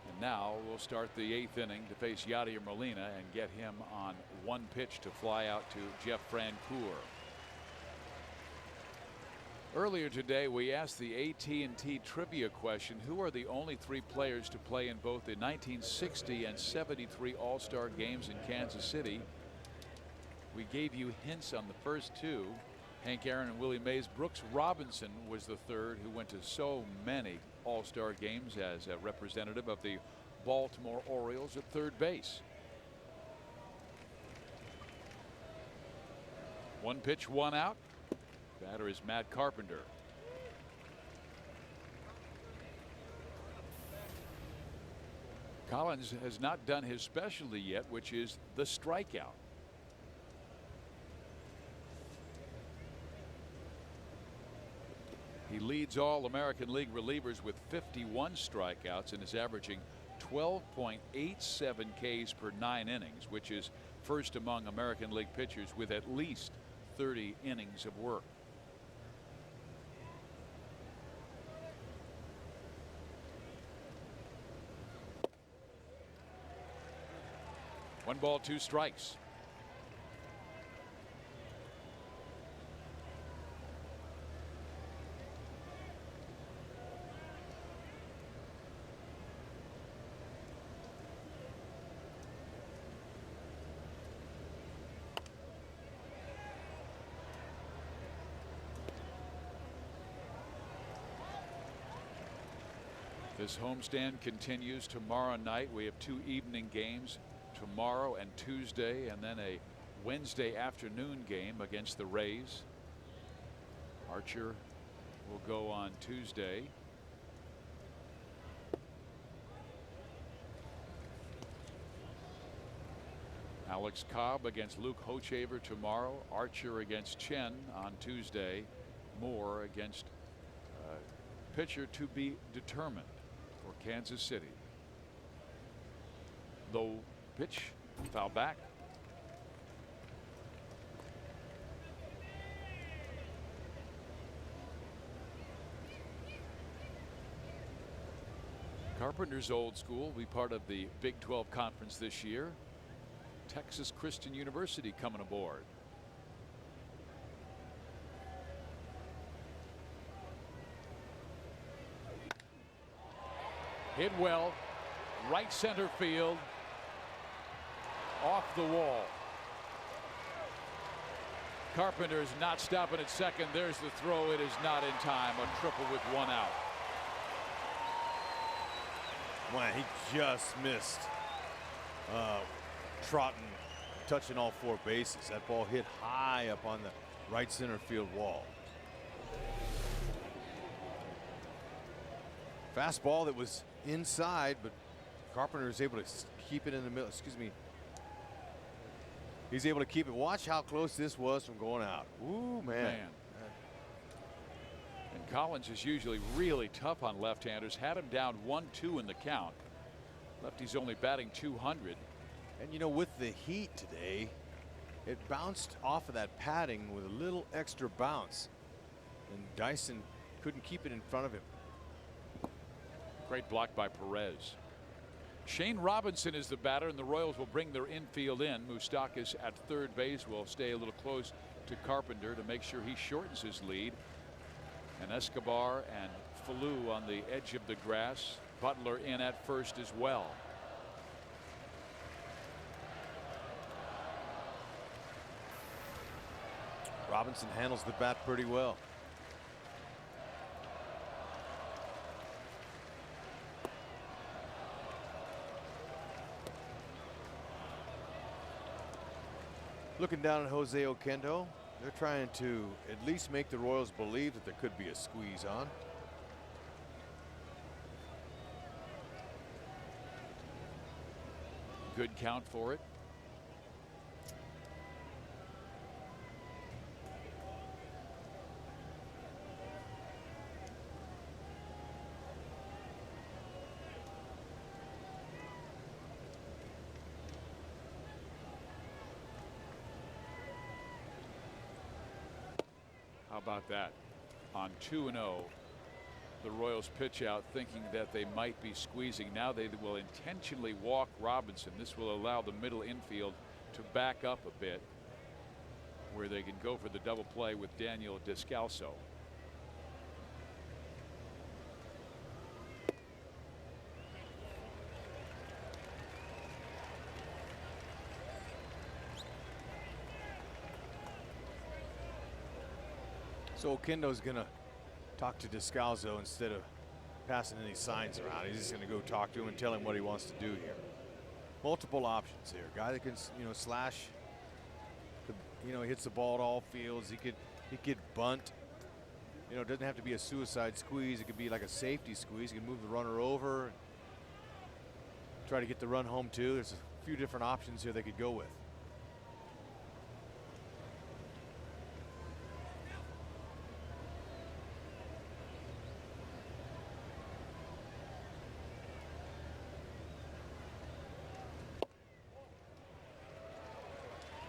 And now we'll start the 8th inning to face Yadier Molina and get him on 1 pitch to fly out to Jeff Francoeur. Earlier today, we asked the AT&T trivia question, who are the only 3 players to play in both the 1960 and 73 All-Star games in Kansas City? We gave you hints on the first 2. Hank Aaron and Willie Mays. Brooks Robinson was the 3rd, who went to so many All-Star games as a representative of the Baltimore Orioles at 3rd base. 1 pitch, 1 out. Batter is Matt Carpenter. Collins has not done his specialty yet, which is the strikeout. He leads all American League relievers with 51 strikeouts and is averaging 12.87 Ks per 9 innings, which is first among American League pitchers with at least 30 innings of work. One ball, 2 strikes. This homestand continues tomorrow night. We have 2 evening games tomorrow and Tuesday, and then a Wednesday afternoon game against the Rays. Archer will go on Tuesday. Alex Cobb against Luke Hochevar tomorrow. Archer against Chen on Tuesday. Moore against pitcher to be determined for Kansas City. Low pitch, foul back. Carpenter's Old School will be part of the Big 12 Conference this year. Texas Christian University coming aboard. Hit well, right center field, off the wall. Carpenter's not stopping at second. There's the throw. It is not in time. A triple with 1 out. Man, he just missed trotting, touching all 4 bases. That ball hit high up on the right center field wall. Fastball that was inside, but Carpenter is able to keep it in the middle. Excuse me. He's able to keep it. Watch how close this was from going out. Ooh, man. And Collins is usually really tough on left-handers. Had him down 1-2 in the count. Lefty's only batting .200. And you know, with the heat today, it bounced off of that padding with a little extra bounce. And Dyson couldn't keep it in front of him. Great block by Perez. Shane Robinson is the batter, and the Royals will bring their infield in. Moustakas at third base will stay a little close to Carpenter to make sure he shortens his lead. And Escobar and Falou on the edge of the grass. Butler in at first as well. Robinson handles the bat pretty well. Looking down at Jose Oquendo, they're trying to at least make the Royals believe that there could be a squeeze on. Good count for it. How about that? On 2-0, the Royals pitch out thinking that they might be squeezing. Now they will intentionally walk Robinson. This will allow the middle infield to back up a bit, where they can go for the double play with Daniel Descalso. So Oquendo's gonna talk to Descalso instead of passing any signs around. He's just gonna go talk to him and tell him what he wants to do here. Multiple options here. Guy that can, you know, slash. You know, he hits the ball at all fields. He could bunt. You know, it doesn't have to be a suicide squeeze. It could be like a safety squeeze. He can move the runner over, and try to get the run home too. There's a few different options here they could go with.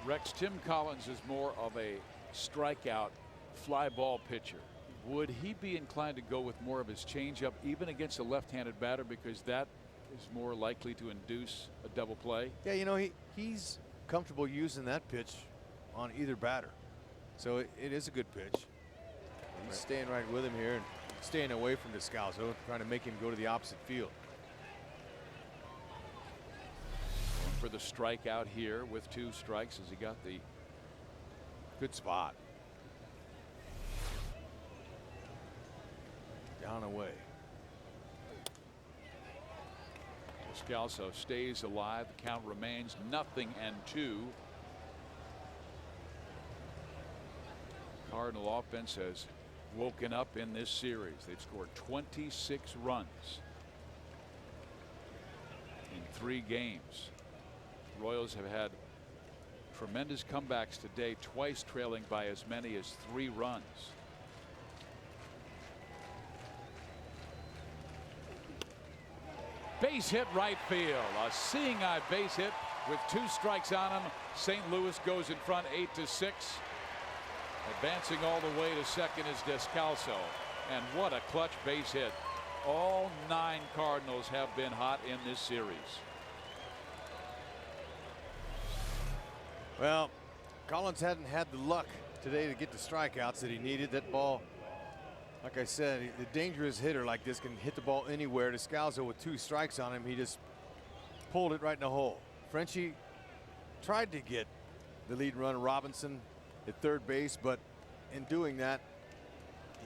Rex, Tim Collins is more of a strikeout fly ball pitcher. Would he be inclined to go with more of his changeup even against a left-handed batter, because that is more likely to induce a double play? Yeah, you know, he's comfortable using that pitch on either batter. So it is a good pitch. He's staying right with him here and staying away from Descalso, trying to make him go to the opposite field. For the strikeout here with 2 strikes, as he got the good spot. Down away. Descalso stays alive. The count remains 0-2. Cardinal offense has woken up in this series. They've scored 26 runs in 3 games. Royals have had tremendous comebacks today, twice trailing by as many as 3 runs. Base hit right field. A seeing eye base hit with 2 strikes on him. St. Louis goes in front 8-6. Advancing all the way to second is Descalso. And what a clutch base hit. All 9 Cardinals have been hot in this series. Well, Collins hadn't had the luck today to get the strikeouts that he needed. That ball, like I said, a dangerous hitter like this can hit the ball anywhere. Descalso with 2 strikes on him, he just pulled it right in the hole. Frenchie tried to get the lead runner Robinson at third base, but in doing that,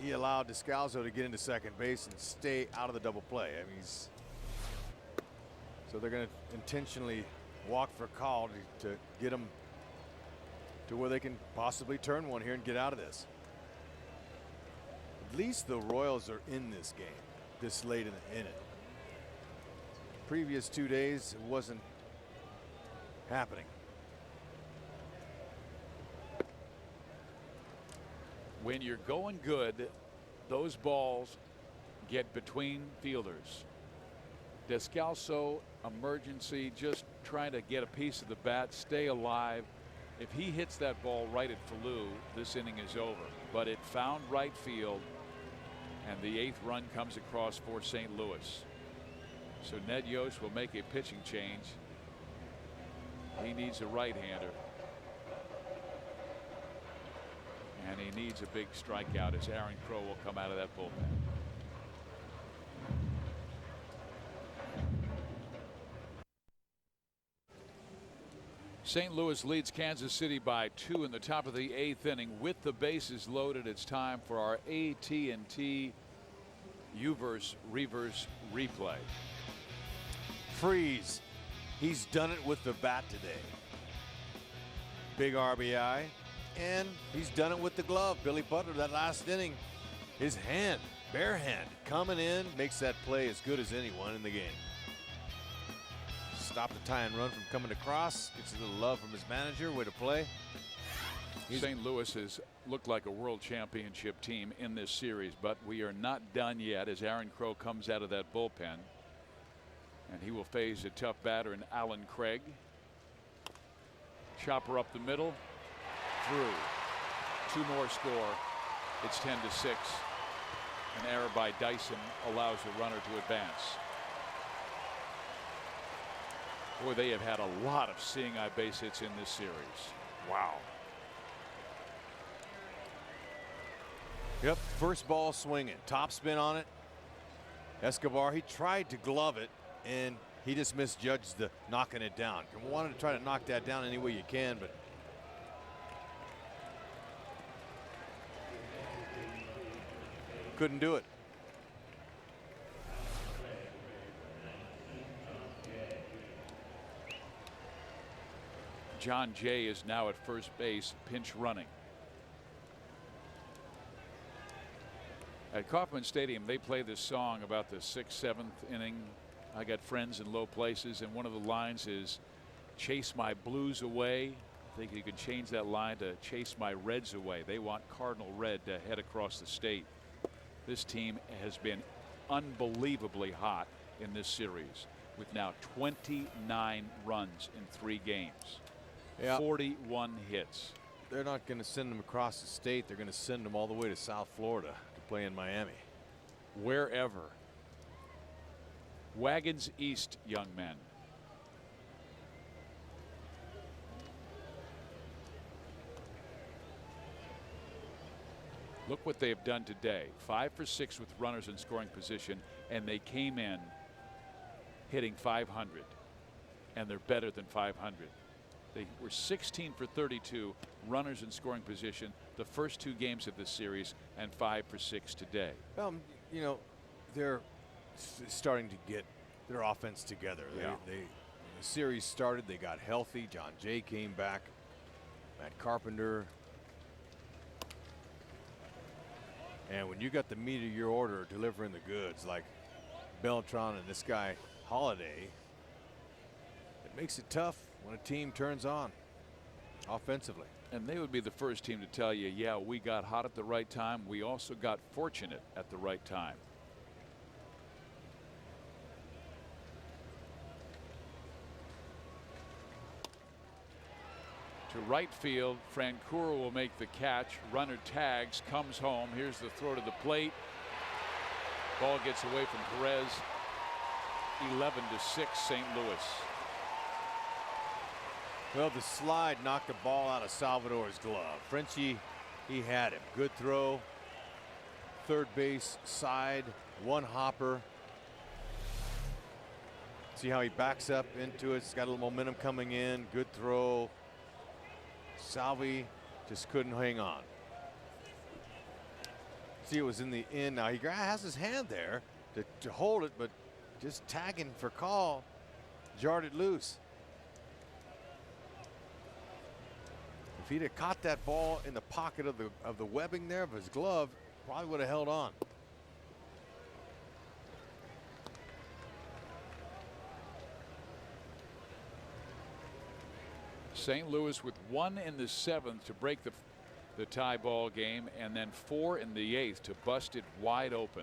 he allowed Descalso to get into second base and stay out of the double play. I mean, so they're going to intentionally walk for a call to get them to where they can possibly turn one here and get out of this. At least the Royals are in this game this late in it. Previous 2 days, it wasn't happening. When you're going good, those balls get between fielders. Descalso, emergency, just trying to get a piece of the bat, stay alive. If he hits that ball right at Falou, this inning is over. But it found right field, and the 8th run comes across for St. Louis. So Ned Yost will make a pitching change. He needs a right-hander. And he needs a big strikeout as Aaron Crow will come out of that bullpen. St. Louis leads Kansas City by 2 in the top of the 8th inning. With the bases loaded, it's time for our AT&T Uverse Reverse Replay. Freeze. He's done it with the bat today. Big RBI. And he's done it with the glove. Billy Butler, that last inning, his hand, bare hand, coming in, makes that play as good as anyone in the game. Stop the tie and run from coming across. Gets a little love from his manager. Way to play. St. Louis has looked like a world championship team in this series, but we are not done yet as Aaron Crow comes out of that bullpen. And he will face a tough batter in Alan Craig. Chopper up the middle. Through. 2 more score. It's 10-6. An error by Dyson allows the runner to advance. Boy, they have had a lot of seeing eye base hits in this series. Wow. Yep, first ball swinging. Top spin on it. Escobar, he tried to glove it, and he just misjudged the knocking it down. You wanted to try to knock that down any way you can, but couldn't do it. John Jay is now at first base, pinch running. At Kauffman Stadium, they play this song about the 6th, 7th inning. I got friends in low places, and one of the lines is chase my blues away. I think you could change that line to chase my Reds away. They want Cardinal Red to head across the state. This team has been unbelievably hot in this series with now 29 runs in 3 games. Yeah. 41 hits. They're not going to send them across the state. They're going to send them all the way to South Florida to play in Miami. Wherever. Wagons east, young men. Look what they have done today. 5 for 6 with runners in scoring position, and they came in hitting 500, and they're better than 500. They were 16 for 32 runners in scoring position the first 2 games of this series, and 5 for 6 today. You know, they're starting to get their offense together. Yeah. When the series started, they got healthy. John Jay came back. Matt Carpenter. And when you got the meat of your order delivering the goods like Beltran and this guy Holiday, it makes it tough when a team turns on offensively. And they would be the first team to tell you, yeah, we got hot at the right time. We also got fortunate at the right time. To right field, Francoeur will make the catch. Runner tags, comes home. Here's the throw to the plate. Ball gets away from Perez. 11-6 St. Louis. Well, the slide knocked the ball out of Salvador's glove. Frenchie, he had him. Good throw. Third base side, 1 hopper. See how he backs up into it. It's got a little momentum coming in. Good throw. Salvi just couldn't hang on. See, it was in the end. Now he has his hand there to hold it, but just tagging for call jarred it loose. If he'd have caught that ball in the pocket of the webbing there of his glove, probably would have held on. St. Louis with 1 in the 7th to break the tie ball game, and then 4 in the 8th to bust it wide open.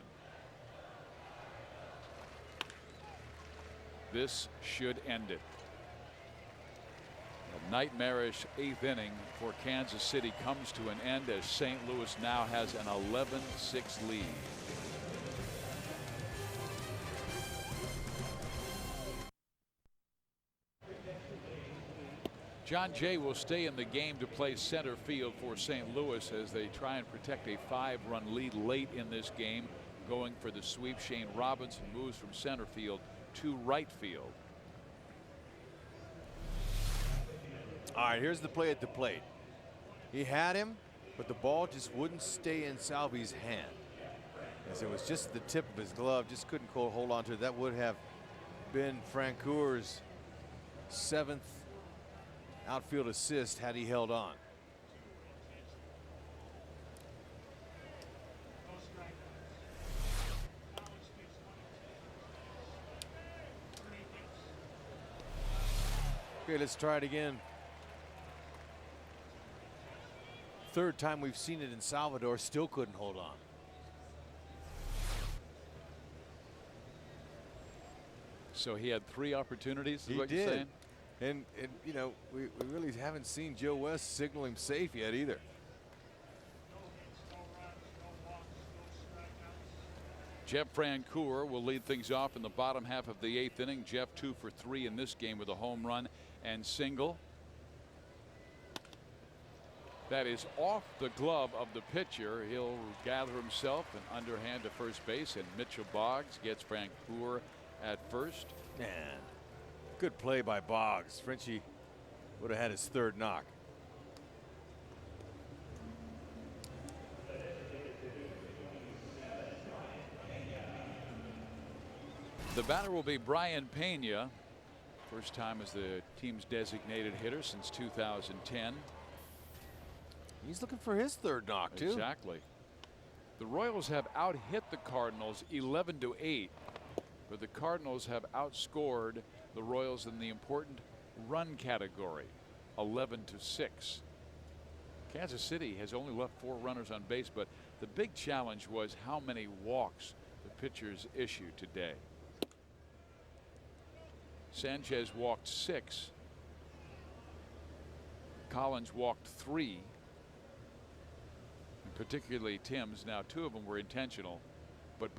This should end it. A nightmarish 8th inning for Kansas City comes to an end as St. Louis now has an 11-6 lead. John Jay will stay in the game to play center field for St. Louis as they try and protect a 5-run lead late in this game. Going for the sweep, Shane Robinson moves from center field to right field. All right, here's the play at the plate. He had him, but the ball just wouldn't stay in Salvi's hand. As it was just the tip of his glove, just couldn't hold on to it. That would have been Francoeur's 7th outfield assist had he held on. Okay, let's try it again. Third time we've seen it in Salvador, still couldn't hold on. So he had 3 opportunities, is He what you're did. saying? And you know, we really haven't seen Joe West signal him safe yet either. Jeff Francoeur will lead things off in the bottom half of the 8th inning. Jeff 2 for 3 in this game with a home run and single. That is off the glove of the pitcher. He'll gather himself and underhand to first base, and Mitchell Boggs gets Francoeur at first. Man, good play by Boggs. Frenchie would have had his 3rd knock. The batter will be Brian Pena. First time as the team's designated hitter since 2010. He's looking for his 3rd knock too. Exactly. The Royals have out-hit the Cardinals 11-8, but the Cardinals have outscored the Royals in the important run category 11-6. Kansas City has only left 4 runners on base, but the big challenge was how many walks the pitchers issued today. Sanchez walked 6. Collins walked 3. And particularly Tim's. Now 2 of them were intentional, but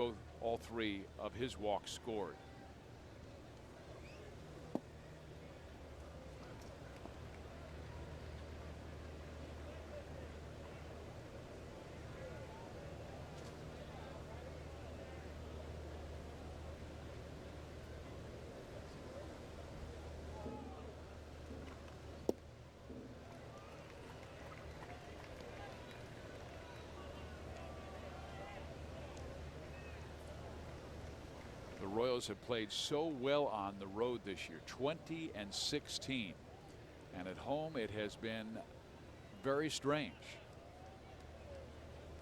all 3 of his walks scored. The Royals have played so well on the road this year, 20-16, and at home it has been very strange.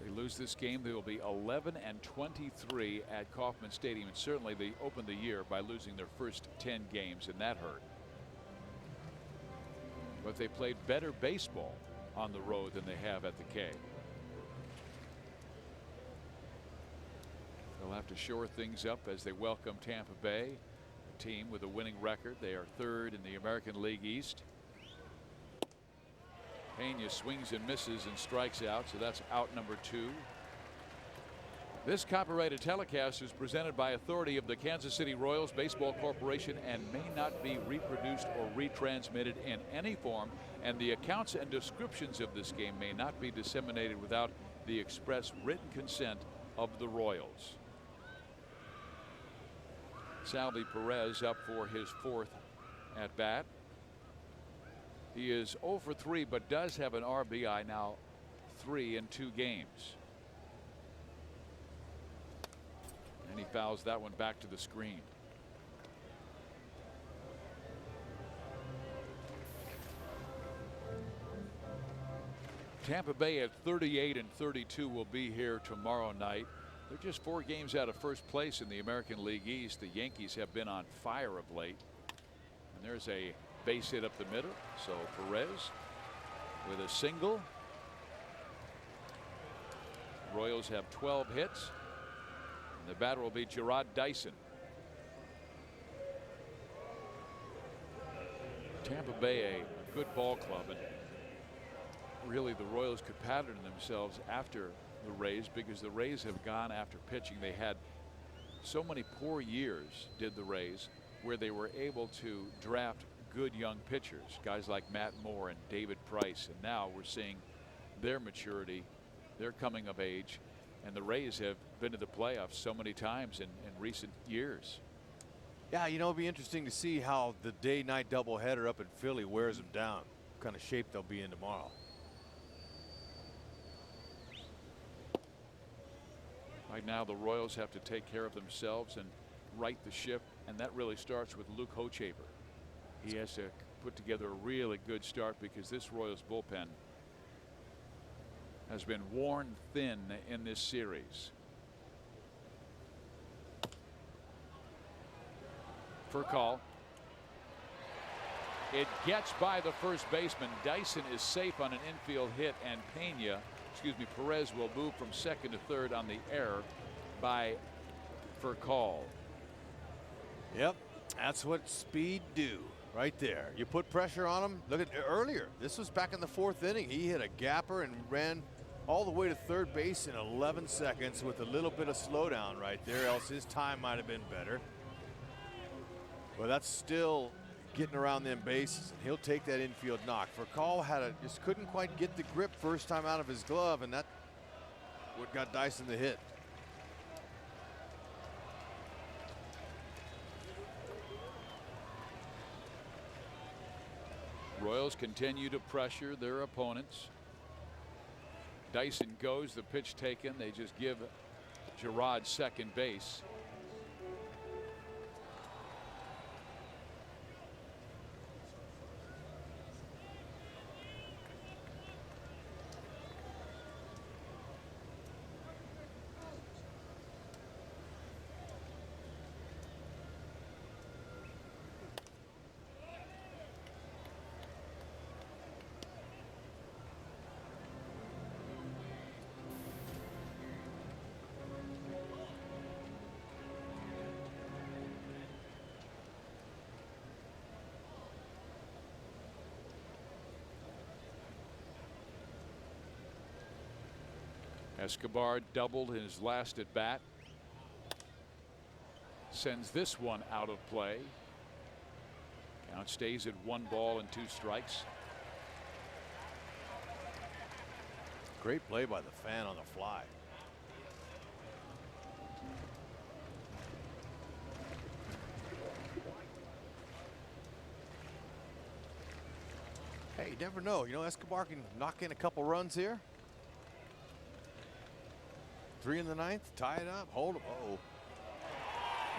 They lose this game, they will be 11-23 at Kauffman Stadium, and certainly they opened the year by losing their first 10 games, and that hurt. But they played better baseball on the road than they have at the K. They'll have to shore things up as they welcome Tampa Bay, a team with a winning record. They are 3rd in the American League East. Pena swings and misses and strikes out, so that's out number 2. This copyrighted telecast is presented by authority of the Kansas City Royals Baseball Corporation and may not be reproduced or retransmitted in any form, and the accounts and descriptions of this game may not be disseminated without the express written consent of the Royals. Salvi Perez up for his 4th at bat. He is 0 for 3, but does have an RBI now, 3 in 2 games. And he fouls that one back to the screen. Tampa Bay at 38-32 will be here tomorrow night. They're just 4 games out of first place in the American League East. The Yankees have been on fire of late. And there's a base hit up the middle. So Perez with a single. Royals have 12 hits. And the batter will be Gerard Dyson. Tampa Bay, a good ball club, and really the Royals could pattern themselves after the Rays, because the Rays have gone after pitching. They had so many poor years, did the Rays, where they were able to draft good young pitchers, guys like Matt Moore and David Price, and now we're seeing their maturity, their coming of age, and the Rays have been to the playoffs so many times in recent years. Yeah, you know, it'll be interesting to see how the day-night doubleheader up in Philly wears them down. What kind of shape they'll be in tomorrow. Right now, the Royals have to take care of themselves and right the ship, and that really starts with Luke Hochevar. He has to put together a really good start, because this Royals bullpen has been worn thin in this series. For call. It gets by the first baseman. Dyson is safe on an infield hit, and Perez will move from second to third on the error by Furcal. Yep, that's what speed do right there. You put pressure on him. Look at earlier. This was back in the 4th inning. He hit a gapper and ran all the way to third base in 11 seconds with a little bit of slowdown right there, else his time might have been better. But that's still getting around them bases, and he'll take that infield knock. Furcal just couldn't quite get the grip first time out of his glove, and that what got Dyson the hit. Royals continue to pressure their opponents. Dyson goes, the pitch taken. They just give Gerard second base. Escobar doubled his last at bat. Sends this one out of play. Count stays at 1 ball and 2 strikes. Great play by the fan on the fly. Hey, you never know. You know, Escobar can knock in a couple runs here. 3 in the 9th, tie it up, hold him. Uh-oh.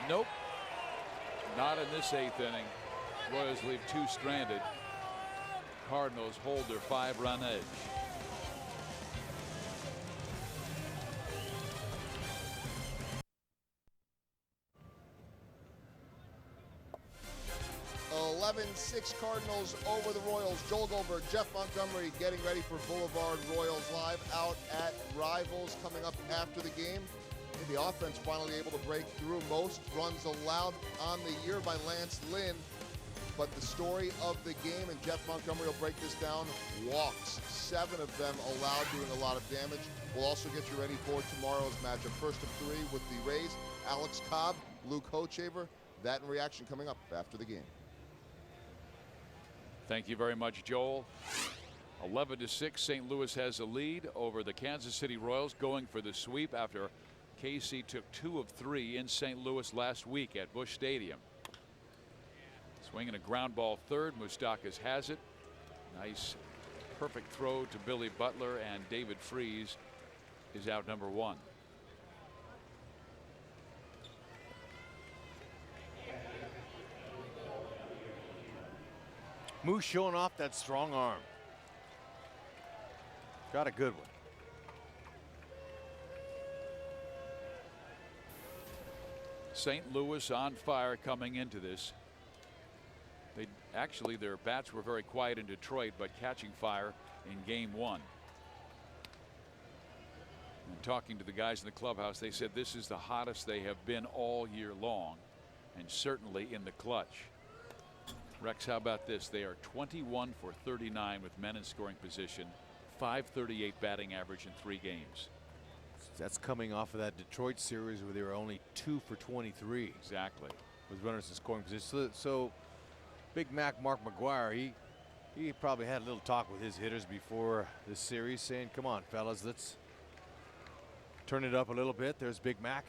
Nope. Not in this 8th inning. Royals leave 2 stranded. Cardinals hold their 5-run edge. Six Cardinals over the Royals. Joel Goldberg, Jeff Montgomery getting ready for Boulevard Royals Live out at Rivals coming up after the game. The offense finally able to break through. Most runs allowed on the year by Lance Lynn. But the story of the game, and Jeff Montgomery will break this down, walks. 7 of them allowed, doing a lot of damage. We'll also get you ready for tomorrow's matchup. First of 3 with the Rays, Alex Cobb, Luke Hochevar. That in reaction coming up after the game. Thank you very much, Joel. 11-6, St. Louis has a lead over the Kansas City Royals, going for the sweep after KC took 2 of 3 in St. Louis last week at Busch Stadium. Swinging a ground ball third. Moustakas has it. Nice, perfect throw to Billy Butler, and David Freese is out number 1. Moose showing off that strong arm. Got a good one. St. Louis on fire coming into this. Actually, their bats were very quiet in Detroit, but catching fire in game 1. And talking to the guys in the clubhouse, they said this is the hottest they have been all year long, and certainly in the clutch. Rex, how about this? They are 21 for 39 with men in scoring position, .538 batting average in 3 games. That's coming off of that Detroit series where they were only 2 for 23. Exactly. With runners in scoring position. So Big Mac Mark McGuire, he probably had a little talk with his hitters before this series, saying, come on, fellas, let's turn it up a little bit. There's Big Mac.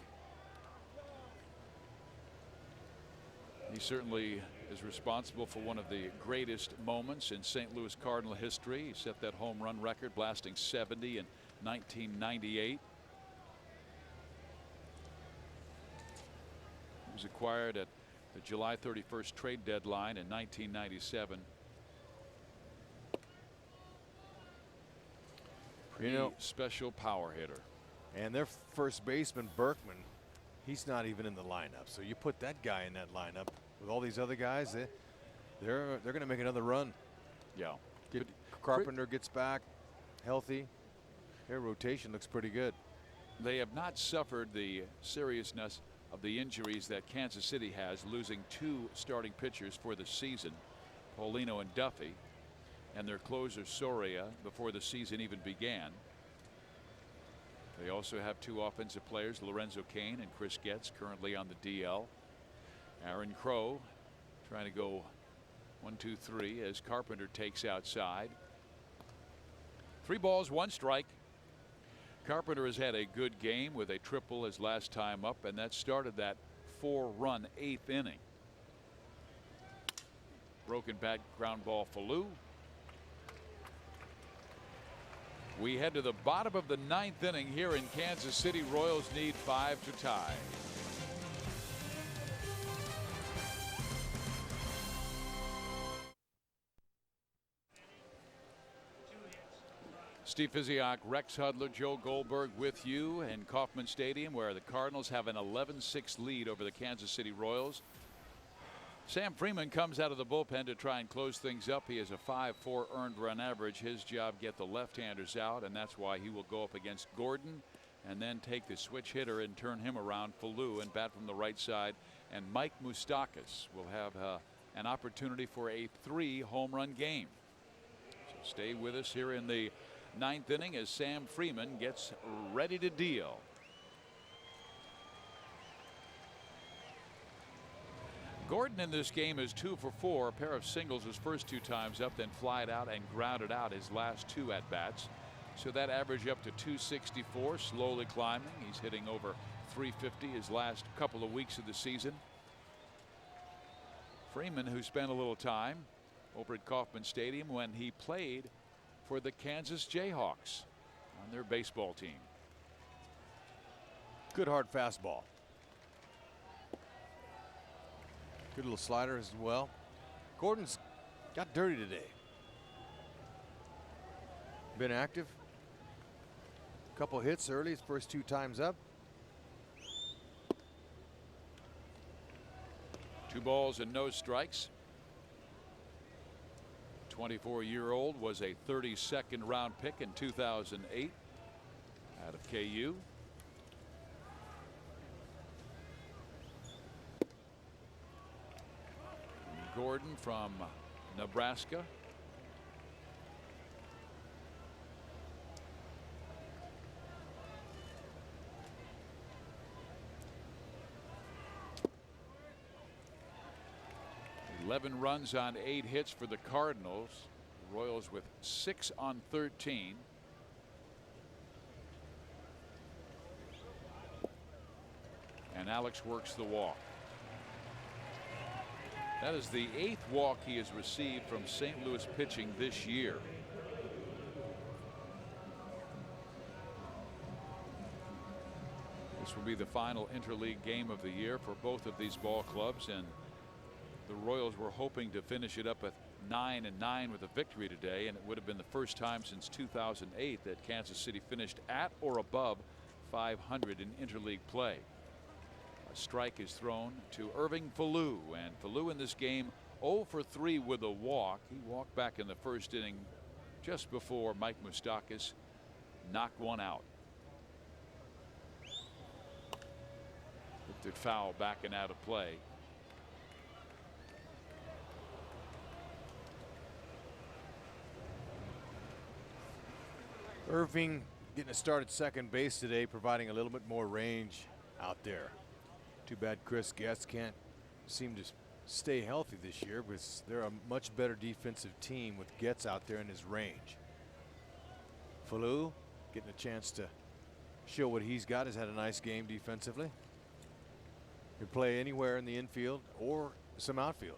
He certainly is responsible for one of the greatest moments in St. Louis Cardinal history. He set that home run record, blasting 70 in 1998. He was acquired at the July 31st trade deadline in 1997. Pretty special power hitter. And their first baseman, Berkman, he's not even in the lineup. So you put that guy in that lineup with all these other guys, they're going to make another run. Yeah. Carpenter gets back healthy. Their rotation looks pretty good. They have not suffered the seriousness of the injuries that Kansas City has, losing 2 starting pitchers for the season, Paulino and Duffy, and their closer Soria before the season even began. They also have 2 offensive players, Lorenzo Cain and Chris Getz, currently on the DL. Aaron Crow trying to go 1-2-3 as Carpenter takes outside. 3 balls, 1 strike. Carpenter has had a good game with a triple his last time up, and that started that 4-run 8th inning. Broken bat ground ball for Lou. We head to the bottom of the 9th inning here in Kansas City. Royals need 5 to tie. Steve Physiak, Rex Hudler, Joe Goldberg with you in Kauffman Stadium, where the Cardinals have an 11-6 lead over the Kansas City Royals. Sam Freeman comes out of the bullpen to try and close things up. He has a 5.4 earned run average. His job, get the left-handers out, and that's why he will go up against Gordon and then take the switch hitter and turn him around for Lou and bat from the right side. And Mike Moustakas will have an opportunity for a 3 home run game. So stay with us here in the 9th inning as Sam Freeman gets ready to deal. Gordon in this game is 2 for 4, a pair of singles his first 2 times up, then flied out and grounded out his last 2 at bats. So that average up to 264, slowly climbing. He's hitting over 350 his last couple of weeks of the season. Freeman, who spent a little time over at Kauffman Stadium when he played for the Kansas Jayhawks on their baseball team. Good hard fastball. Good little slider as well. Gordon's got dirty today. Been active. Couple hits early, his first 2 times up. 2 balls and no strikes. 24-year-old was a 32nd round pick in 2008 out of KU. Gordon from Nebraska. Eleven runs on 8 hits for the Cardinals. The Royals with 6 on 13. And Alex works the walk. That is the 8th walk he has received from St. Louis pitching this year. This will be the final interleague game of the year for both of these ball clubs, and the Royals were hoping to finish it up with 9-9 with a victory today, and it would have been the first time since 2008 that Kansas City finished at or above 500 in interleague play. A strike is thrown to Irving Falou, and Falou in this game 0 for 3 with a walk. He walked back in the first inning just before Mike Moustakas knocked one out. Looked at foul back and out of play. Irving getting a start at second base today, providing a little bit more range out there. Too bad Chris Getz can't seem to stay healthy this year, because they're a much better defensive team with Getz out there in his range. Falou getting a chance to show what he's got. Has had a nice game defensively. Can play anywhere in the infield or some outfield.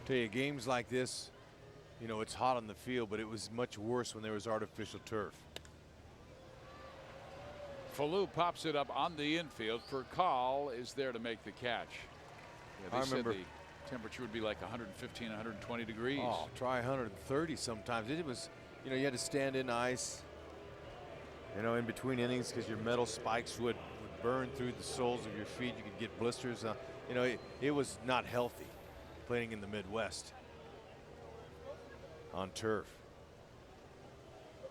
Tell you, games like this, you know, it's hot on the field, but it was much worse when there was artificial turf. Falou pops it up on the infield. Furcal is there to make the catch. Yeah, they said the temperature would be like 115, 120 degrees. Oh, try 130 sometimes. It was, you know, you had to stand in ice, you know, in between innings, because your metal spikes would burn through the soles of your feet. You could get blisters. You know, it was not healthy playing in the Midwest on turf.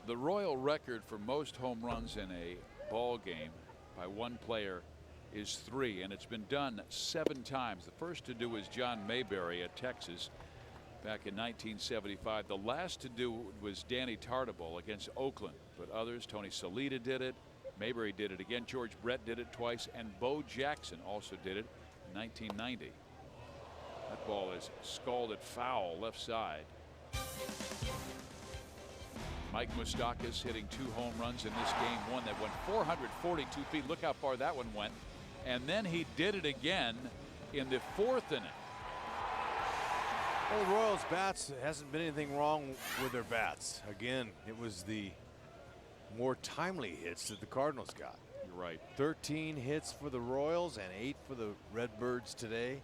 The Royal record for most home runs in a ball game by one player is 3, and it's been done 7 times. The first to do was John Mayberry at Texas back in 1975. The last to do was Danny Tartabull against Oakland, but others, Tony Salita did it, Mayberry did it again, George Brett did it twice, and Bo Jackson also did it in 1990. That ball is scalded foul left side. Mike Moustakas hitting 2 home runs in this game, one that went 442 feet. Look how far that one went. And then he did it again in the 4th inning. Well, the Royals bats, hasn't been anything wrong with their bats. Again, it was the more timely hits that the Cardinals got. You're right. 13 hits for the Royals and 8 for the Redbirds today.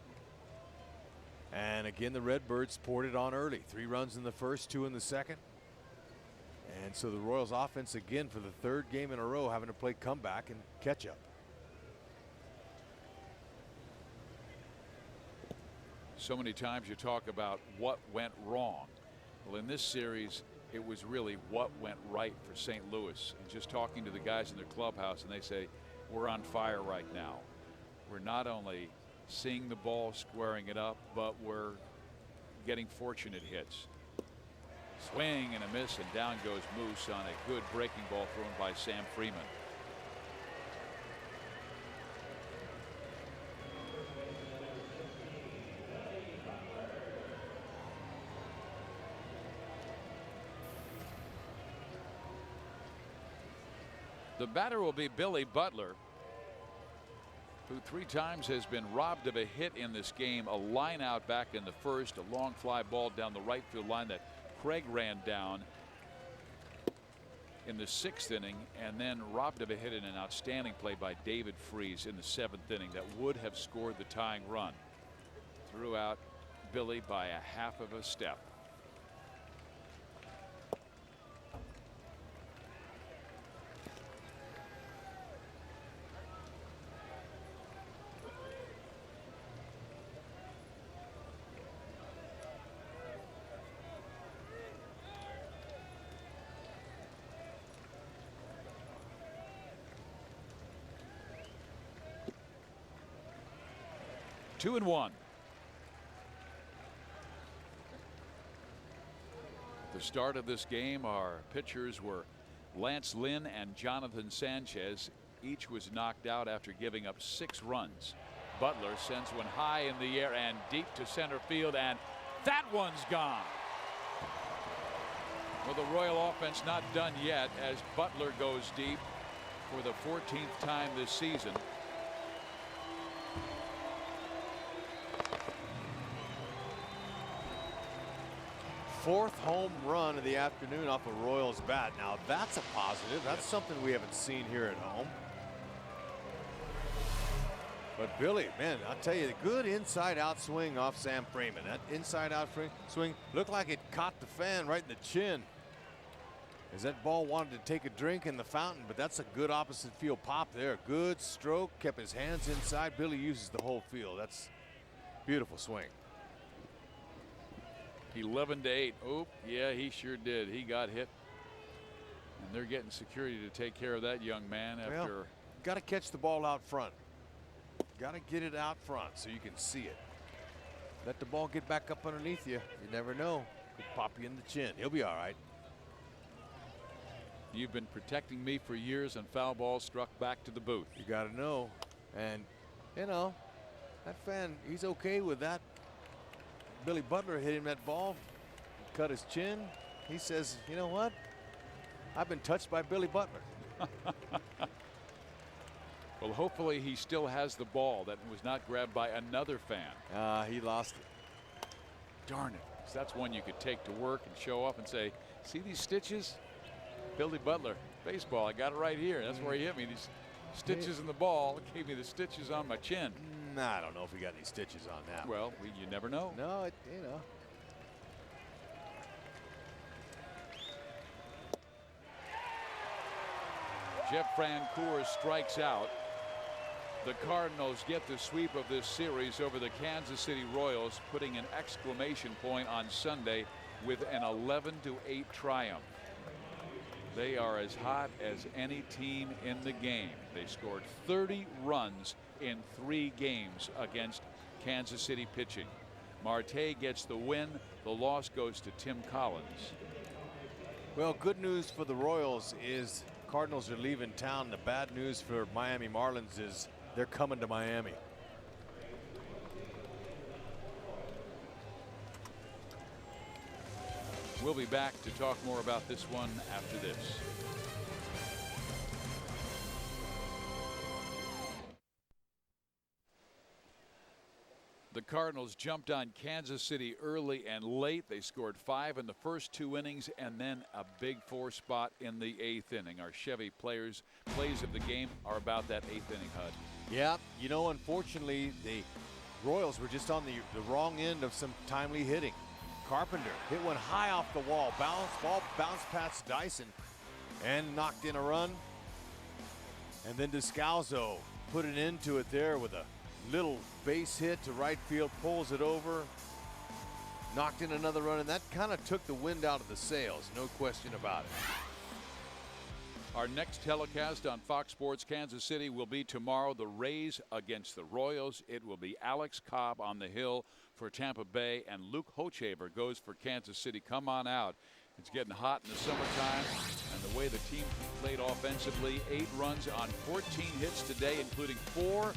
And again, the Redbirds poured it on early. 3 runs in the first, 2 in the second. And so the Royals offense again for the 3rd game in a row having to play comeback and catch up. So many times you talk about what went wrong. Well, in this series, it was really what went right for St. Louis. And just talking to the guys in their clubhouse, and they say, we're on fire right now. We're not only seeing the ball, squaring it up, but we're getting fortunate hits. Swing and a miss, and down goes Moose on a good breaking ball thrown by Sam Freeman. The batter will be Billy Butler, who 3 times has been robbed of a hit in this game. A line out back in the first, a long fly ball down the right field line that Craig ran down in the 6th inning, and then robbed of a hit in an outstanding play by David Freese in the 7th inning that would have scored the tying run. Threw out Billy by a half of a step. Two and one. At the start of this game, our pitchers were Lance Lynn and Jonathan Sanchez. Each was knocked out after giving up 6 runs. Butler sends one high in the air and deep to center field, and that one's gone. Well, the Royal offense not done yet as Butler goes deep for the 14th time this season. Fourth home run of the afternoon off a Royals bat. Now that's a positive. That's something we haven't seen here at home. But Billy, man, I'll tell you, the good inside-out swing off Sam Freeman. That inside-out swing looked like it caught the fan right in the chin, as that ball wanted to take a drink in the fountain. But that's a good opposite field pop there. Good stroke, kept his hands inside. Billy uses the whole field. That's beautiful swing. 11-8. Oh, yeah, he sure did. He got hit, and they're getting security to take care of that young man after. Well, got to catch the ball out front. Got to get it out front so you can see it. Let the ball get back up underneath you. You never know. Could pop you in the chin. He'll be all right. You've been protecting me for years, and foul ball struck back to the booth. You got to know. And, you know, that fan, he's okay with that. Billy Butler hit him that ball, cut his chin. He says, you know what? I've been touched by Billy Butler. Well, hopefully he still has the ball that was not grabbed by another fan. He lost it. Darn it. So that's one you could take to work and show up and say, see these stitches? Billy Butler, baseball, I got it right here. That's where he hit me. These stitches in the ball gave me the stitches on my chin. Nah, I don't know if we got any stitches on that. Well, you never know. No, you know. Jeff Francoeur strikes out. The Cardinals get the sweep of this series over the Kansas City Royals, putting an exclamation point on Sunday with an 11-8 triumph. They are as hot as any team in the game. They scored 30 runs in 3 games against Kansas City pitching. Marte gets the win. The loss goes to Tim Collins. Well, good news for the Royals is Cardinals are leaving town. The bad news for Miami Marlins is they're coming to Miami. We'll be back to talk more about this one after this. The Cardinals jumped on Kansas City early and late. They scored 5 in the first 2 innings and then a big 4 spot in the 8th inning. Our Chevy plays of the game are about that 8th inning, Hud. Yeah, you know, unfortunately, the Royals were just on the wrong end of some timely hitting. Carpenter hit one high off the wall. Ball bounced past Dyson and knocked in a run. And then Descalzo put it into it there with a little base hit to right field, pulls it over, knocked in another run, and that kind of took the wind out of the sails, no question about it. Our next telecast on Fox Sports Kansas City will be tomorrow. The Rays against the Royals. It will be Alex Cobb on the hill for Tampa Bay, and Luke Hochevar goes for Kansas City. Come on out. It's getting hot in the summertime, and the way the team played offensively, 8 runs on 14 hits today, including 4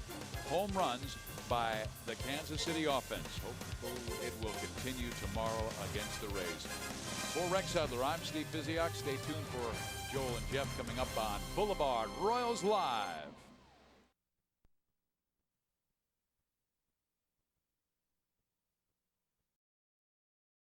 home runs by the Kansas City offense. Hopefully it will continue tomorrow against the Rays. For Rex Hudler, I'm Steve Physiak. Stay tuned for Joel and Jeff coming up on Boulevard Royals Live.